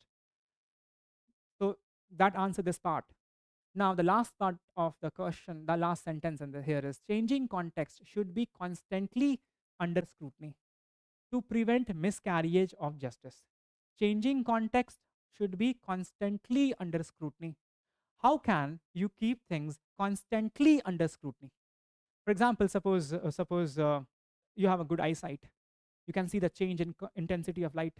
[SPEAKER 1] So that answers this part. Now the last part of the question, the last sentence here is changing context should be constantly under scrutiny to prevent miscarriage of justice. Changing context should be constantly under scrutiny. How can you keep things constantly under scrutiny? For example, suppose you have a good eyesight. You can see the change in intensity of light.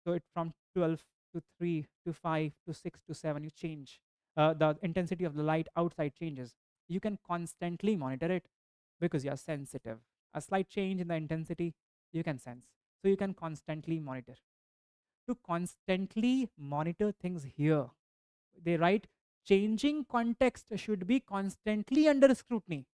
[SPEAKER 1] So it from 12 to 3 to 5 to 6 to 7, you change. the intensity of the light outside changes, you can constantly monitor it because you're sensitive. A slight change in the intensity, you can sense. So you can constantly monitor. To constantly monitor things here, they write changing context should be constantly under scrutiny.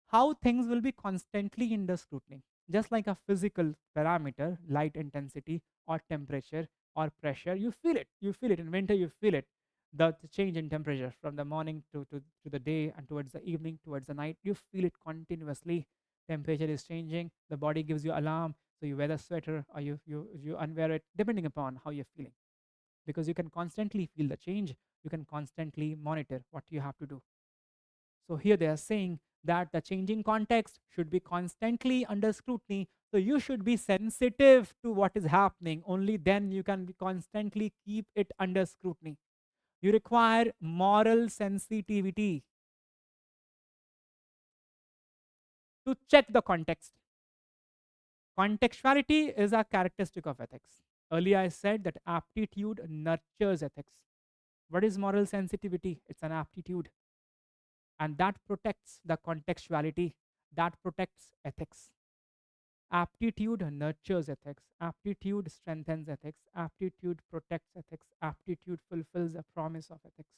[SPEAKER 1] How things will be constantly under scrutiny, just like a physical parameter, light intensity or temperature or pressure. You feel it in winter, you feel it, the change in temperature from the morning to the day, and towards the evening, towards the night, you feel it continuously. Temperature is changing, the body gives you alarm, so you wear the sweater or you unwear it depending upon how you're feeling, because you can constantly feel the change, you can constantly monitor what you have to do. So here they are saying that the changing context should be constantly under scrutiny. So you should be sensitive to what is happening. Only then you can constantly keep it under scrutiny. You require moral sensitivity to check the context. Contextuality is a characteristic of ethics. Earlier I said that aptitude nurtures ethics. What is moral sensitivity? It's an aptitude, and that protects the contextuality, that protects ethics. Aptitude nurtures ethics. Aptitude strengthens ethics. Aptitude protects ethics. Aptitude fulfills the promise of ethics.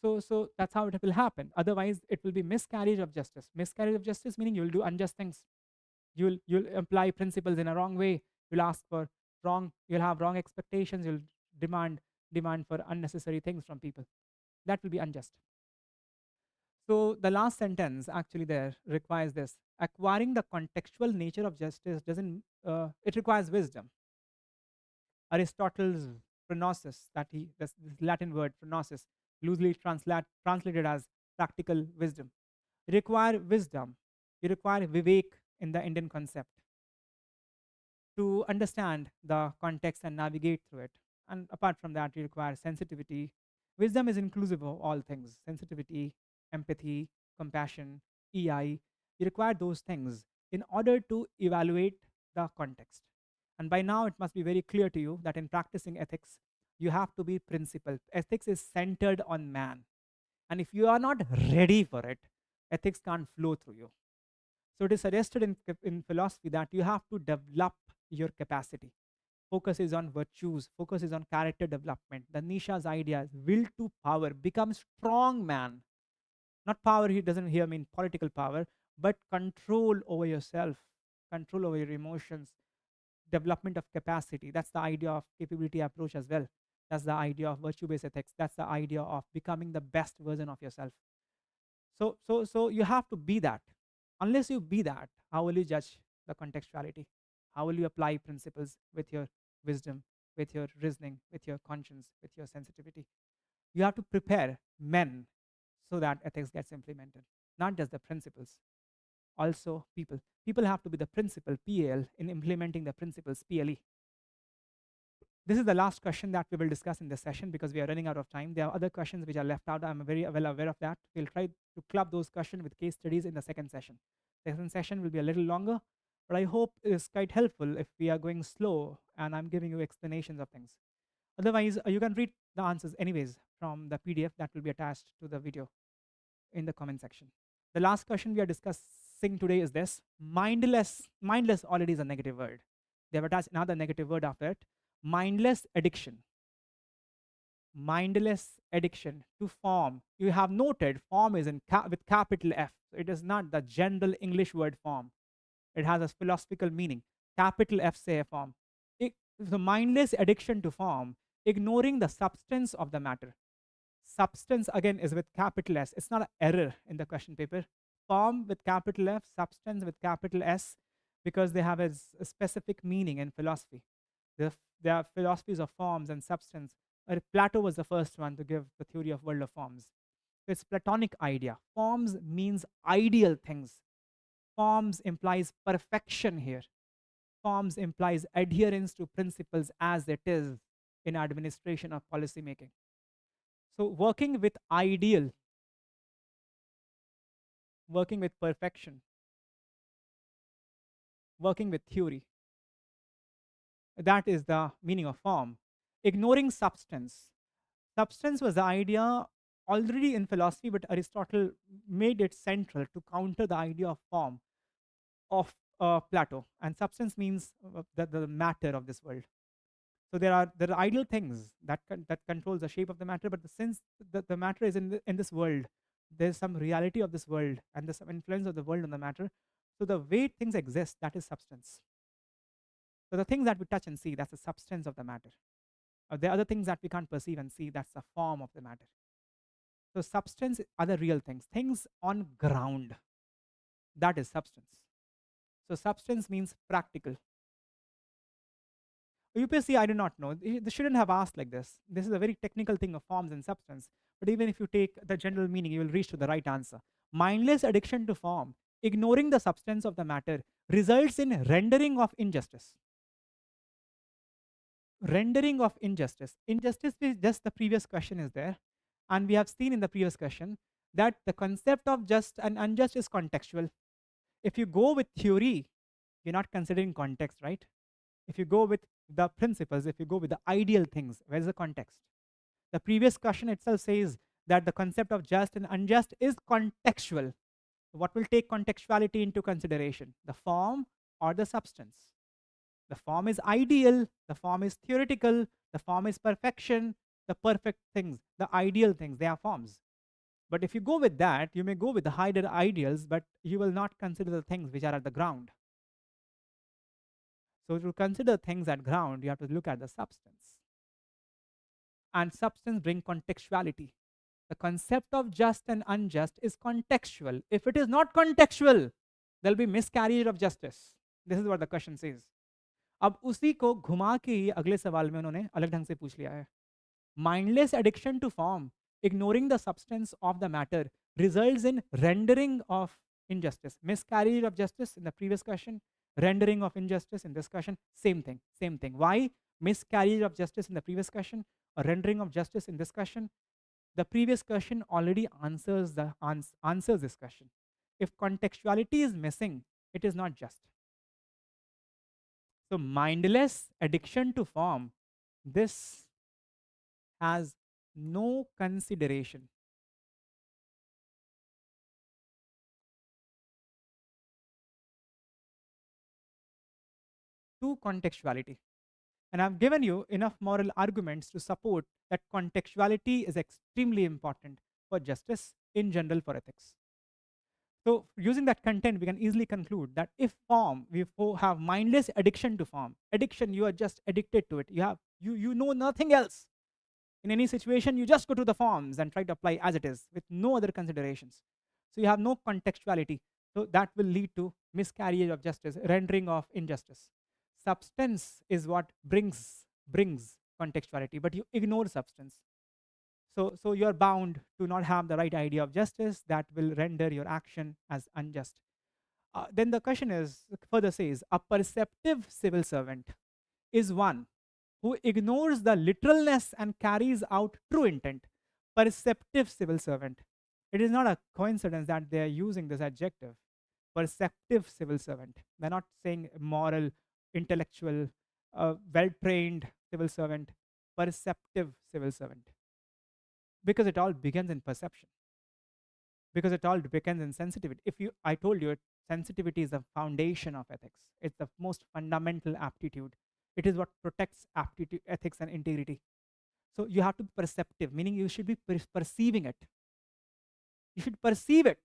[SPEAKER 1] So that's how it will happen. Otherwise, it will be miscarriage of justice. Miscarriage of justice meaning you'll do unjust things. You'll apply principles in a wrong way. You'll ask for wrong. You'll have wrong expectations. You'll demand for unnecessary things from people. That will be unjust. So the last sentence actually there requires this. Acquiring the contextual nature of justice doesn't, it requires wisdom. Aristotle's phronesis, this Latin word phronesis, loosely translated as practical wisdom. You require wisdom. You require vivek in the Indian concept to understand the context and navigate through it. And apart from that, you require sensitivity. Wisdom is inclusive of all things: sensitivity, empathy, compassion, EI. You require those things in order to evaluate the context. And by now, it must be very clear to you that in practicing ethics, you have to be principled. Ethics is centered on man. And if you are not ready for it, ethics can't flow through you. So it is suggested in philosophy that you have to develop your capacity. Focus is on virtues, focus is on character development. The Nisha's idea is will to power, become strong man. Not power, he doesn't here mean political power, but control over yourself, control over your emotions, development of capacity. That's the idea of capability approach as well. That's the idea of virtue-based ethics. That's the idea of becoming the best version of yourself. So you have to be that. Unless you be that, how will you judge the contextuality? How will you apply principles with your wisdom, with your reasoning, with your conscience, with your sensitivity? You have to prepare men so that ethics gets implemented, not just the principles, also people. People have to be the principal, PAL, in implementing the principles, PLE. This is the last question that we will discuss in this session because we are running out of time. There are other questions which are left out. I'm very well aware of that. We'll try to club those questions with case studies in the second session. The second session will be a little longer, but I hope it is quite helpful if we are going slow and I'm giving you explanations of things. Otherwise, you can read the answers anyways from the PDF that will be attached to the video in the comment section. The last question we are discussing today is this. Mindless. Mindless already is a negative word. They have attached another negative word after it. Mindless addiction. Mindless addiction to form. You have noted form is with capital F. It is not the general English word form. It has a philosophical meaning. Capital F say form. The mindless addiction to form, ignoring the substance of the matter. Substance again is with capital S. It's not an error in the question paper. Form with capital F, substance with capital S, because they have a specific meaning in philosophy. There are philosophies of forms and substance. Plato was the first one to give the theory of world of forms. It's Platonic idea. Forms means ideal things. Forms implies perfection here. Forms implies adherence to principles as it is in administration or policy making. So working with ideal, working with perfection, working with theory, that is the meaning of form. Ignoring substance. Substance was the idea already in philosophy, but Aristotle made it central to counter the idea of form of Plato. And substance means the matter of this world. So there are ideal things that controls the shape of the matter, but since the matter is in this world, there's some reality of this world and there's some influence of the world on the matter. So the way things exist, that is substance. So the things that we touch and see, that's the substance of the matter. There are other things that we can't perceive and see, that's the form of the matter. So substance are the real things, things on ground. That is substance. So substance means practical. UPSC, I do not know. They shouldn't have asked like this. This is a very technical thing of forms and substance. But even if you take the general meaning, you will reach to the right answer. Mindless addiction to form, ignoring the substance of the matter, results in rendering of injustice. Rendering of injustice. Injustice is just the previous question is there. And we have seen in the previous question that the concept of just and unjust is contextual. If you go with theory, you're not considering context, right? If you go with the principles, if you go with the ideal things, where's the context? The previous question itself says that the concept of just and unjust is contextual. What will take contextuality into consideration? The form or the substance? The form is ideal, the form is theoretical, the form is perfection, the perfect things, the ideal things, they are forms. But if you go with that, you may go with the higher ideals, but you will not consider the things which are at the ground. So to consider things at ground, you have to look at the substance. And substance bring contextuality. The concept of just and unjust is contextual. If it is not contextual, there'll be miscarriage of justice. This is what the question says. अब उसी को घुमा के ही अगले सवाल में उन्होंने अलग ढंग से पूछ लिया है. Mindless addiction to form, ignoring the substance of the matter, results in rendering of injustice. Miscarriage of justice in the previous question, rendering of injustice in this question, same thing, same thing. Why miscarriage of justice in the previous question, or rendering of justice in this question? The previous question already answers this question. If contextuality is missing, it is not just. So mindless addiction to form, this has no consideration to contextuality. And I've given you enough moral arguments to support that contextuality is extremely important for justice, in general for ethics. So using that content, we can easily conclude that if form, we have mindless addiction to form. Addiction, you are just addicted to it. You know nothing else. In any situation, you just go to the forms and try to apply as it is with no other considerations. So you have no contextuality. So that will lead to miscarriage of justice, rendering of injustice. Substance is what brings contextuality, but you ignore substance. So you're bound to not have the right idea of justice that will render your action as unjust. Then the question is further says, a perceptive civil servant is one who ignores the literalness and carries out true intent. Perceptive civil servant. It is not a coincidence that they are using this adjective. Perceptive civil servant. They're not saying moral, intellectual, well-trained civil servant. Perceptive civil servant. Because it all begins in perception. Because it all begins in sensitivity. I told you, sensitivity is the foundation of ethics. It's the most fundamental aptitude. It is what protects aptitude, ethics, and integrity. So you have to be perceptive, meaning you should be perceiving it. You should perceive it.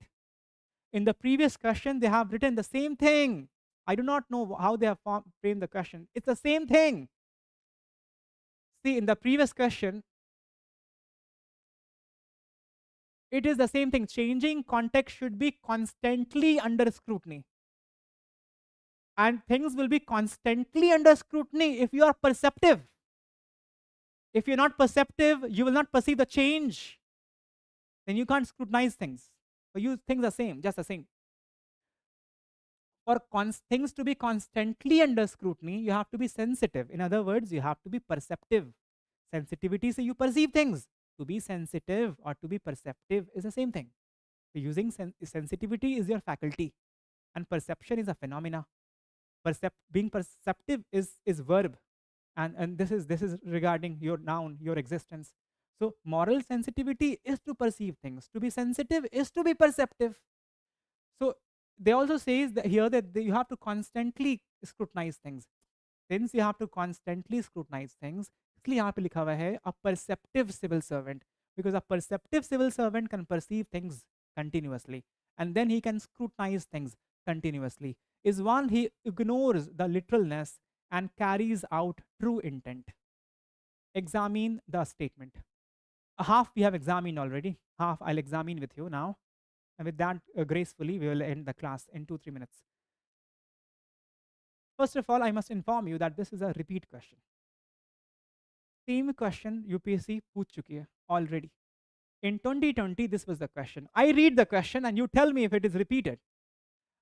[SPEAKER 1] In the previous question, they have written the same thing. I do not know how they have framed the question. It's the same thing. See, in the previous question, it is the same thing. Changing context should be constantly under scrutiny. And things will be constantly under scrutiny if you are perceptive. If you're not perceptive, you will not perceive the change. Then you can't scrutinize things. For you, things are same, just the same. For things to be constantly under scrutiny, you have to be sensitive. In other words, you have to be perceptive. Sensitivity, so you perceive things. To be sensitive or to be perceptive is the same thing. So using sensitivity is your faculty, and perception is a phenomena. Being perceptive is verb, and this is regarding your noun, your existence. So moral sensitivity is to perceive things. To be sensitive is to be perceptive. So they also says that here that you have to constantly scrutinize things. Since you have to constantly scrutinize things, इसलिए यहाँ पे लिखा हुआ है a perceptive civil servant, because a perceptive civil servant can perceive things continuously and then he can scrutinize things continuously. Is one he ignores the literalness and carries out true intent. Examine the statement. Half we have examined already. Half I'll examine with you now. And with that, gracefully, we will end the class in 2-3 minutes. First of all, I must inform you that this is a repeat question. Same question UPSC पूछ चुकी है already. In 2020, this was the question. I read the question and you tell me if it is repeated.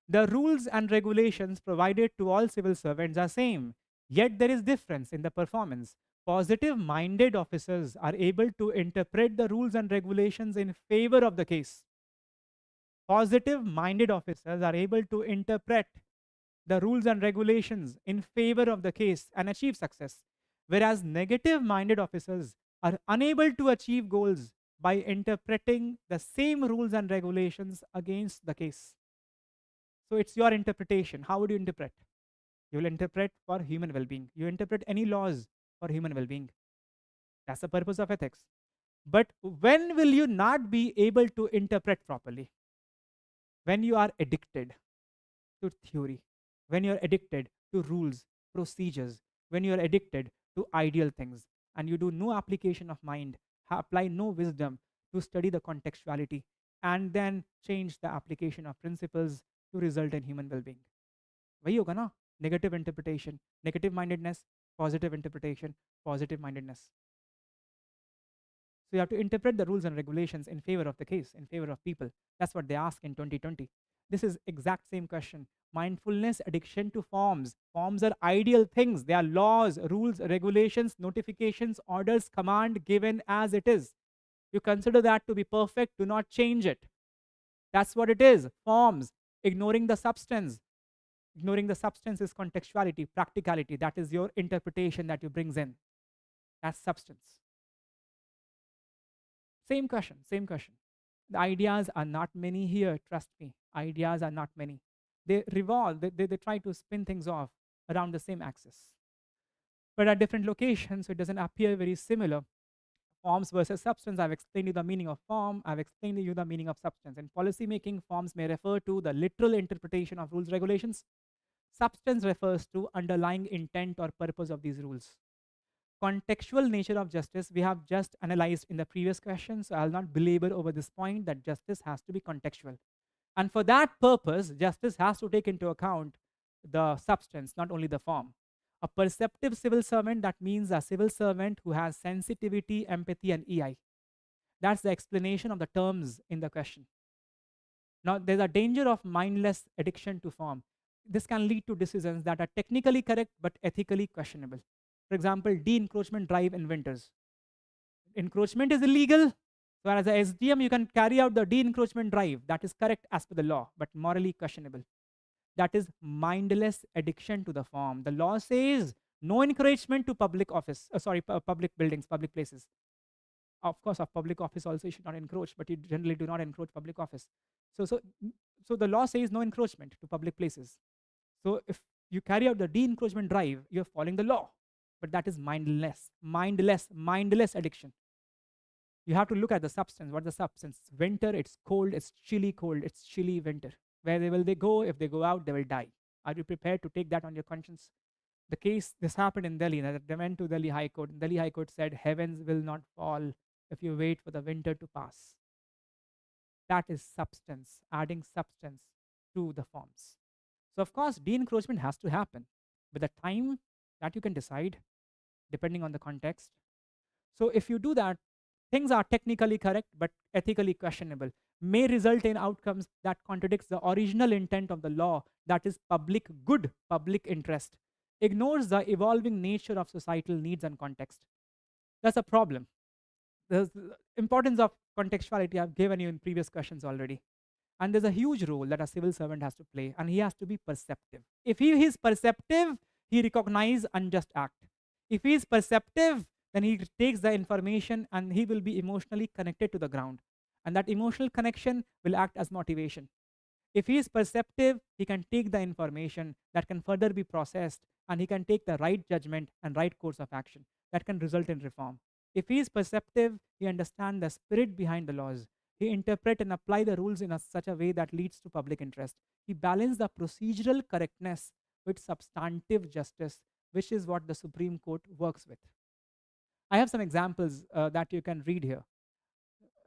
[SPEAKER 1] The rules and regulations provided to all civil servants are same, yet there is difference in the performance. Positive-minded officers are able to interpret the rules and regulations in favor of the case. Positive-minded officers are able to interpret the rules and regulations in favor of the case and achieve success, whereas negative-minded officers are unable to achieve goals by interpreting the same rules and regulations against the case. So it's your interpretation. How would you interpret? You will interpret for human well-being. You interpret any laws for human well-being. That's the purpose of ethics. But when will you not be able to interpret properly? When you are addicted to theory, when you're addicted to rules, procedures, when you're addicted to ideal things, and you do no application of mind, apply no wisdom to study the contextuality, and then change the application of principles to result in human well-being. वही होगा ना? Negative interpretation, negative mindedness, positive interpretation, positive mindedness. So you have to interpret the rules and regulations in favor of the case, in favor of people. That's what they ask in 2020. This is exact same question. Mindfulness, addiction to forms. Forms are ideal things. They are laws, rules, regulations, notifications, orders, command given as it is. You consider that to be perfect, do not change it. That's what it is. Forms, ignoring the substance. Ignoring the substance is contextuality, practicality. That is your interpretation that you brings in. That's substance. Same question, same question. The ideas are not many here, trust me. Ideas are not many. They revolve, they try to spin things off around the same axis. But at different locations, so it doesn't appear very similar. Forms versus substance, I've explained you the meaning of form, I've explained you the meaning of substance. In policy making, forms may refer to the literal interpretation of rules regulations. Substance refers to underlying intent or purpose of these rules. Contextual nature of justice, we have just analyzed in the previous question, so I'll not belabor over this point that justice has to be contextual. And for that purpose, justice has to take into account the substance, not only the form. A perceptive civil servant, that means a civil servant who has sensitivity, empathy, and EI. That's the explanation of the terms in the question. Now, there's a danger of mindless addiction to form. This can lead to decisions that are technically correct but ethically questionable. For example, de-encroachment drive in winters. Encroachment is illegal, so as a SDM, you can carry out the de-encroachment drive. That is correct as per the law, but morally questionable. That is mindless addiction to the form. The law says no encouragement to public office, public buildings, public places. Of course, of public office also you should not encroach, but you generally do not encroach public office. So the law says no encroachment to public places. So if you carry out the de-encroachment drive, you're following the law. But that is mindless addiction. You have to look at the substance. What's the substance? Winter, it's cold, it's chilly winter. Where will they go? If they go out, they will die. Are you prepared to take that on your conscience? The case, this happened in Delhi. They went to Delhi High Court. Delhi High Court said, heavens will not fall if you wait for the winter to pass. That is substance, adding substance to the forms. So of course, de-encroachment has to happen. But the time that you can decide, depending on the context. So if you do that, things are technically correct but ethically questionable, may result in outcomes that contradicts the original intent of the law, that is public good, public interest, ignores the evolving nature of societal needs and context. That's a problem. The importance of contextuality I've given you in previous questions already. And there's a huge role that a civil servant has to play, and he has to be perceptive. If he is perceptive, he recognizes unjust act. If he is perceptive, then he takes the information and he will be emotionally connected to the ground. And that emotional connection will act as motivation. If he is perceptive, he can take the information that can further be processed and he can take the right judgment and right course of action that can result in reform. If he is perceptive, he understands the spirit behind the laws. He interpret and apply the rules in such a way that leads to public interest. He balances the procedural correctness with substantive justice, which is what the Supreme Court works with. I have some examples that you can read here.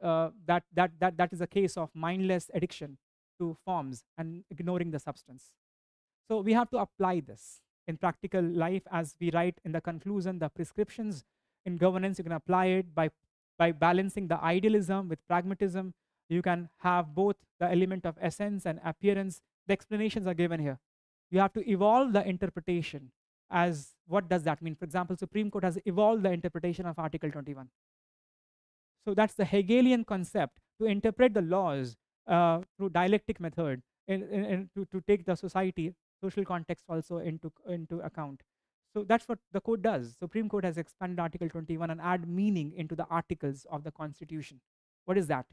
[SPEAKER 1] That is a case of mindless addiction to forms and ignoring the substance. So we have to apply this in practical life as we write in the conclusion, the prescriptions in governance, you can apply it by balancing the idealism with pragmatism. You can have both the element of essence and appearance. The explanations are given here. You have to evolve the interpretation. As what does that mean? For example, Supreme Court has evolved the interpretation of Article 21. So that's the Hegelian concept to interpret the laws through dialectic method to take the social context also into account. So that's what the court does. Supreme Court has expanded Article 21 and add meaning into the articles of the Constitution. What is that?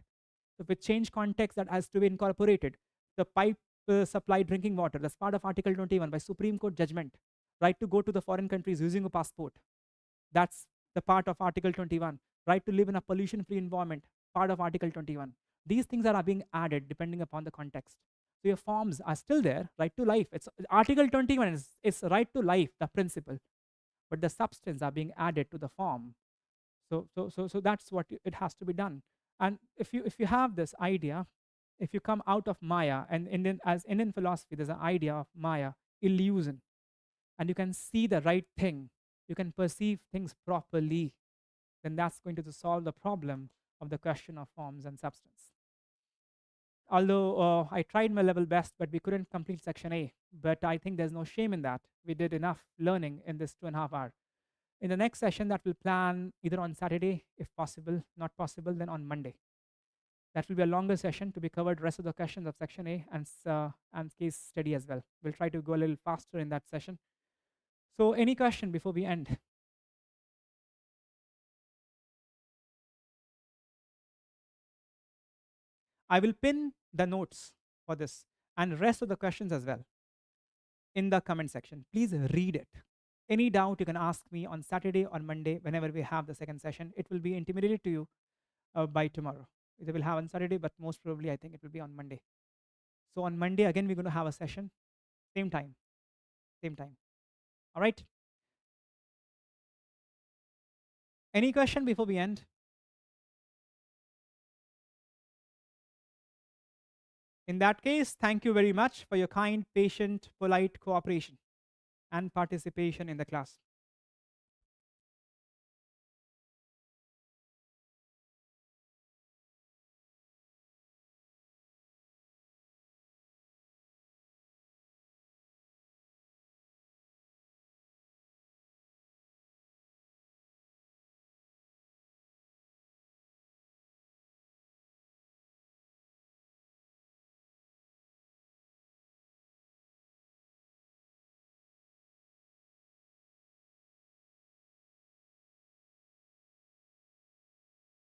[SPEAKER 1] So if it change context, that has to be incorporated. The pipe supply drinking water, that's part of Article 21 by Supreme Court judgment. Right to go to the foreign countries using a passport. That's the part of Article 21. Right to live in a pollution-free environment, part of Article 21. These things are being added depending upon the context. So your forms are still there, right to life. It's Article 21 is right to life, the principle, but the substance are being added to the form. So that's what it has to be done. And if you have this idea, if you come out of Maya, and as Indian philosophy, there's an idea of Maya, illusion, and you can see the right thing, you can perceive things properly, then that's going to solve the problem of the question of forms and substance. Although I tried my level best, but we couldn't complete section A. But I think there's no shame in that. We did enough learning in this 2.5 hours. In the next session that we'll plan either on Saturday, if possible, not possible, then on Monday. That will be a longer session to be covered rest of the questions of section A and case study as well. We'll try to go a little faster in that session. So any question before we end? I will pin the notes for this and rest of the questions as well in the comment section. Please read it. Any doubt you can ask me on Saturday or Monday whenever we have the second session. It will be intimidated to you by tomorrow. It will have on Saturday, but most probably I think it will be on Monday. So on Monday, again, we're going to have a session. Same time. Same time. All right? Any question before we end? In that case, thank you very much for your kind, patient, polite cooperation and participation in the class.